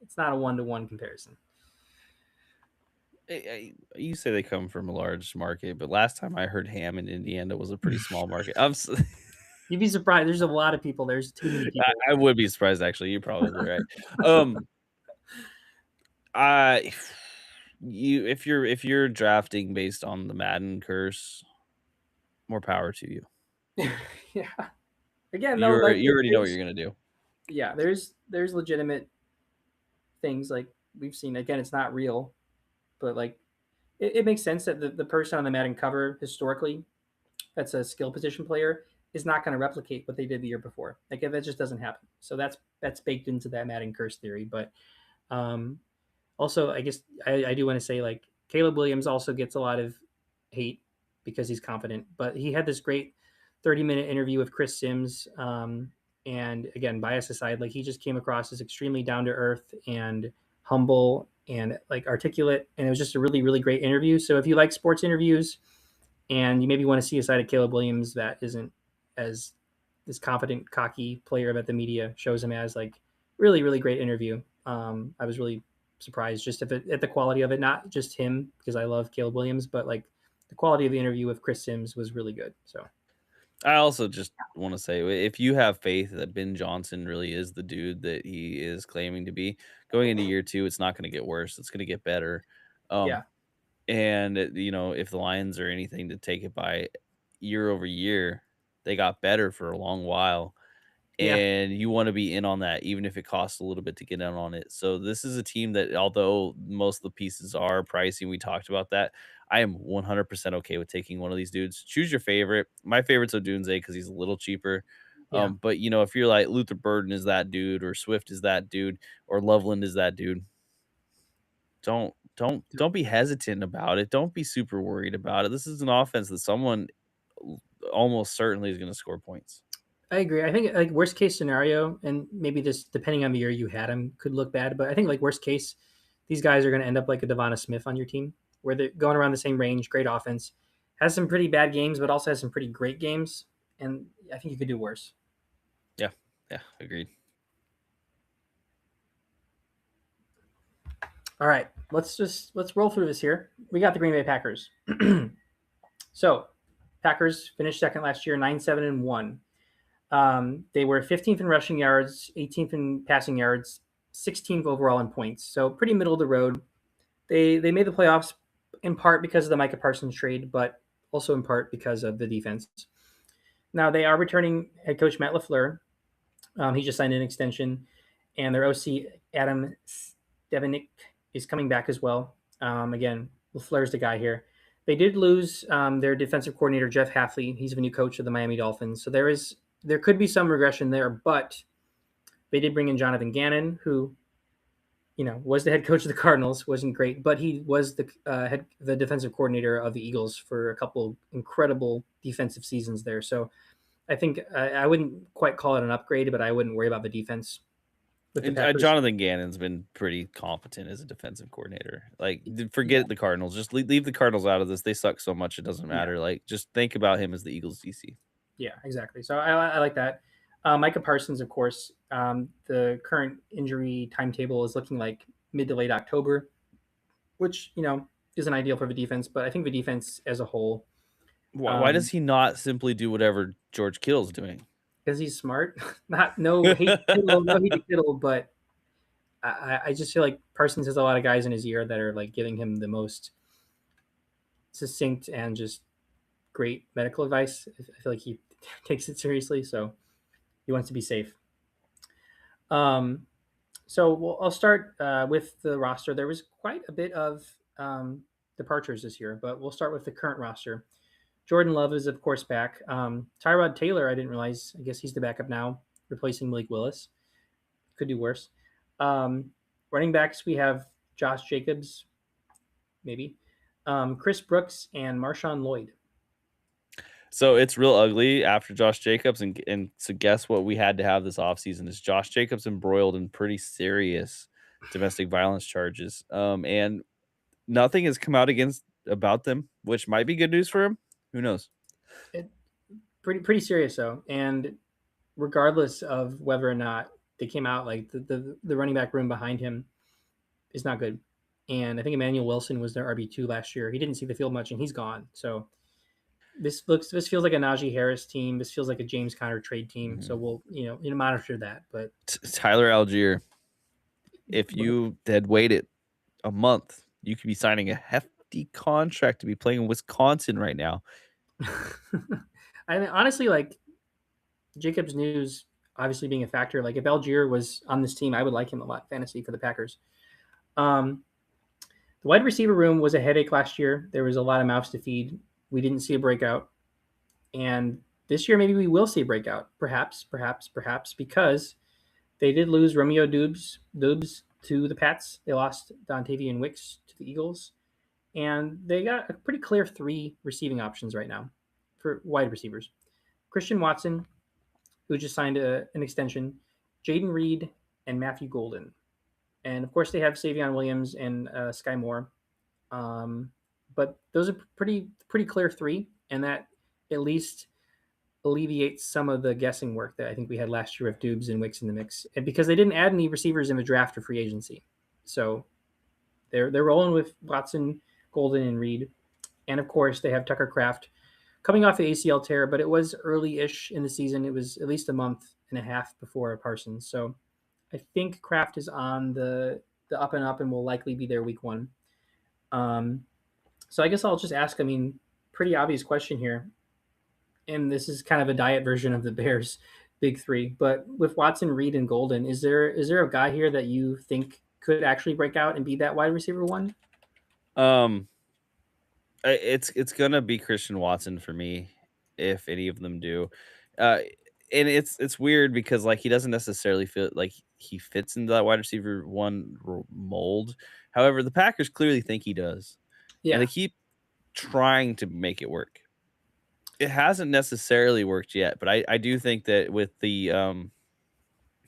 a 1-to-1 comparison. You say they come from a large market, but last time I heard Hammond, Indiana was a pretty small market. You'd be surprised. There's a lot of people. There's too many people. I would be surprised actually. You're probably right. Um, I if you're drafting based on the Madden curse, more power to you. Yeah. Again, though, You're like you already know what there's you're gonna do. yeah, there's legitimate things like we've seen. Again, it's not real, but like it makes sense that the person on the Madden cover historically that's a skill position player is not going to replicate what they did the year before. Like that just doesn't happen. So that's baked into that Madden curse theory. But um, also, I guess I do want to say like Caleb Williams also gets a lot of hate because he's confident, but he had this great 30-minute interview with Chris Sims. And again, bias aside, like he just came across as extremely down to earth and humble and like articulate. And it was just a really, really great interview. So if you like sports interviews and you maybe want to see a side of Caleb Williams that isn't as this confident, cocky player that the media shows him as, like really, really great interview. I was really surprised just at the quality of it, not just him because I love Caleb Williams, but like the quality of the interview with Chris Sims was really good. So I also just want to say, if you have faith that Ben Johnson really is the dude that he is claiming to be, going into year 2, it's not gonna get worse, it's gonna get better. Um, yeah, and, if the Lions are anything to take it by year over year, they got better for a long while. yeah, And you wanna be in on that even if it costs a little bit to get in on it. So this is a team that although most of the pieces are pricey, we talked about that, I am 100% okay with taking one of these dudes. Choose your favorite. My favorite's Odunze because he's a little cheaper. yeah. But, if you're like Luther Burden is that dude or Swift is that dude or Loveland is that dude, don't be hesitant about it. Don't be super worried about it. This is an offense that someone l almost certainly is gonna score points. I agree. I think like worst case scenario, and maybe this depending on the year you had him could look bad, but I think like worst case, these guys are going to end up like a Devonta Smith on your team, where they're going around the same range, great offense, has some pretty bad games, but also has some pretty great games, and I think you could do worse. Yeah. Yeah, agreed. All right, let's roll through this here. We got the Green Bay Packers. So, Packers finished second last year, 9-7-1. They were 15th in rushing yards, 18th in passing yards, 16th overall in points. So pretty middle of the road. They made the playoffs in part because of the Micah Parsons trade, but also in part because of the defense. Now they are returning head coach Matt LaFleur. He just signed an extension, and their OC Adam Stevanik is coming back as well. Again, LaFleur's the guy here. They did lose their defensive coordinator Jeff Hafley. He's the new coach of the Miami Dolphins. So there could be some regression there, but they did bring in Jonathan Gannon, who was the head coach of the Cardinals. Wasn't great, but he was the defensive coordinator of the Eagles for a couple incredible defensive seasons there. So I think I wouldn't quite call it an upgrade, but I wouldn't worry about the defense with the And, Packers. Jonathan Gannon's been pretty competent as a defensive coordinator. Like, Yeah, forget the Cardinals. Just leave the Cardinals out of this. They suck so much it doesn't yeah, matter. Like, just think about him as the Eagles DC. yeah, exactly. So I like that. Micah Parsons, of course. The current injury timetable is looking like mid to late October, which isn't ideal for the defense. But I think the defense as a whole, Why does um, he not simply do whatever George Kittle's doing? because he's smart, not no hate to Kittle, no hate to Kittle, but I just feel like Parsons has a lot of guys in his ear that are like giving him the most succinct and just great medical advice. I feel like he takes it seriously, so he wants to be safe. Um, I'll start with the roster. There was quite a bit of departures this year, but we'll start with the current roster. Jordan Love is, of course, back. Tyrod Taylor, I didn't realize. I guess he's the backup now, replacing Malik Willis. Could do worse. Um, Running backs, we have Josh Jacobs, maybe. Chris Brooks and Marshawn Lloyd. So it's real ugly after Josh Jacobs, and so guess what we had to have this offseason is Josh Jacobs embroiled in pretty serious domestic violence charges. And nothing has come out against about them, which might be good news for him. Who knows? It, pretty serious though, and regardless of whether or not they came out, like the running back room behind him is not good. And I think Emmanuel Wilson was their RB2 last year. He didn't see the field much, and he's gone. So this feels like a Najee Harris team. This feels like a James Conner trade team. So Mhm. we'll monitor that. But Tyler Algier, if you had waited a month, You could be signing a hefty contract to be playing in Wisconsin right now. I mean, honestly, like Jacobs News obviously being a factor. Like if Algier was on this team, I would like him a lot fantasy for the Packers. Um, the wide receiver room was a headache last year. There was a lot of mouths to feed. We didn't see a breakout, and this year maybe we will see a breakout. Perhaps, because they did lose Romeo Dubes to the Pats. They lost Dontavian Wicks to the Eagles, and they got a pretty clear three receiving options right now for wide receivers: Christian Watson, who just signed an extension, Jaden Reed, and Matthew Golden. And of course, they have Savion Williams and Sky Moore. Um, but those are pretty clear three, and that at least alleviates some of the guessing work that I think we had last year with Dubes and Wicks in the mix, and because they didn't add any receivers in the draft or free agency, so they're rolling with Watson, Golden, and Reed, and of course they have Tucker Kraft coming off the ACL tear, but it was early-ish in the season. It was at least a month and a half before Parsons. So I think Kraft is on the up and up and will likely be there week one. Um, so I guess I'll just ask. I mean, pretty obvious question here, and this is kind of a diet version of the Bears' big three. But with Watson, Reed, and Golden, is there a guy here that you think could actually break out and be that wide receiver one? Um, it's gonna be Christian Watson for me if any of them do. Uh, and it's weird because like he doesn't necessarily feel like he fits into that wide receiver one mold. However, the Packers clearly think he does, and they Yeah, keep trying to make it work. It hasn't necessarily worked yet, but I do think that with the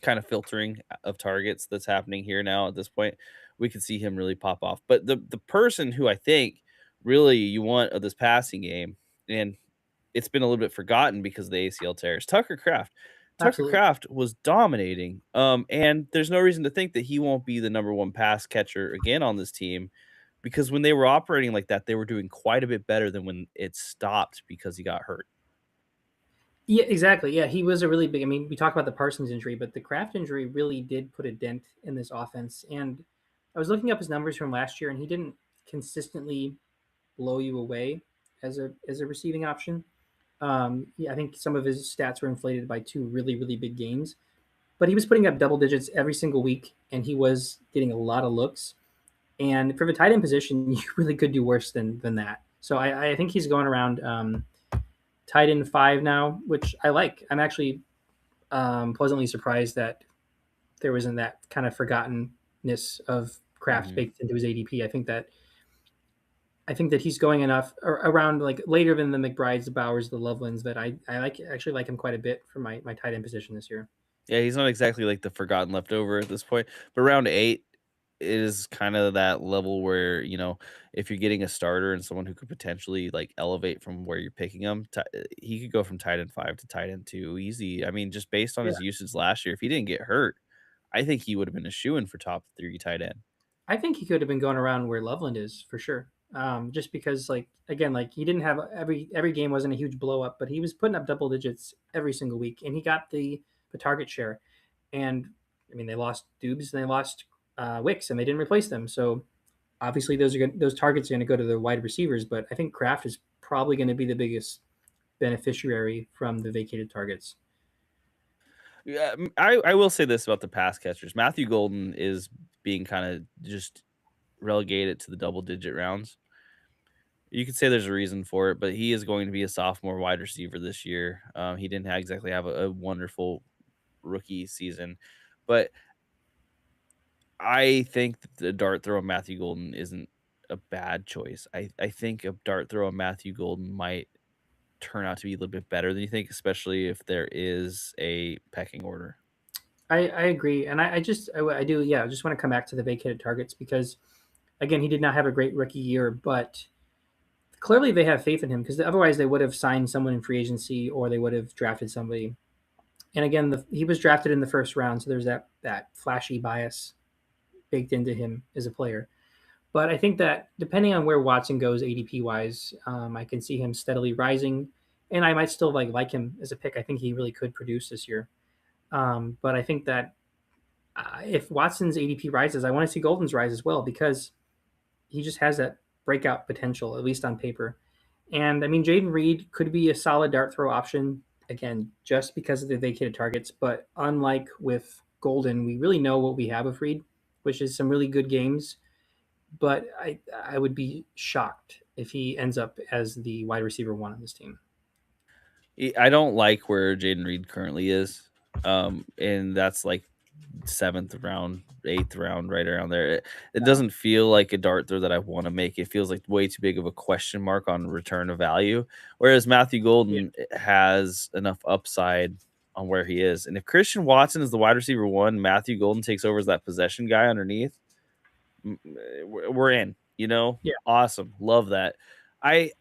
kind of filtering of targets that's happening here now at this point, we could see him really pop off. But the person who I think really you want of this passing game, and it's been a little bit forgotten because of the ACL tears, Tucker Kraft. Tucker absolutely. Kraft was dominating, and there's no reason to think that he won't be the number one pass catcher again on this team because when they were operating like that, they were doing quite a bit better than when it stopped because he got hurt. Yeah, exactly. Yeah, he was a really big. I mean, we talked about the Parsons injury, but the Kraft injury really did put a dent in this offense. And I was looking up his numbers from last year, and he didn't consistently blow you away as a receiving option. Yeah, I think some of his stats were inflated by two really big games, but he was putting up double digits every single week, and he was getting a lot of looks. And for the tight end position, you really could do worse than that. So I think he's going around tight end five now, which I like. I'm actually pleasantly surprised that there wasn't that kind of forgottenness of Kraft Mhm. baked into his ADP. I think that he's going enough around like later than the McBrides, the Bowers, the Lovelands that I like actually like him quite a bit for my tight end position this year. Yeah, he's not exactly like the forgotten leftover at this point, but round 8 is kinda that level where, if you're getting a starter and someone who could potentially, like, elevate from where you're picking him, he could go from tight end 5 to tight end 2 easy. I mean, just based on Yeah, his usage last year, if he didn't get hurt, I think he would've been a shoo-in for top 3 tight end. I think he could have been going around where Loveland is for sure. Just because like again, like he didn't have every game wasn't a huge blow up, but he was putting up double digits every single week, and he got the target share. And I mean, they lost Dubes and they lost Wicks, and they didn't replace them. So obviously, those targets are going to go to the wide receivers. But I think Kraft is probably going to be the biggest beneficiary from the vacated targets. Yeah, I will say this about the pass catchers. Matthew Golden is being kinda just relegated to the double digit rounds. You could say there's a reason for it, but he is going to be a sophomore wide receiver this year. He didn't exactly have a wonderful rookie season, but I think that the dart throw of Matthew Golden isn't a bad choice. I think a dart throw of Matthew Golden might turn out to be a little bit better than you think, especially if there is a pecking order. I agree, and I do yeah. I just want to come back to the vacated targets because again, he did not have a great rookie year, but clearly they have faith in him because otherwise they would have signed someone in free agency or they would have drafted somebody. And again, he was drafted in the first round, so there's that flashy bias baked into him as a player. But I think that depending on where Watson goes ADP wise, I can see him steadily rising, and I might still like him as a pick. I think he really could produce this year. But I think that if Watson's ADP rises, I want to see Golden's rise as well because he just has that breakout potential, at least on paper. And I mean, Jaden Reed could be a solid dart throw option again, just because of the vacated targets. But unlike with Golden, we really know what we have with Reed, which is some really good games. But I would be shocked if he ends up as the wide receiver one on this team. I don't like where Jaden Reed currently is. And that's like seventh round, eighth round, right around there. It Yeah, doesn't feel like a dart throw that I want to make. It feels like way too big of a question mark on return of value. Whereas Matthew yeah, Golden has enough upside on where he is. And if Christian Watson is the wide receiver one, Matthew Golden takes over as that possession guy underneath, we're in, yeah, awesome. Love that. I,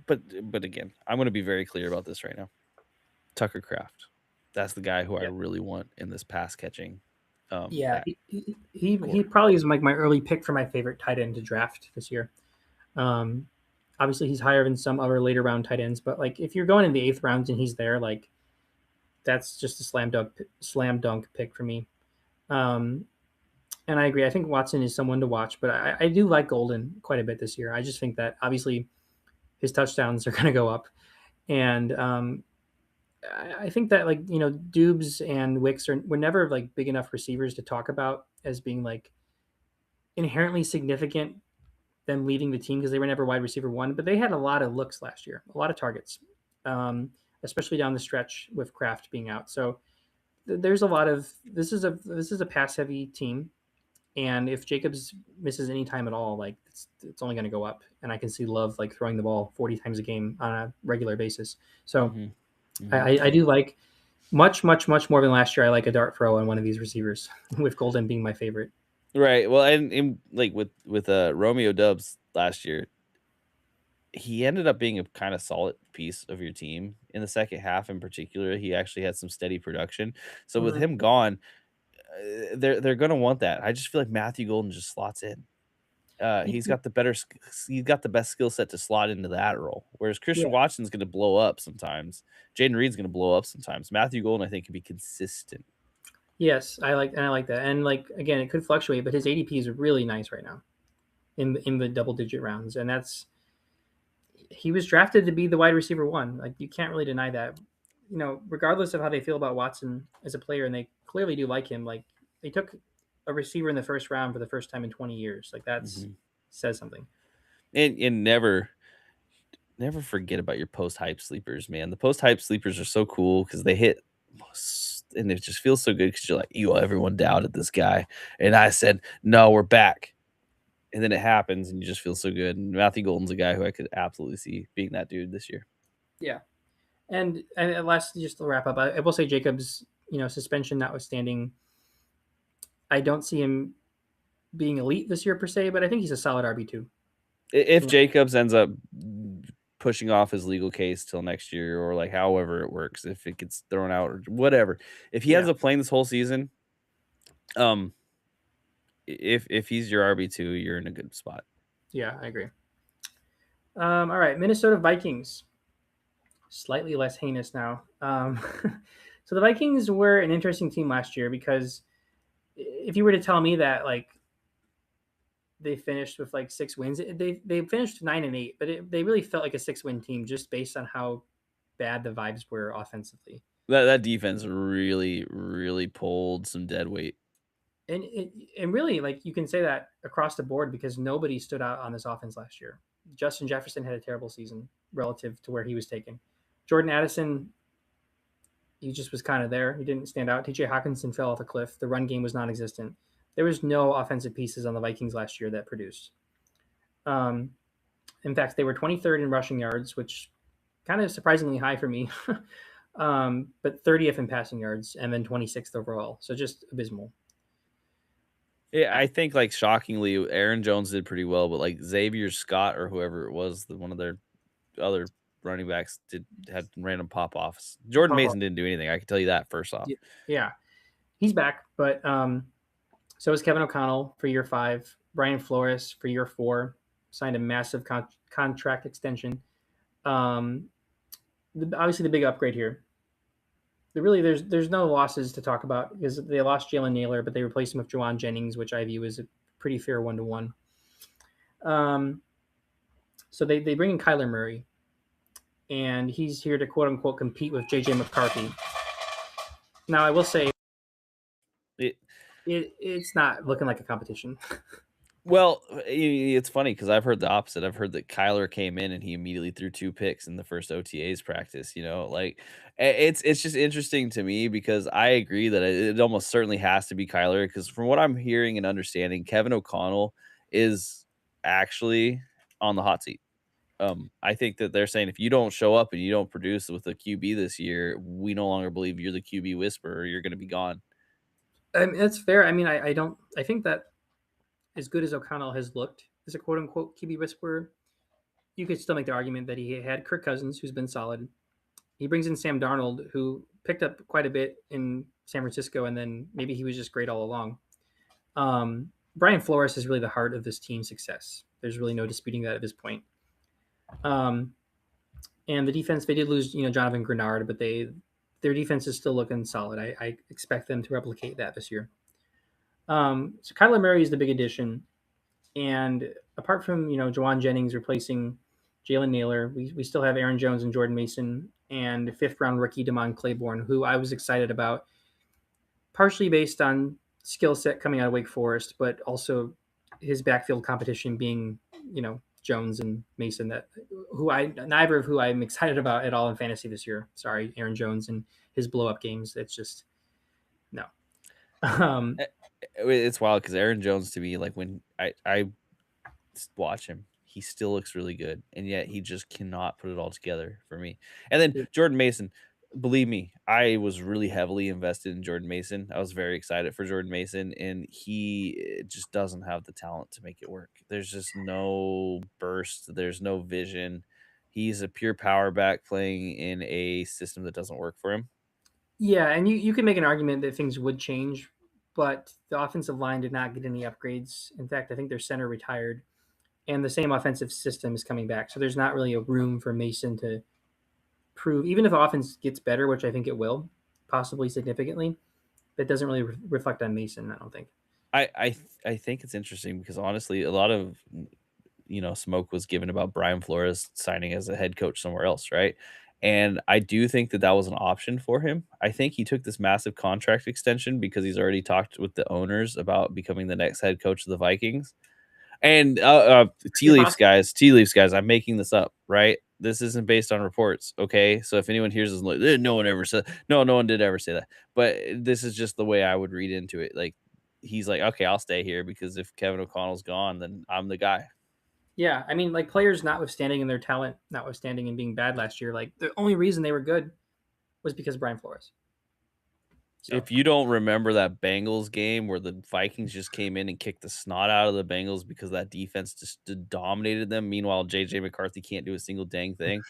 but again, I'm going to be very clear about this right now. Tucker Craft. That's the guy who I yeah. really want in this pass catching Yeah, back he core. probably is like my early pick for my favorite tight end to draft this year. Um, Obviously he's higher than some other later round tight ends, but like if you're going in the eighth round and he's there, like that's just a slam dunk pick for me. Um, and I agree. I think Watson is someone to watch, but I do like Golden quite a bit this year. I just think that obviously his touchdowns are going to go up, and I think that like Dubes and Wicks were never like big enough receivers to talk about as being like inherently significant them leading the team because they were never wide receiver one, but they had a lot of looks last year, a lot of targets, um, especially down the stretch with Kraft being out. So there's a lot of this is a pass heavy team, and if Jacobs misses any time at all, like it's only going to go up. And I can see Love like throwing the ball 40 times a game on a regular basis. So Hmm. Hmm. I do like much more than last year. I like a dart throw on one of these receivers, with Golden being my favorite. Right. Well, and like with Romeo Dubs last year, he ended up being a kind of solid piece of your team in the second half. In particular, he actually had some steady production. So with Mhm. him gone, they're gonna want that. I just feel like Matthew Golden just slots in. He's got the he's got the best skill set to slot into that role. Whereas Yeah. Christian Watson's going to blow up sometimes. Jaden Reed's going to blow up sometimes. Matthew Golden, I think, can be consistent. Yes, I like that. And like again, it could fluctuate, but his ADP is really nice right now in the double digit rounds, and that's he was drafted to be the wide receiver one. Like you can't really deny that. Regardless of how they feel about Watson as a player, and they clearly do like him. Like they took a receiver in the first round for the first time in 20 years. Like that's Hmm. says something. And never forget about your post hype sleepers, man. The post hype sleepers are so cool because they hit, and it just feels so good because you're like, everyone doubted this guy, and I said, no, we're back. And then it happens, and you just feel so good. And Matthew Golden's a guy who I could absolutely see being that dude this year. Yeah. And last, just to wrap up, I will say Jacobs, suspension notwithstanding, I don't see him being elite this year per se, but I think he's a solid RB2. If You know, Jacobs ends up pushing off his legal case till next year, or like however it works, if it gets thrown out or whatever, if he ends yeah, up playing this whole season, um, if he's your RB2, you're in a good spot. yeah, I agree. All right, Minnesota Vikings, slightly less heinous now. So the Vikings were an interesting team last year because if you were to tell me that like they finished with like 6 wins, they finished 9-8, but they really felt like a 6-win team just based on how bad the vibes were offensively. That defense really really pulled some dead weight. And really, like you can say that across the board because nobody stood out on this offense last year. Justin Jefferson had a terrible season relative to where he was taken. Jordan Addison, he just was kind of there. He didn't stand out. TJ Hawkinson fell off a cliff. The run game was non-existent. There was no offensive pieces on the Vikings last year that produced. Um, in fact, they were 23rd in rushing yards, which kind of surprisingly high for me. But 30th in passing yards and then 26th overall. So just abysmal. Yeah, I think like shockingly, Aaron Jones did pretty well, but like Xavier Scott or whoever it was, one of their other running backs had random pop offs. Jordan Mason didn't do anything. I can tell you that first off. Yeah, he's back, but so is Kevin O'Connell for year 5. Brian Flores for year 4 signed a massive contract extension. Um, Obviously, the big upgrade here. There's no losses to talk about because they lost Jalen Naylor, but they replaced him with Jawan Jennings, which I view as a pretty fair 1-to-1. Um, so they bring in Kyler Murray, and he's here to quote unquote compete with JJ McCarthy. Now, I will say It, it's not looking like a competition. well, it's funny because I've heard the opposite. I've heard that Kyler came in and he immediately threw 2 picks in the first OTAs practice, like, it's just interesting to me because I agree that it almost certainly has to be Kyler because from what I'm hearing and understanding, Kevin O'Connell is actually on the hot seat. I think that they're saying if you don't show up and you don't produce with the QB this year, we no longer believe you're the QB whisperer. You're going to be gone. I mean, that's fair. I mean, I don't. I think that as good as O'Connell has looked as a quote unquote QB whisperer, you could still make the argument that he had Kirk Cousins, who's been solid. He brings in Sam Darnold, who picked up quite a bit in San Francisco, and then maybe he was just great all along. Brian Flores is really the heart of this team's success. There's really no disputing that at this point. Um, and the defense, they did lose, Jonathan Grenard, but their defense is still looking solid. I expect them to replicate that this year. So Kyler Murray is the big addition, and apart from Jawan Jennings replacing Jalen Naylor, we still have Aaron Jones and Jordan Mason and fifth round rookie Damon Claiborne, who I was excited about, partially based on skill set coming out of Wake Forest, but also his backfield competition being Jones and Mason, that who I neither of who I'm excited about at all in fantasy this year. Sorry, Aaron Jones and his blow up games. It's just no. Um, Eh, it's wild because Aaron Jones to me, like when I watch him, he still looks really good, and yet he just cannot put it all together for me. And then Jordan Mason, believe me, I was really heavily invested in Jordan Mason. I was very excited for Jordan Mason, and he just doesn't have the talent to make it work. There's just no burst, there's no vision. He's a pure power back playing in a system that doesn't work for him. yeah, and you can make an argument that things would change, but the offensive line did not get any upgrades. In fact, I think their center retired, and the same offensive system is coming back. So there's not really a room for Mason to prove, even if the offense gets better, which I think it will, possibly significantly. That doesn't really reflect on Mason, I don't think. I think it's interesting because honestly, a lot of smoke was given about Brian Flores signing as a head coach somewhere else, right? And I do think that that was an option for him. I think he took this massive contract extension because he's already talked with the owners about becoming the next head coach of the Vikings. And Very possible. tea leaves, guys. I'm making this up, right? This isn't based on reports, okay? So if anyone hears this, like, no one ever said, no one did ever say that. But this is just the way I would read into it. Like he's like, okay, I'll stay here because if Kevin O'Connell's gone, then I'm the guy. Yeah, I mean, like players notwithstanding and their talent notwithstanding and being bad last year, like the only reason they were good was because of Brian Flores. So If you don't remember that Bengals game where the Vikings just came in and kicked the snot out of the Bengals because that defense just dominated them, meanwhile JJ McCarthy can't do a single dang thing.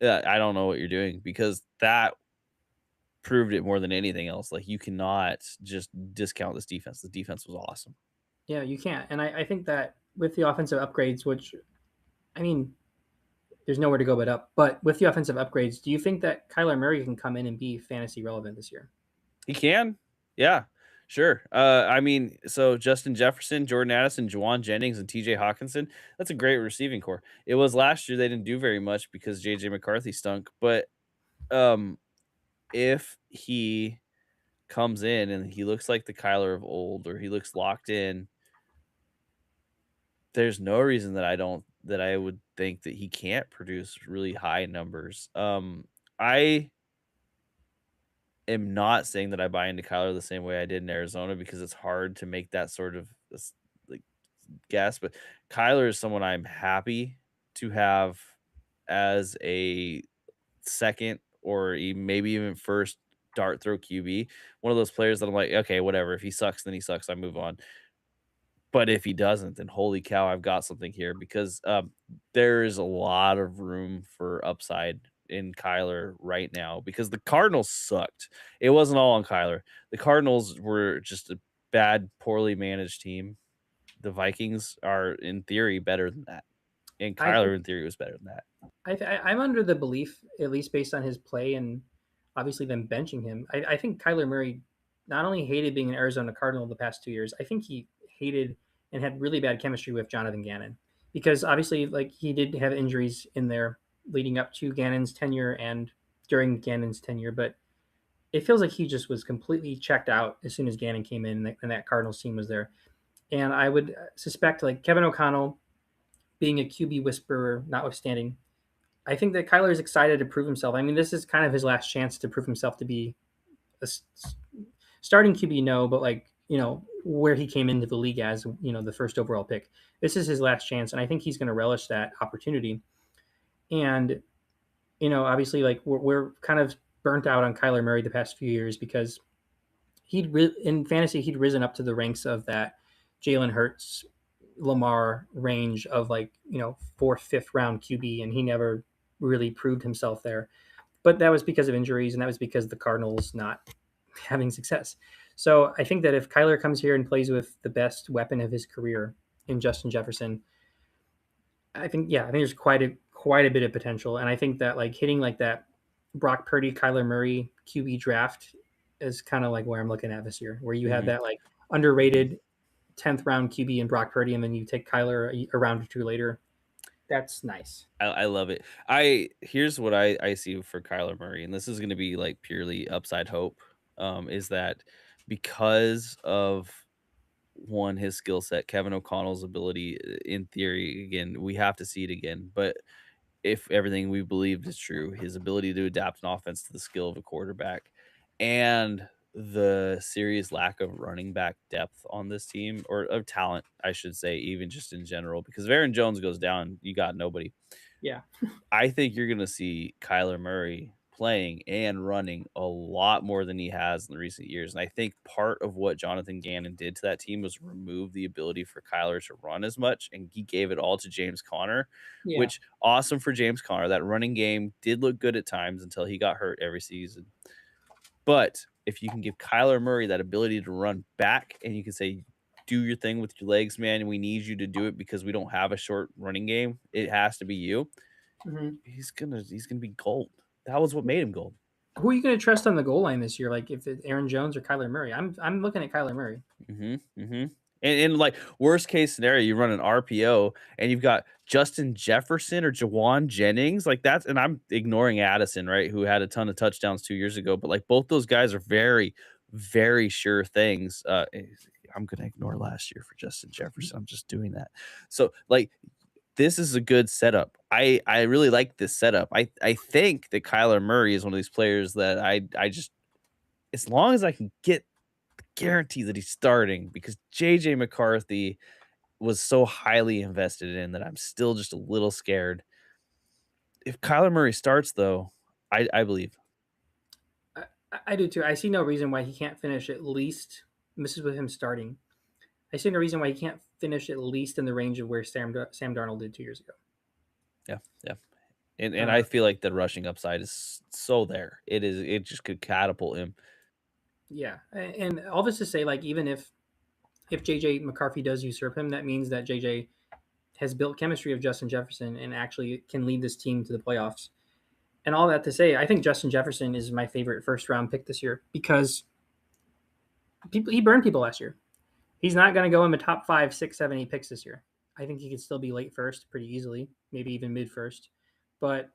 I don't know what you're doing because that proved it more than anything else. Like you cannot just discount this defense. The defense was awesome. yeah, you can't. And I think that with the offensive upgrades, which I mean, there's nowhere to go but up. But with the offensive upgrades, do you think that Kyler Murray can come in and be fantasy relevant this year? He can, yeah, sure. I mean, so Justin Jefferson, Jordan Addison, Juwan Jennings, and T.J. Hawkinson. That's a great receiving core. It was last year they didn't do very much because J.J. McCarthy stunk, but um, if he comes in and he looks like the Kyler of old, or he looks locked in, there's no reason that I would think that he can't produce really high numbers. I am not saying that I buy into Kyler the same way I did in Arizona because it's hard to make that sort of like guess. But Kyler is someone I'm happy to have as a second or maybe even first dart throw QB. One of those players that I'm like, okay, whatever. If he sucks, then he sucks. I move on. But if he doesn't, then holy cow, I've got something here because there is a lot of room for upside in Kyler right now because the Cardinals sucked. It wasn't all on Kyler. The Cardinals were just a bad, poorly managed team. The Vikings are, in theory, better than that. And I think Kyler, in theory, was better than that. I'm under the belief, at least based on his play and obviously them benching him. I think Kyler Murray not only hated being an Arizona Cardinal the past 2 years, I think he hated and had really bad chemistry with Jonathan Gannon. because obviously, like, he did have injuries in there leading up to Gannon's tenure and during Gannon's tenure, but it feels like he just was completely checked out as soon as Gannon came in and that Cardinals team was there. And I would suspect, like, Kevin O'Connell being a QB whisperer notwithstanding, I think that Kyler is excited to prove himself. I mean, this is kind of his last chance to prove himself to be a starting QB, no, but like, where he came into the league as, the first overall pick. This is his last chance, and I think he's going to relish that opportunity. And obviously, like, we're kind of burnt out on Kyler Murray the past few years because in fantasy he'd risen up to the ranks of that Jalen Hurts, Lamar range of, like, fourth, fifth round QB, and he never really proved himself there. But that was because of injuries, and that was because the Cardinals not having success. So I think that if Kyler comes here and plays with the best weapon of his career in Justin Jefferson, I think there's quite a bit of potential, and I think that, like, hitting like that Brock Purdy, Kyler Murray QB draft is kind of like where I'm looking at this year, where you have Mhm. that, like, underrated 10th round QB in Brock Purdy, and then you take Kyler a round or two later. That's nice. I love it. I Here's what I see for Kyler Murray, and this is gonna be, like, purely upside hope, is that because of, one, his skill set, Kevin O'Connell's ability, in theory, again, we have to see it again, but if everything we believed is true, his ability to adapt an offense to the skill of a quarterback and the serious lack of running back depth on this team, or of talent, I should say, even just in general, because if Aaron Jones goes down, you got nobody. Yeah. I think you're gonna see Kyler Murray playing and running a lot more than he has in the recent years, and I think part of what Jonathan Gannon did to that team was remove the ability for Kyler to run as much, and he gave it all to James Conner, Yeah. which awesome for James Conner. That running game did look good at times until he got hurt every season. But if you can give Kyler Murray that ability to run back and you can say, "Do your thing with your legs, man, and we need you to do it because we don't have a short running game. It has to be you." Hmm. He's gonna be gold. That was what made him gold. Who are you going to trust on the goal line this year? Like, if it's Aaron Jones or Kyler Murray? I'm looking at Kyler Murray. Mhm, mhm. And, like, worst case scenario, you run an RPO and you've got Justin Jefferson or Jawan Jennings, like, that's and I'm ignoring Addison, right, who had a ton of touchdowns 2 years ago, but, like, both those guys are very, very sure things. I'm gonna ignore last year for Justin Jefferson, I'm just doing that. So, like, this is a good setup. I really like this setup. I think that Kyler Murray is one of these players that I just as long as I can get guarantee that he's starting because JJ McCarthy was so highly invested in that I'm still just a little scared. If Kyler Murray starts though, I believe. I, I do too. I see no reason why he can't finish at least. And this is with him starting. I see no reason why he can't finish at least in the range of where Sam Darnold did 2 years ago. Yeah, yeah. And I Uh, feel like the rushing upside is so there. It just could catapult him. yeah, and all this to say, like, even if JJ McCarthy does usurp him, that means that JJ has built chemistry of Justin Jefferson and actually can lead this team to the playoffs. And all that to say, I think Justin Jefferson is my favorite first round pick this year because he burned people last year. He's not going to go in the top 5, 6, 7, 8 picks this year. I think he could still be late first pretty easily, maybe even mid first. But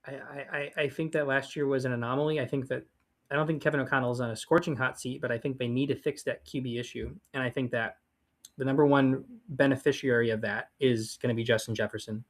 I think that last year was an anomaly. I don't think Kevin O'Connell is on a scorching hot seat, but I think they need to fix that QB issue. And I think that the number one beneficiary of that is going to be Justin Jefferson.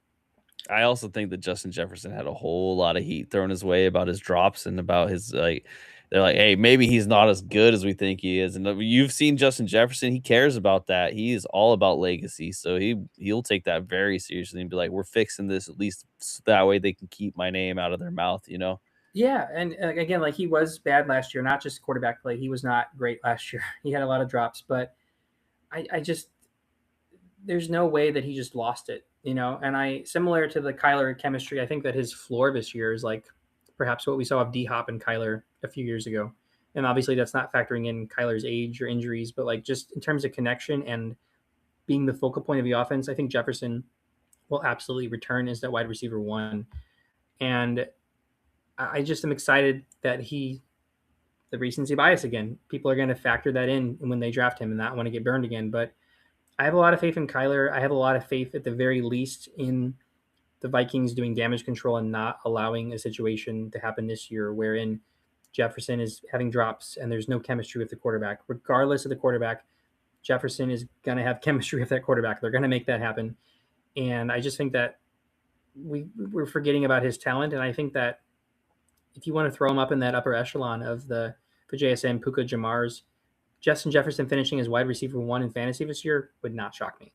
I also think that Justin Jefferson had a whole lot of heat thrown his way about his drops and about his like they're like, "Hey, maybe he's not as good as we think he is." And you've seen Justin Jefferson, he cares about that. He is all about legacy. So he'll take that very seriously and be like, "We're fixing this at least that way they can keep my name out of their mouth," you know? Yeah, and again, like, he was bad last year, not just quarterback play. He was not great last year. He had a lot of drops, but I just there's no way that he just lost it, And I similar to the Kyler chemistry, I think that his floor this year is like perhaps what we saw of D Hop and Kyler a few years ago. And obviously that's not factoring in Kyler's age or injuries, but like just in terms of connection and being the focal point of the offense, I think Jefferson will absolutely return as that wide receiver one. And I just am excited that the recency bias again. People are going to factor that in when they draft him and not want to get burned again. But I have a lot of faith in Kyler. I have a lot of faith, at the very least, in the Vikings doing damage control and not allowing a situation to happen this year wherein Jefferson is having drops and there's no chemistry with the quarterback. Regardless of the quarterback, Jefferson is going to have chemistry with that quarterback. They're going to make that happen. And I just think that we're forgetting about his talent. And I think that if you want to throw him up in that upper echelon of the JSN, Puka, Jamars, Justin Jefferson finishing as wide receiver one in fantasy this year would not shock me.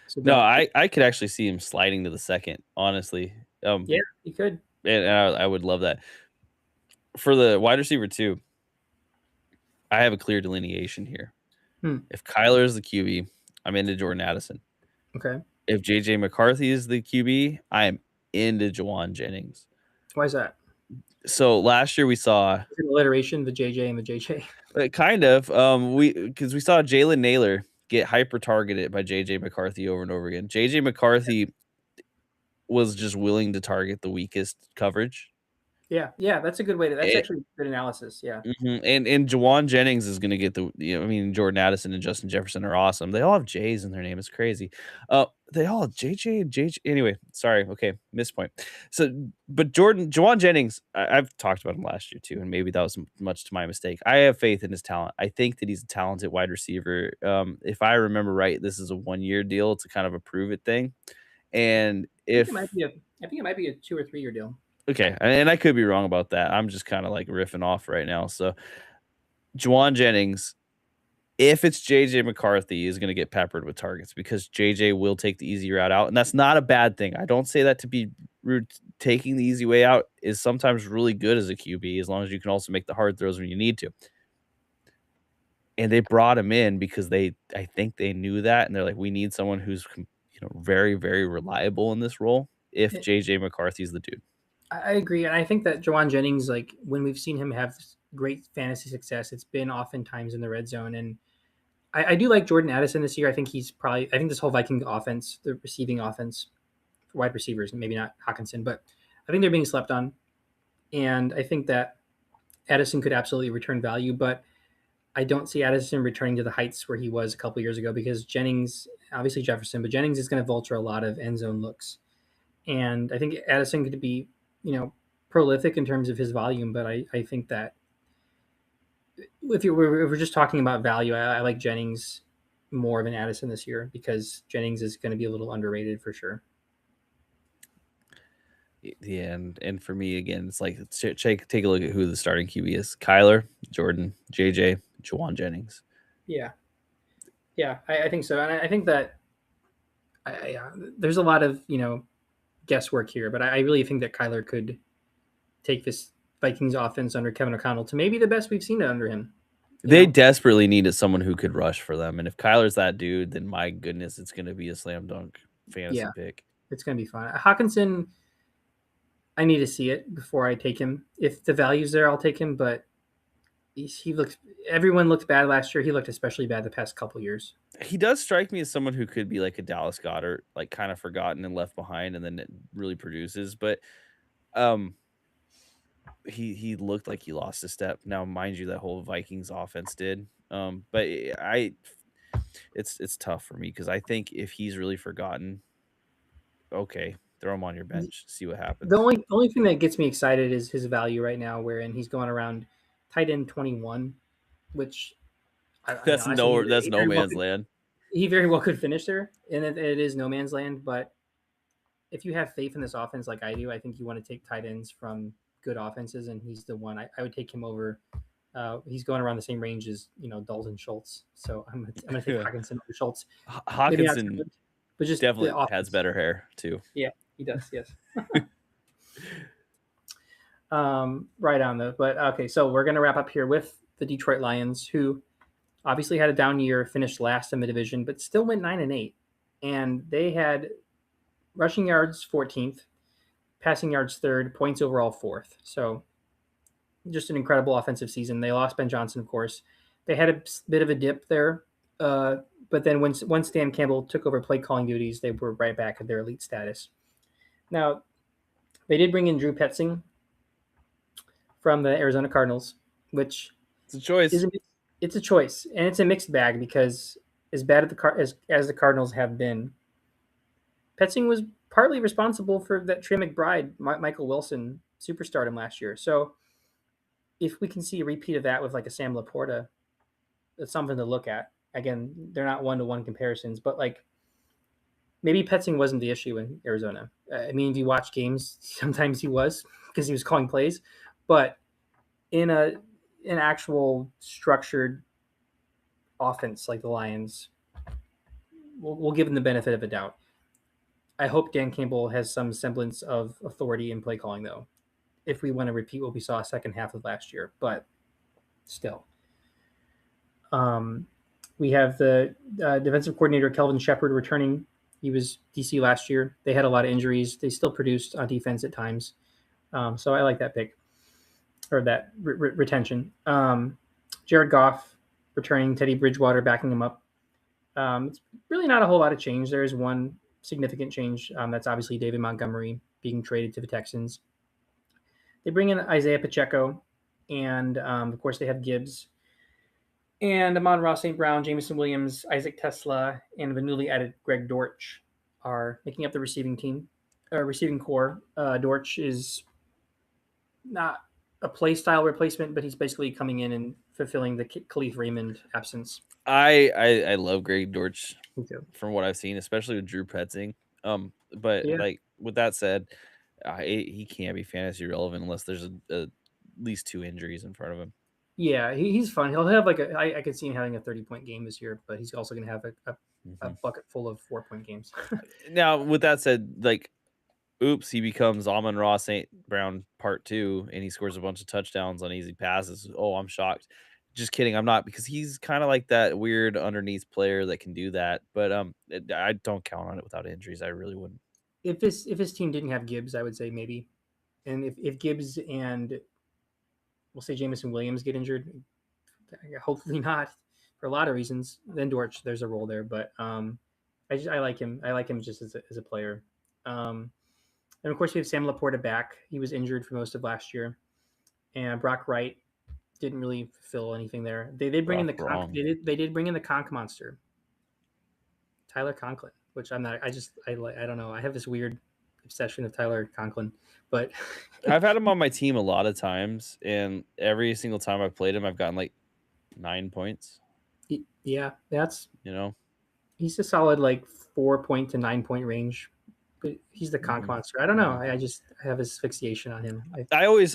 So No, don't. I could actually see him sliding to the second, honestly. Yeah, he could. And I would love that. For the wide receiver too, I have a clear delineation here. Hmm. If Kyler is the QB, I'm into Jordan Addison. Okay. If JJ McCarthy is the QB, I am into Jawan Jennings. Why is that? So last year we saw Is it alliteration, the JJ and the JJ? kind of we saw Jalen Naylor get hyper targeted by JJ McCarthy over and over again. JJ McCarthy was just willing to target the weakest coverage. Yeah, yeah, that's a good way to. That's It, actually good analysis. Yeah, and Jawan Jennings is going to get the. I mean, Jordan Addison and Justin Jefferson are awesome. They all have J's in their name. It's crazy. They all have JJ and JJ. Anyway, sorry. Okay, mispoint. So, but Jawan Jennings, I've talked about him last year too, and maybe that was much to my mistake. I have faith in his talent. I think that he's a talented wide receiver. If I remember right, this is a 1 year deal. It's a kind of a prove it thing. And I think it if might be a. I think it might be a 2 or 3 year deal. okay, and I could be wrong about that. I'm just kind of like riffing off right now. So Juwan Jennings, if it's JJ McCarthy, is going to get peppered with targets because JJ will take the easy route out, and that's not a bad thing. I don't say that to be rude. Taking the easy way out is sometimes really good as a QB, as long as you can also make the hard throws when you need to. And they brought him in because I think they knew that, and they're like, we need someone who's very very reliable in this role. If JJ McCarthy's the dude. I agree, and I think that Jawan Jennings, like when we've seen him have great fantasy success, it's been oftentimes in the red zone. And I do like Jordan Addison this year. I think he's probably. I think this whole Viking offense, the receiving offense, wide receivers, maybe not Hawkinson, but I think they're being slept on. And I think that Addison could absolutely return value, but I don't see Addison returning to the heights where he was a couple years ago because Jennings, obviously Jefferson, but Jennings is going to vulture a lot of end zone looks. And I think Addison could be, prolific in terms of his volume, but I think that if we're just talking about value, I like Jennings more than Addison this year because Jennings is going to be a little underrated for sure. Yeah, and for me again, it's like take a look at who the starting QB is: Kyler, Jordan, JJ, Jawan Jennings. Yeah, yeah, I think so, and I think that there's a lot of guesswork here, but I really think that Kyler could take this Vikings offense under Kevin O'Connell to maybe the best we've seen it under him. They desperately needed someone who could rush for them, and if Kyler's that dude, then my goodness, it's going to be a slam dunk fantasy pick. It's going to be fun. Hawkinson, I need to see it before I take him. If the value's there, I'll take him, but he looked. Everyone looked bad last year. He looked especially bad the past couple years. He does strike me as someone who could be like a Dallas Goedert, like kind of forgotten and left behind, and then it really produces. But he looked like he lost a step. Now, mind you, that whole Vikings offense did. But it's tough for me because I think if he's really forgotten, okay, throw him on your bench, see what happens. The only thing that gets me excited is his value right now, wherein he's going around tight end 21, which that's no man's land. He very well could finish there, and it is no man's land. But if you have faith in this offense like I do, I think you want to take tight ends from good offenses, and he's the one. I would take him over. He's going around the same range as Dalton Schultz, so I'm gonna take Hawkinson over Schultz. Hawkinson, but just definitely has better hair too. Yeah, he does. Yes. Right on though. But okay, so we're gonna wrap up here with the Detroit Lions, who obviously had a down year, finished last in the division, but still went 9-8, and they had rushing yards 14th, passing yards 3rd, points overall 4th. So just an incredible offensive season. They lost Ben Johnson, of course. They had a bit of a dip there, but then once Dan Campbell took over play calling duties, they were right back at their elite status. Now, they did bring in Drew Petzing from the Arizona Cardinals, which it's a choice. It's a choice, and it's a mixed bag because as bad as the Cardinals have been, Petzing was partly responsible for that Trey McBride, Michael Wilson superstardom last year. So if we can see a repeat of that with like a Sam Laporta, it's something to look at. Again, they're not one-to-one comparisons, but like maybe Petzing wasn't the issue in Arizona. I mean, if you watch games, sometimes he was because he was calling plays, but in an actual structured offense like the Lions, we'll give him the benefit of a doubt. I hope Dan Campbell has some semblance of authority in play calling, though, if we want to repeat what we saw second half of last year. But still, um, we have the defensive coordinator Kelvin Shepard returning. He was DC last year. They had a lot of injuries. They still produced on defense at times, so I like that pick or that retention. Jared Goff returning, Teddy Bridgewater backing him up. It's really not a whole lot of change. There is one significant change. That's obviously David Montgomery being traded to the Texans. They bring in Isaiah Pacheco, and of course they have Gibbs and Amon-Ra St. Brown, Jameson Williams, Isaac Tesla, and the newly added Greg Dortch are making up the receiving core. Dortch is not a play style replacement, but he's basically coming in and fulfilling the Khalif Raymond absence. I love Greg Dortch Me too. from what I've seen, especially with Drew Petzing. But Yeah. like with that said, he can't be fantasy relevant unless there's at least two injuries in front of him. Yeah, he's fun. He'll have like I could see him having a 30-point game this year, but he's also going to have a Hmm. bucket full of 4-point games. Now, with that said, like, oops, he becomes Amon-Ra St. Brown part two, and he scores a bunch of touchdowns on easy passes. Oh, I'm shocked. Just kidding, I'm not, because he's kind of like that weird underneath player that can do that. But I don't count on it without injuries. I really wouldn't. If his team didn't have Gibbs, I would say maybe. And if Gibbs and we'll say Jameson Williams get injured, hopefully not for a lot of reasons, then Dortch there's a role there. But I like him. I like him just as a player. And of course we have Sam Laporta back. He was injured for most of last year, and Brock Wright didn't really fulfill anything there. They did bring in Brock the wrong. they did bring in the conch monster, Tyler Conklin, which I'm not. I don't know. I have this weird obsession of Tyler Conklin, but I've had him on my team a lot of times, and every single time I've played him, I've gotten like 9 points. yeah, that's You know, he's a solid like 4 point to 9 point range. But he's the conch Mhm. monster. I don't know. Mhm. I have this fixation on him. I always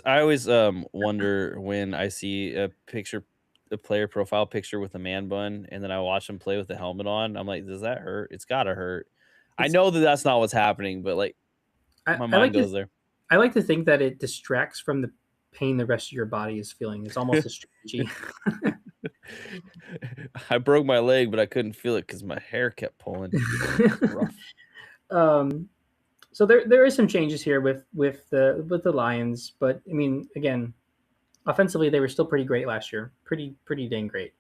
wonder when I see a player profile picture with a man bun, and then I watch him play with the helmet on. I'm like, does that hurt? It's gotta hurt. I It's know that that's not what's happening, but like my I mind like to goes there. I like to think that it distracts from the pain the rest of your body is feeling. It's almost a strategy. I broke my leg, but I couldn't feel it because my hair kept pulling. Rough. um, so there is some changes here with the Lions, but I mean, again, offensively they were still pretty great last year, pretty dang great.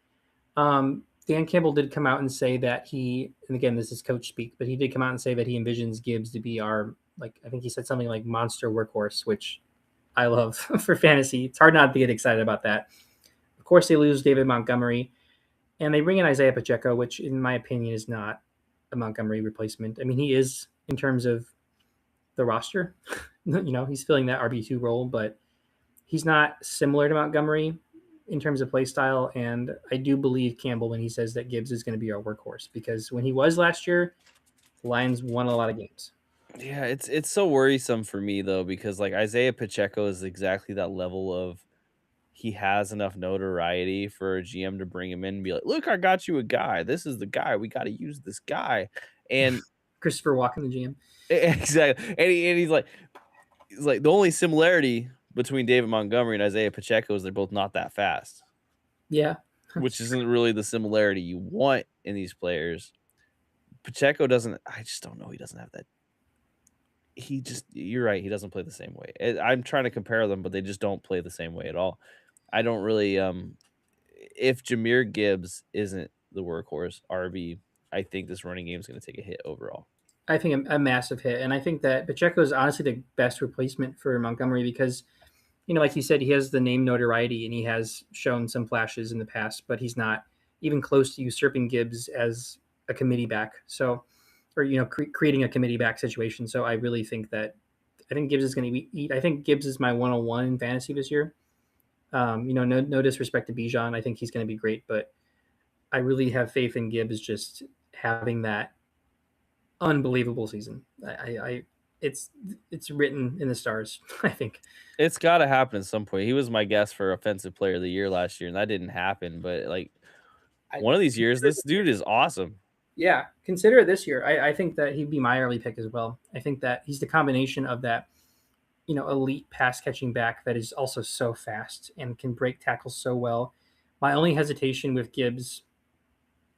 Dan Campbell did come out and say that and again this is coach speak, but he did come out and say that he envisions Gibbs to be our like I think he said something like monster workhorse, which I love for fantasy. It's hard not to get excited about that. Of course, they lose David Montgomery, and they bring in Isaiah Pacheco, which in my opinion is not a Montgomery replacement. I mean, he is in terms of the roster. He's filling that RB2 role, but he's not similar to Montgomery in terms of play style. And I do believe Campbell when he says that Gibbs is going to be our workhorse because when he was last year, the Lions won a lot of games. Yeah, it's so worrisome for me though, because like Isaiah Pacheco is exactly that level of he has enough notoriety for a GM to bring him in and be like, look, I got you a guy. This is the guy. We got to use this guy. And Christopher Walken, the GM. exactly. And he's like the only similarity between David Montgomery and Isaiah Pacheco is they're both not that fast, Yeah. which isn't really the similarity you want in these players. Pacheco doesn't, I just don't know. He doesn't have that. You're right. He doesn't play the same way. I'm trying to compare them, but they just don't play the same way at all. I don't really, if Jahmyr Gibbs isn't the workhorse RB, I think this running game is going to take a hit overall. I think a massive hit. And I think that Pacheco is honestly the best replacement for Montgomery because, like you said, he has the name notoriety and he has shown some flashes in the past, but he's not even close to usurping Gibbs as a committee back. So, or creating a committee back situation. So I really think that I think Gibbs is going to eat. I think Gibbs is my 101 in fantasy this year. No disrespect to Bijan. I think he's going to be great, but I really have faith in Gibbs just having that unbelievable season. It's it's written in the stars. I think. It's gotta happen at some point. He was my guess for offensive player of the year last year, and that didn't happen, but, like, I one of these years, consider this dude is awesome. Yeah, consider it this year. I think that he'd be my early pick as well. I think that he's the combination of that, elite pass catching back that is also so fast and can break tackles so well. My only hesitation with Gibbs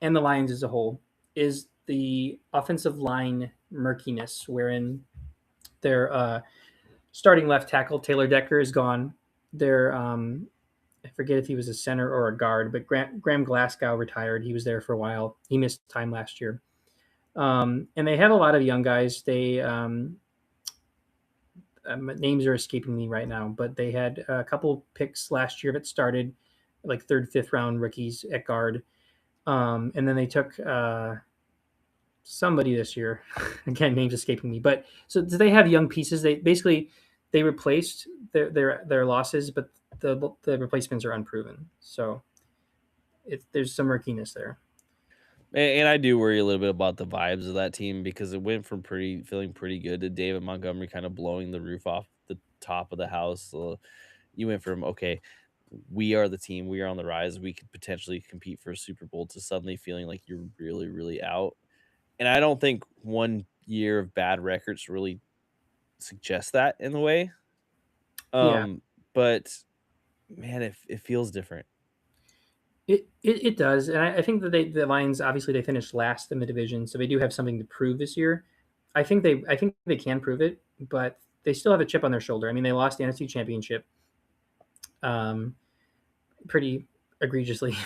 and the Lions as a whole is the offensive line murkiness, wherein their starting left tackle Taylor Decker is gone. Their I forget if he was a center or a guard, but Graham Glasgow retired. He was there for a while. He missed time last year. And they have a lot of young guys. They names are escaping me right now, but they had a couple picks last year that started like third, fifth round rookies at guard. And then they took somebody this year. Again, names escaping me. But so they have young pieces. They replaced their losses, but the replacements are unproven. So there's some murkiness there. And I do worry a little bit about the vibes of that team because it went from feeling pretty good to David Montgomery kind of blowing the roof off the top of the house. So you went from, okay, we are the team, we are on the rise, we could potentially compete for a Super Bowl to suddenly feeling like you're really, really out. And I don't think 1 year of bad records really suggests that in a way. Yeah, But man, it feels different. it does, and I think that the Lions obviously they finished last in the division, so they do have something to prove this year. I think they can prove it, but they still have a chip on their shoulder. I mean, they lost the NFC Championship, um, pretty egregiously,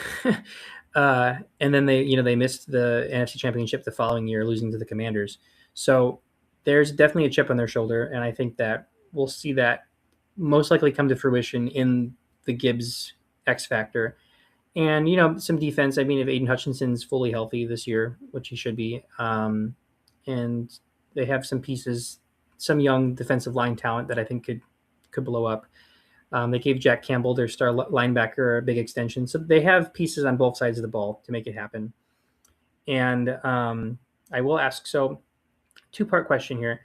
and then they missed the NFC Championship the following year, losing to the Commanders. So there's definitely a chip on their shoulder, and I think that we'll see that most likely come to fruition in the Gibbs X factor. And some defense. I mean, if Aiden Hutchinson's fully healthy this year, which he should be, and they have some pieces, some young defensive line talent that I think could blow up. They gave Jack Campbell, their star linebacker, a big extension, so they have pieces on both sides of the ball to make it happen. And I will ask, so two-part question here: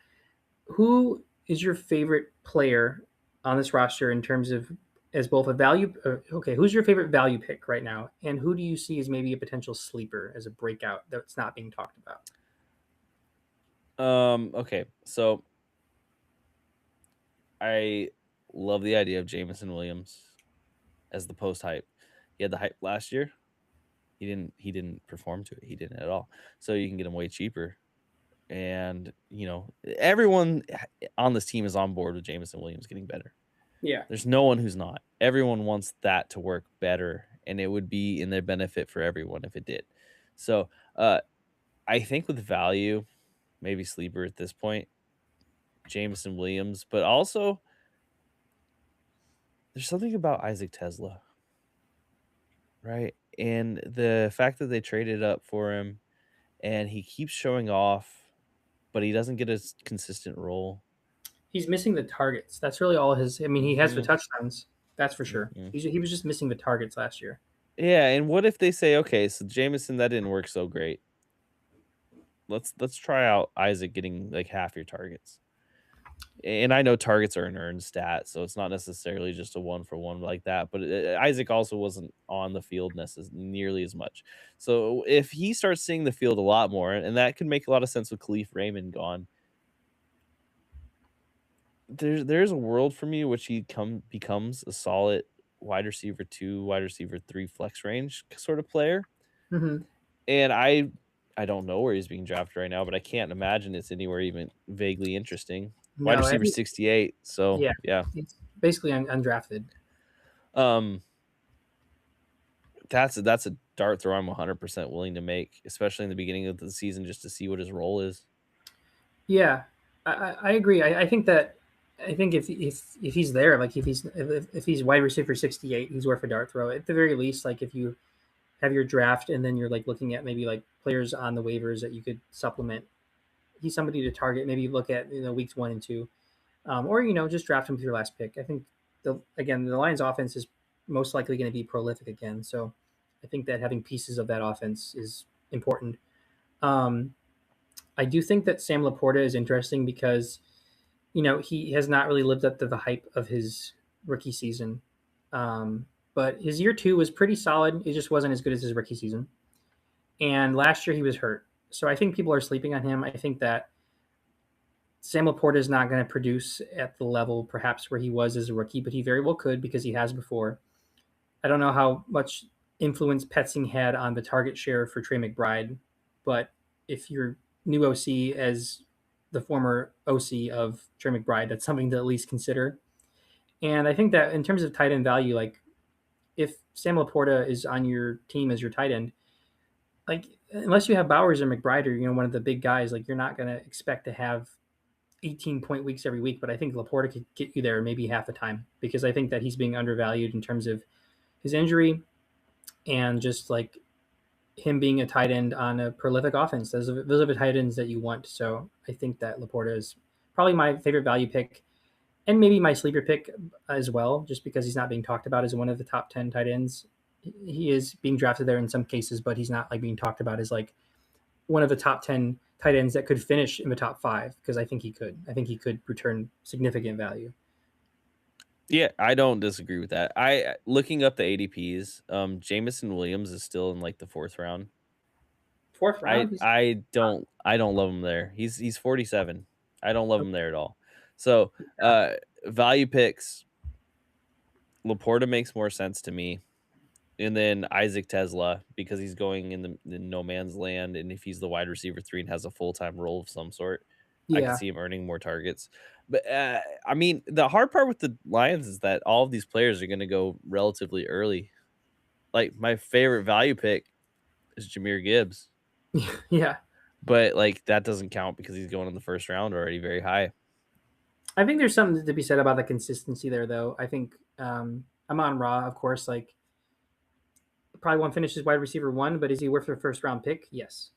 who is your favorite player on this roster in terms of as both a value? Okay, who's your favorite value pick right now, and who do you see as maybe a potential sleeper as a breakout that's not being talked about? Okay, so I love the idea of Jameson Williams as the post hype. He had the hype last year. He didn't perform to it. He didn't at all. So you can get him way cheaper. And everyone on this team is on board with Jameson Williams getting better. Yeah, There's no one who's not. Everyone wants that to work better, and it would be in their benefit for everyone if it did. So I think with value, maybe sleeper at this point, Jameson Williams, but also there's something about Isaac Tesla, right? And the fact that they traded up for him and he keeps showing off, but he doesn't get a consistent role. he's missing the targets. That's really all his. I mean, he has the Mhm, touchdowns. That's for sure. mhm. He was just missing the targets last year. Yeah, and what if they say, okay, so Jameson that didn't work so great. Let's try out Isaac getting like half your targets. And I know targets are an earned stat, so it's not necessarily just a one for one like that. But Isaac also wasn't on the field nearly as much. So if he starts seeing the field a lot more, and that could make a lot of sense with Khalif Raymond gone, there's a world for me which becomes a solid wide receiver 2, wide receiver 3 flex range sort of player. Mm-hmm. And I don't know where he's being drafted right now, but I can't imagine it's anywhere even vaguely interesting. Wide No, I receiver think 68. So yeah, yeah. it's basically undrafted. Um that's a dart throw I'm 100% willing to make, especially in the beginning of the season just to see what his role is. Yeah, I agree. I think that I think if he's there, like if he's wide receiver 68, he's worth a dart throw at the very least. Like if you have your draft, and then you're like looking at maybe like players on the waivers that you could supplement. He's somebody to target. Maybe look at weeks 1 and 2, or just draft him with your last pick. I think the Lions' offense is most likely going to be prolific again. So I think that having pieces of that offense is important. Um, I do think that Sam Laporta is interesting because he has not really lived up to the hype of his rookie season. But his year 2 was pretty solid. It just wasn't as good as his rookie season. And last year he was hurt. So I think people are sleeping on him. I think that Sam Laporta is not going to produce at the level perhaps where he was as a rookie, but he very well could because he has before. I don't know how much influence Petzing had on the target share for Trey McBride, but if you're new OC as the former OC of Trey McBride, that's something to at least consider. And I think that in terms of tight end value, like if Sam Laporta is on your team as your tight end, like unless you have Bowers or McBride or one of the big guys, like you're not going to expect to have 18-point weeks every week. But I think Laporta could get you there maybe half the time because I think that he's being undervalued in terms of his injury and just like him being a tight end on a prolific offense. Those are the tight ends that you want. So I think that Laporta is probably my favorite value pick and maybe my sleeper pick as well, just because he's not being talked about as one of the top 10 tight ends. He is being drafted there in some cases, but he's not like being talked about as like one of the top 10 tight ends that could finish in the top 5 because I think he could. I think he could return significant value. Yeah, I don't disagree with that. I looking up the ADPs, Jamison Williams is still in like the 4th round. Fourth I round, he's I don't I don't love him there. He's 47. I don't love him there at all. So, value picks, Laporta makes more sense to me. And then Isaac Tesla because he's going in no man's land, and if he's the wide receiver 3 and has a full-time role of some sort, I could yeah. see him earning more targets. But, I mean, the hard part with the Lions is that all of these players are gonna go relatively early. Like, my favorite value pick is Jahmyr Gibbs, Yeah. but, like, that doesn't count because he's going in the 1st round already very high. I think there's something to be said about the consistency there, though. I think Amon Ra, of course, like probably won't finish as wide receiver 1, but is he worth a first round pick? Yes.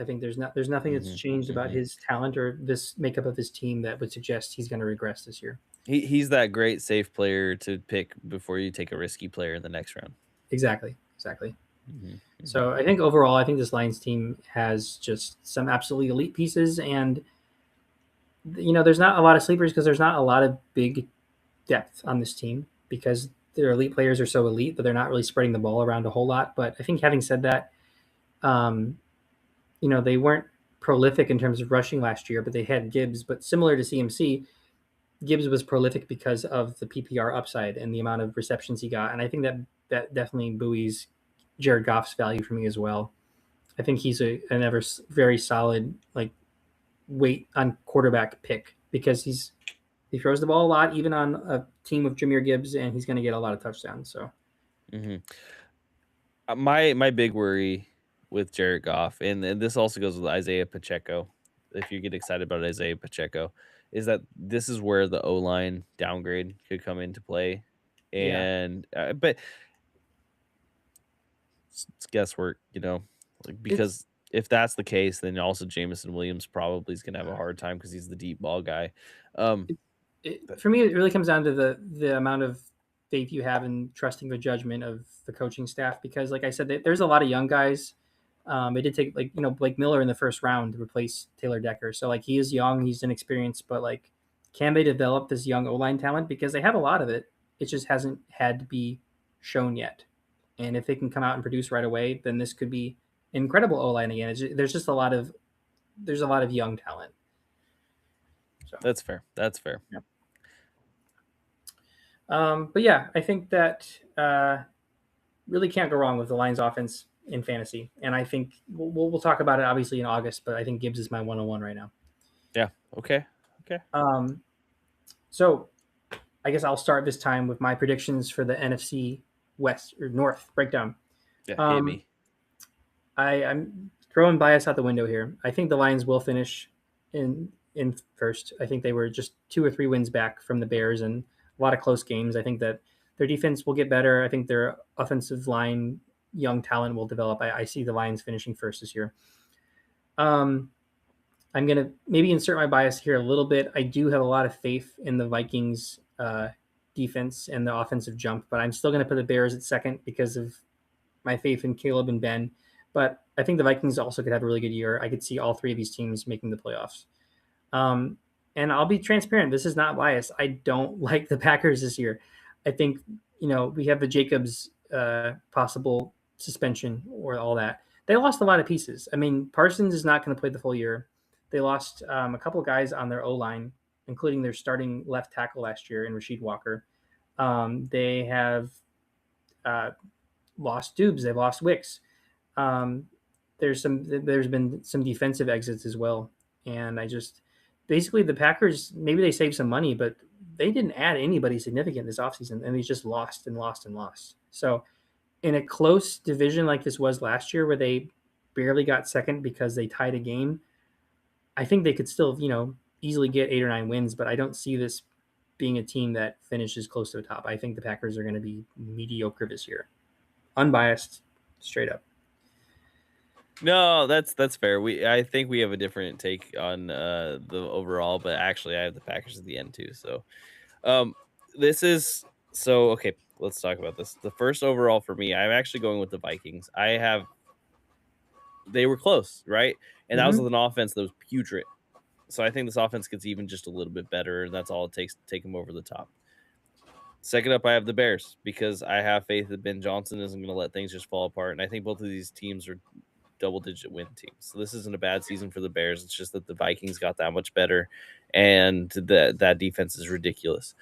I think there's nothing that's Mhm, changed about mhm. his talent or this makeup of his team that would suggest he's going to regress this year. He's that great safe player to pick before you take a risky player in the next round. Exactly. Exactly. Mhm, mhm. So I think overall, I think this Lions team has just some absolutely elite pieces, and there's not a lot of sleepers because there's not a lot of big depth on this team because their elite players are so elite, but they're not really spreading the ball around a whole lot. But I think having said that, um, they weren't prolific in terms of rushing last year, but they had Gibbs. But similar to CMC, Gibbs was prolific because of the PPR upside and the amount of receptions he got, and I think that definitely buoys Jared Goff's value for me as well. I think he's an ever very solid like weight on quarterback pick because he throws the ball a lot, even on a team with Jahmyr Gibbs, and he's going to get a lot of touchdowns. So Mhm. My big worry with Jared Goff, and this also goes with Isaiah Pacheco, if you get excited about Isaiah Pacheco, is that this is where the O-line downgrade could come into play, yeah, and, but it's guesswork, like, it's because if that's the case, then also Jameson Williams probably is gonna have a hard time because he's the deep ball guy. Um, but for me. It really comes down to the amount of faith you have in trusting the judgment of the coaching staff. Because, like I said, there's a lot of young guys. They did take like Blake Miller in the first round to replace Taylor Decker. So like he is young, he's inexperienced, but like can they develop this young O line talent because they have a lot of it? It just hasn't had to be shown yet. And if they can come out and produce right away, then this could be incredible O line again. There's a lot of young talent. So that's fair, that's fair. yeah. But yeah, I think that really can't go wrong with the Lions offense in fantasy. And I think we'll talk about it obviously in August, but I think Gibbs is my 101 right now. Yeah, okay, okay. Um, so I guess I'll start this time with my predictions for the NFC West or North breakdown. Yeah, hit Um, me. I'm throwing bias out the window here. I think the Lions will finish in first. I think they were just 2 or 3 wins back from the Bears and a lot of close games. I think that their defense will get better. I think their offensive line young talent will develop. I see the Lions finishing first this year. Um, I'm gonna maybe insert my bias here a little bit. I do have a lot of faith in the Vikings defense and the offensive jump, but I'm still gonna put the Bears at second because of my faith in Caleb and Ben. But I think the Vikings also could have a really good year. I could see all three of these teams making the playoffs. Um, and I'll be transparent. This is not bias. I don't like the Packers this year. I think we have the Jacobs possible suspension or all that. They lost a lot of pieces. I mean, Parsons is not going to play the full year. They lost a couple guys on their O line, including their starting left tackle last year in Rasheed Walker. They have uh, lost Dubes. They've lost Wicks. Um, there's been some defensive exits as well, and I just basically the Packers maybe they saved some money, but they didn't add anybody significant this offseason, and they just lost and lost and lost. So in a close division like this was last year, where they barely got second because they tied a game, I think they could still easily get 8 or 9 wins, but I don't see this being a team that finishes close to the top. I think the Packers are going to be mediocre this year, unbiased, straight up. No, that's fair. I think we have a different take on the overall, but actually I have the Packers at the end too. So um this is so okay, let's talk about this. The first overall for me, I'm actually going with the Vikings. They were close, right? And that was Mm-hmm. with an offense that was putrid. So I think this offense gets even just a little bit better, and that's all it takes to take them over the top. Second up, I have the Bears because I have faith that Ben Johnson isn't going to let things just fall apart. And I think both of these teams are double-digit win teams. So this isn't a bad season for the Bears. It's just that the Vikings got that much better, and that defense is ridiculous.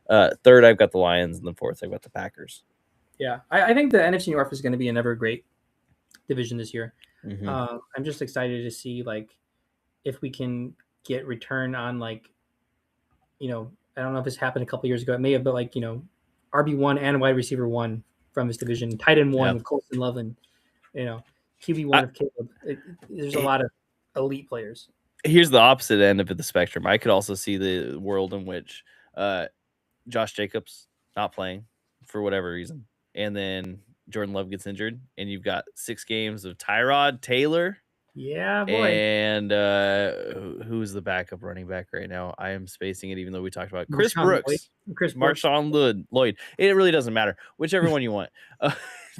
Third, I've got the Lions, and then fourth, I've got the Packers. Yeah, I think the NFC North is going to be another great division this year. Mm-hmm. I'm just excited to see if we can get return on I don't know if this happened a couple years ago. It may have, but RB1 and wide receiver one from this division, tight end one Yeah. with Colston Loveland, QB one I, of Caleb. There's a eh, lot of elite players. Here's the opposite end of the spectrum. I could also see the world in which uh, Josh Jacobs not playing for whatever reason, and then Jordan Love gets injured, and you've got 6 games of Tyrod Taylor Yeah, boy, and who's the backup running back right now? I am spacing it, even though we talked about Chris Marshawn Lloyd, Brooks, Chris Brooks. Lloyd. It really doesn't matter, whichever one you want.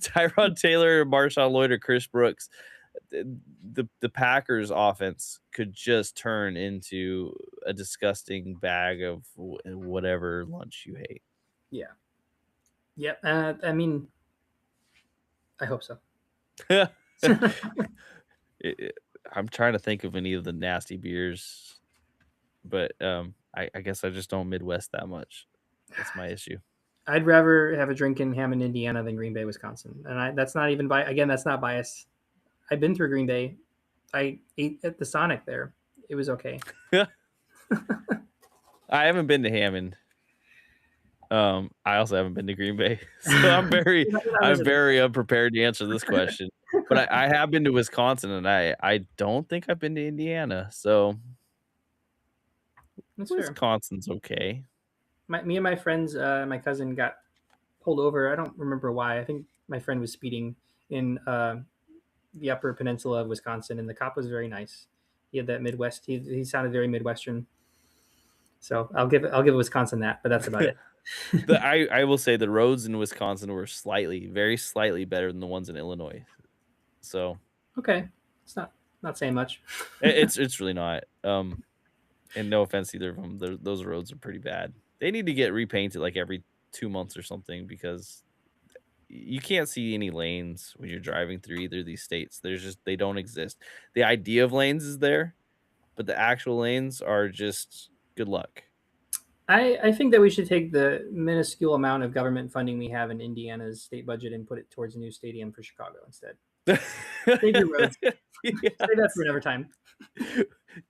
Tyrod Taylor, Marshawn Lloyd, or Chris Brooks. The Packers offense could just turn into a disgusting bag of whatever lunch you hate. Yeah, yeah. I mean, I hope so. I'm trying to think of any of the nasty beers, but I guess I just don't Midwest that much. That's my issue. I'd rather have a drink in Hammond, Indiana than Green Bay, Wisconsin. And that's not even again, that's not bias. I've been through Green Bay. I ate at the Sonic there. It was okay. I haven't been to Hammond. I also haven't been to Green Bay, so I'm very unprepared to answer this question. But I have been to Wisconsin, and I don't think I've been to Indiana, so That's fair. Wisconsin's okay. Me and my friends, my cousin got pulled over. I don't remember why. I think my friend was speeding in the Upper Peninsula of Wisconsin, and the cop was very nice. He had that Midwest. He sounded very Midwestern. So I'll give Wisconsin that, but that's about it. I will say the roads in Wisconsin were very slightly better than the ones in Illinois. So Okay, it's not saying much. it's really not. And no offense to either of them, those roads are pretty bad. They need to get repainted like every 2 months or something because you can't see any lanes when you're driving through either of these states. They don't exist. The idea of lanes is there, but the actual lanes are just good luck. I think that we should take the minuscule amount of government funding we have in Indiana's state budget and put it towards a new stadium for Chicago instead. Save your roads. Yes. Save that for another time.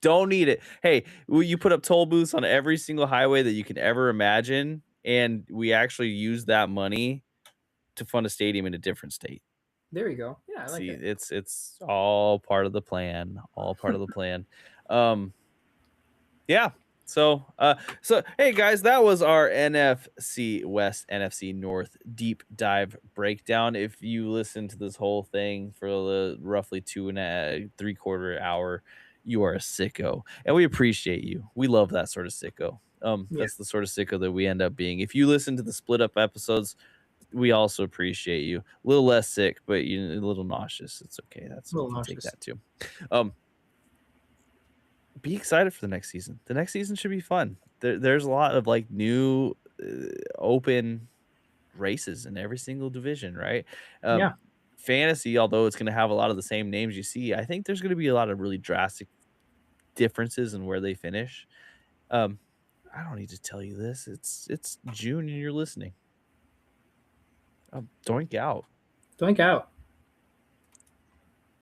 Don't need it. Hey, will you put up toll booths on every single highway that you can ever imagine? And we actually use that money to fund a stadium in a different state. There you go. Yeah, I like See, it. it's all part of the plan. All part of the plan. Um, yeah. So hey guys, that was our NFC West, NFC North deep dive breakdown. If you listen to this whole thing for the roughly 2 and a 3/4 hour, you are a sicko, and we appreciate you. We love that sort of sicko. Yeah, That's the sort of sicko that we end up being. If you listen to the split up episodes, we also appreciate you. A little less sick, but you a little nauseous. It's okay. a We little can take nauseous. that too. Um, be excited for the next season. The next season should be fun. There's a lot of like new open races in every single division, right? Yeah, Fantasy, although it's going to have a lot of the same names you see, I think there's going to be a lot of really drastic differences in where they finish. Um, I don't need to tell you this. It's June and you're listening. Doink out. doink out.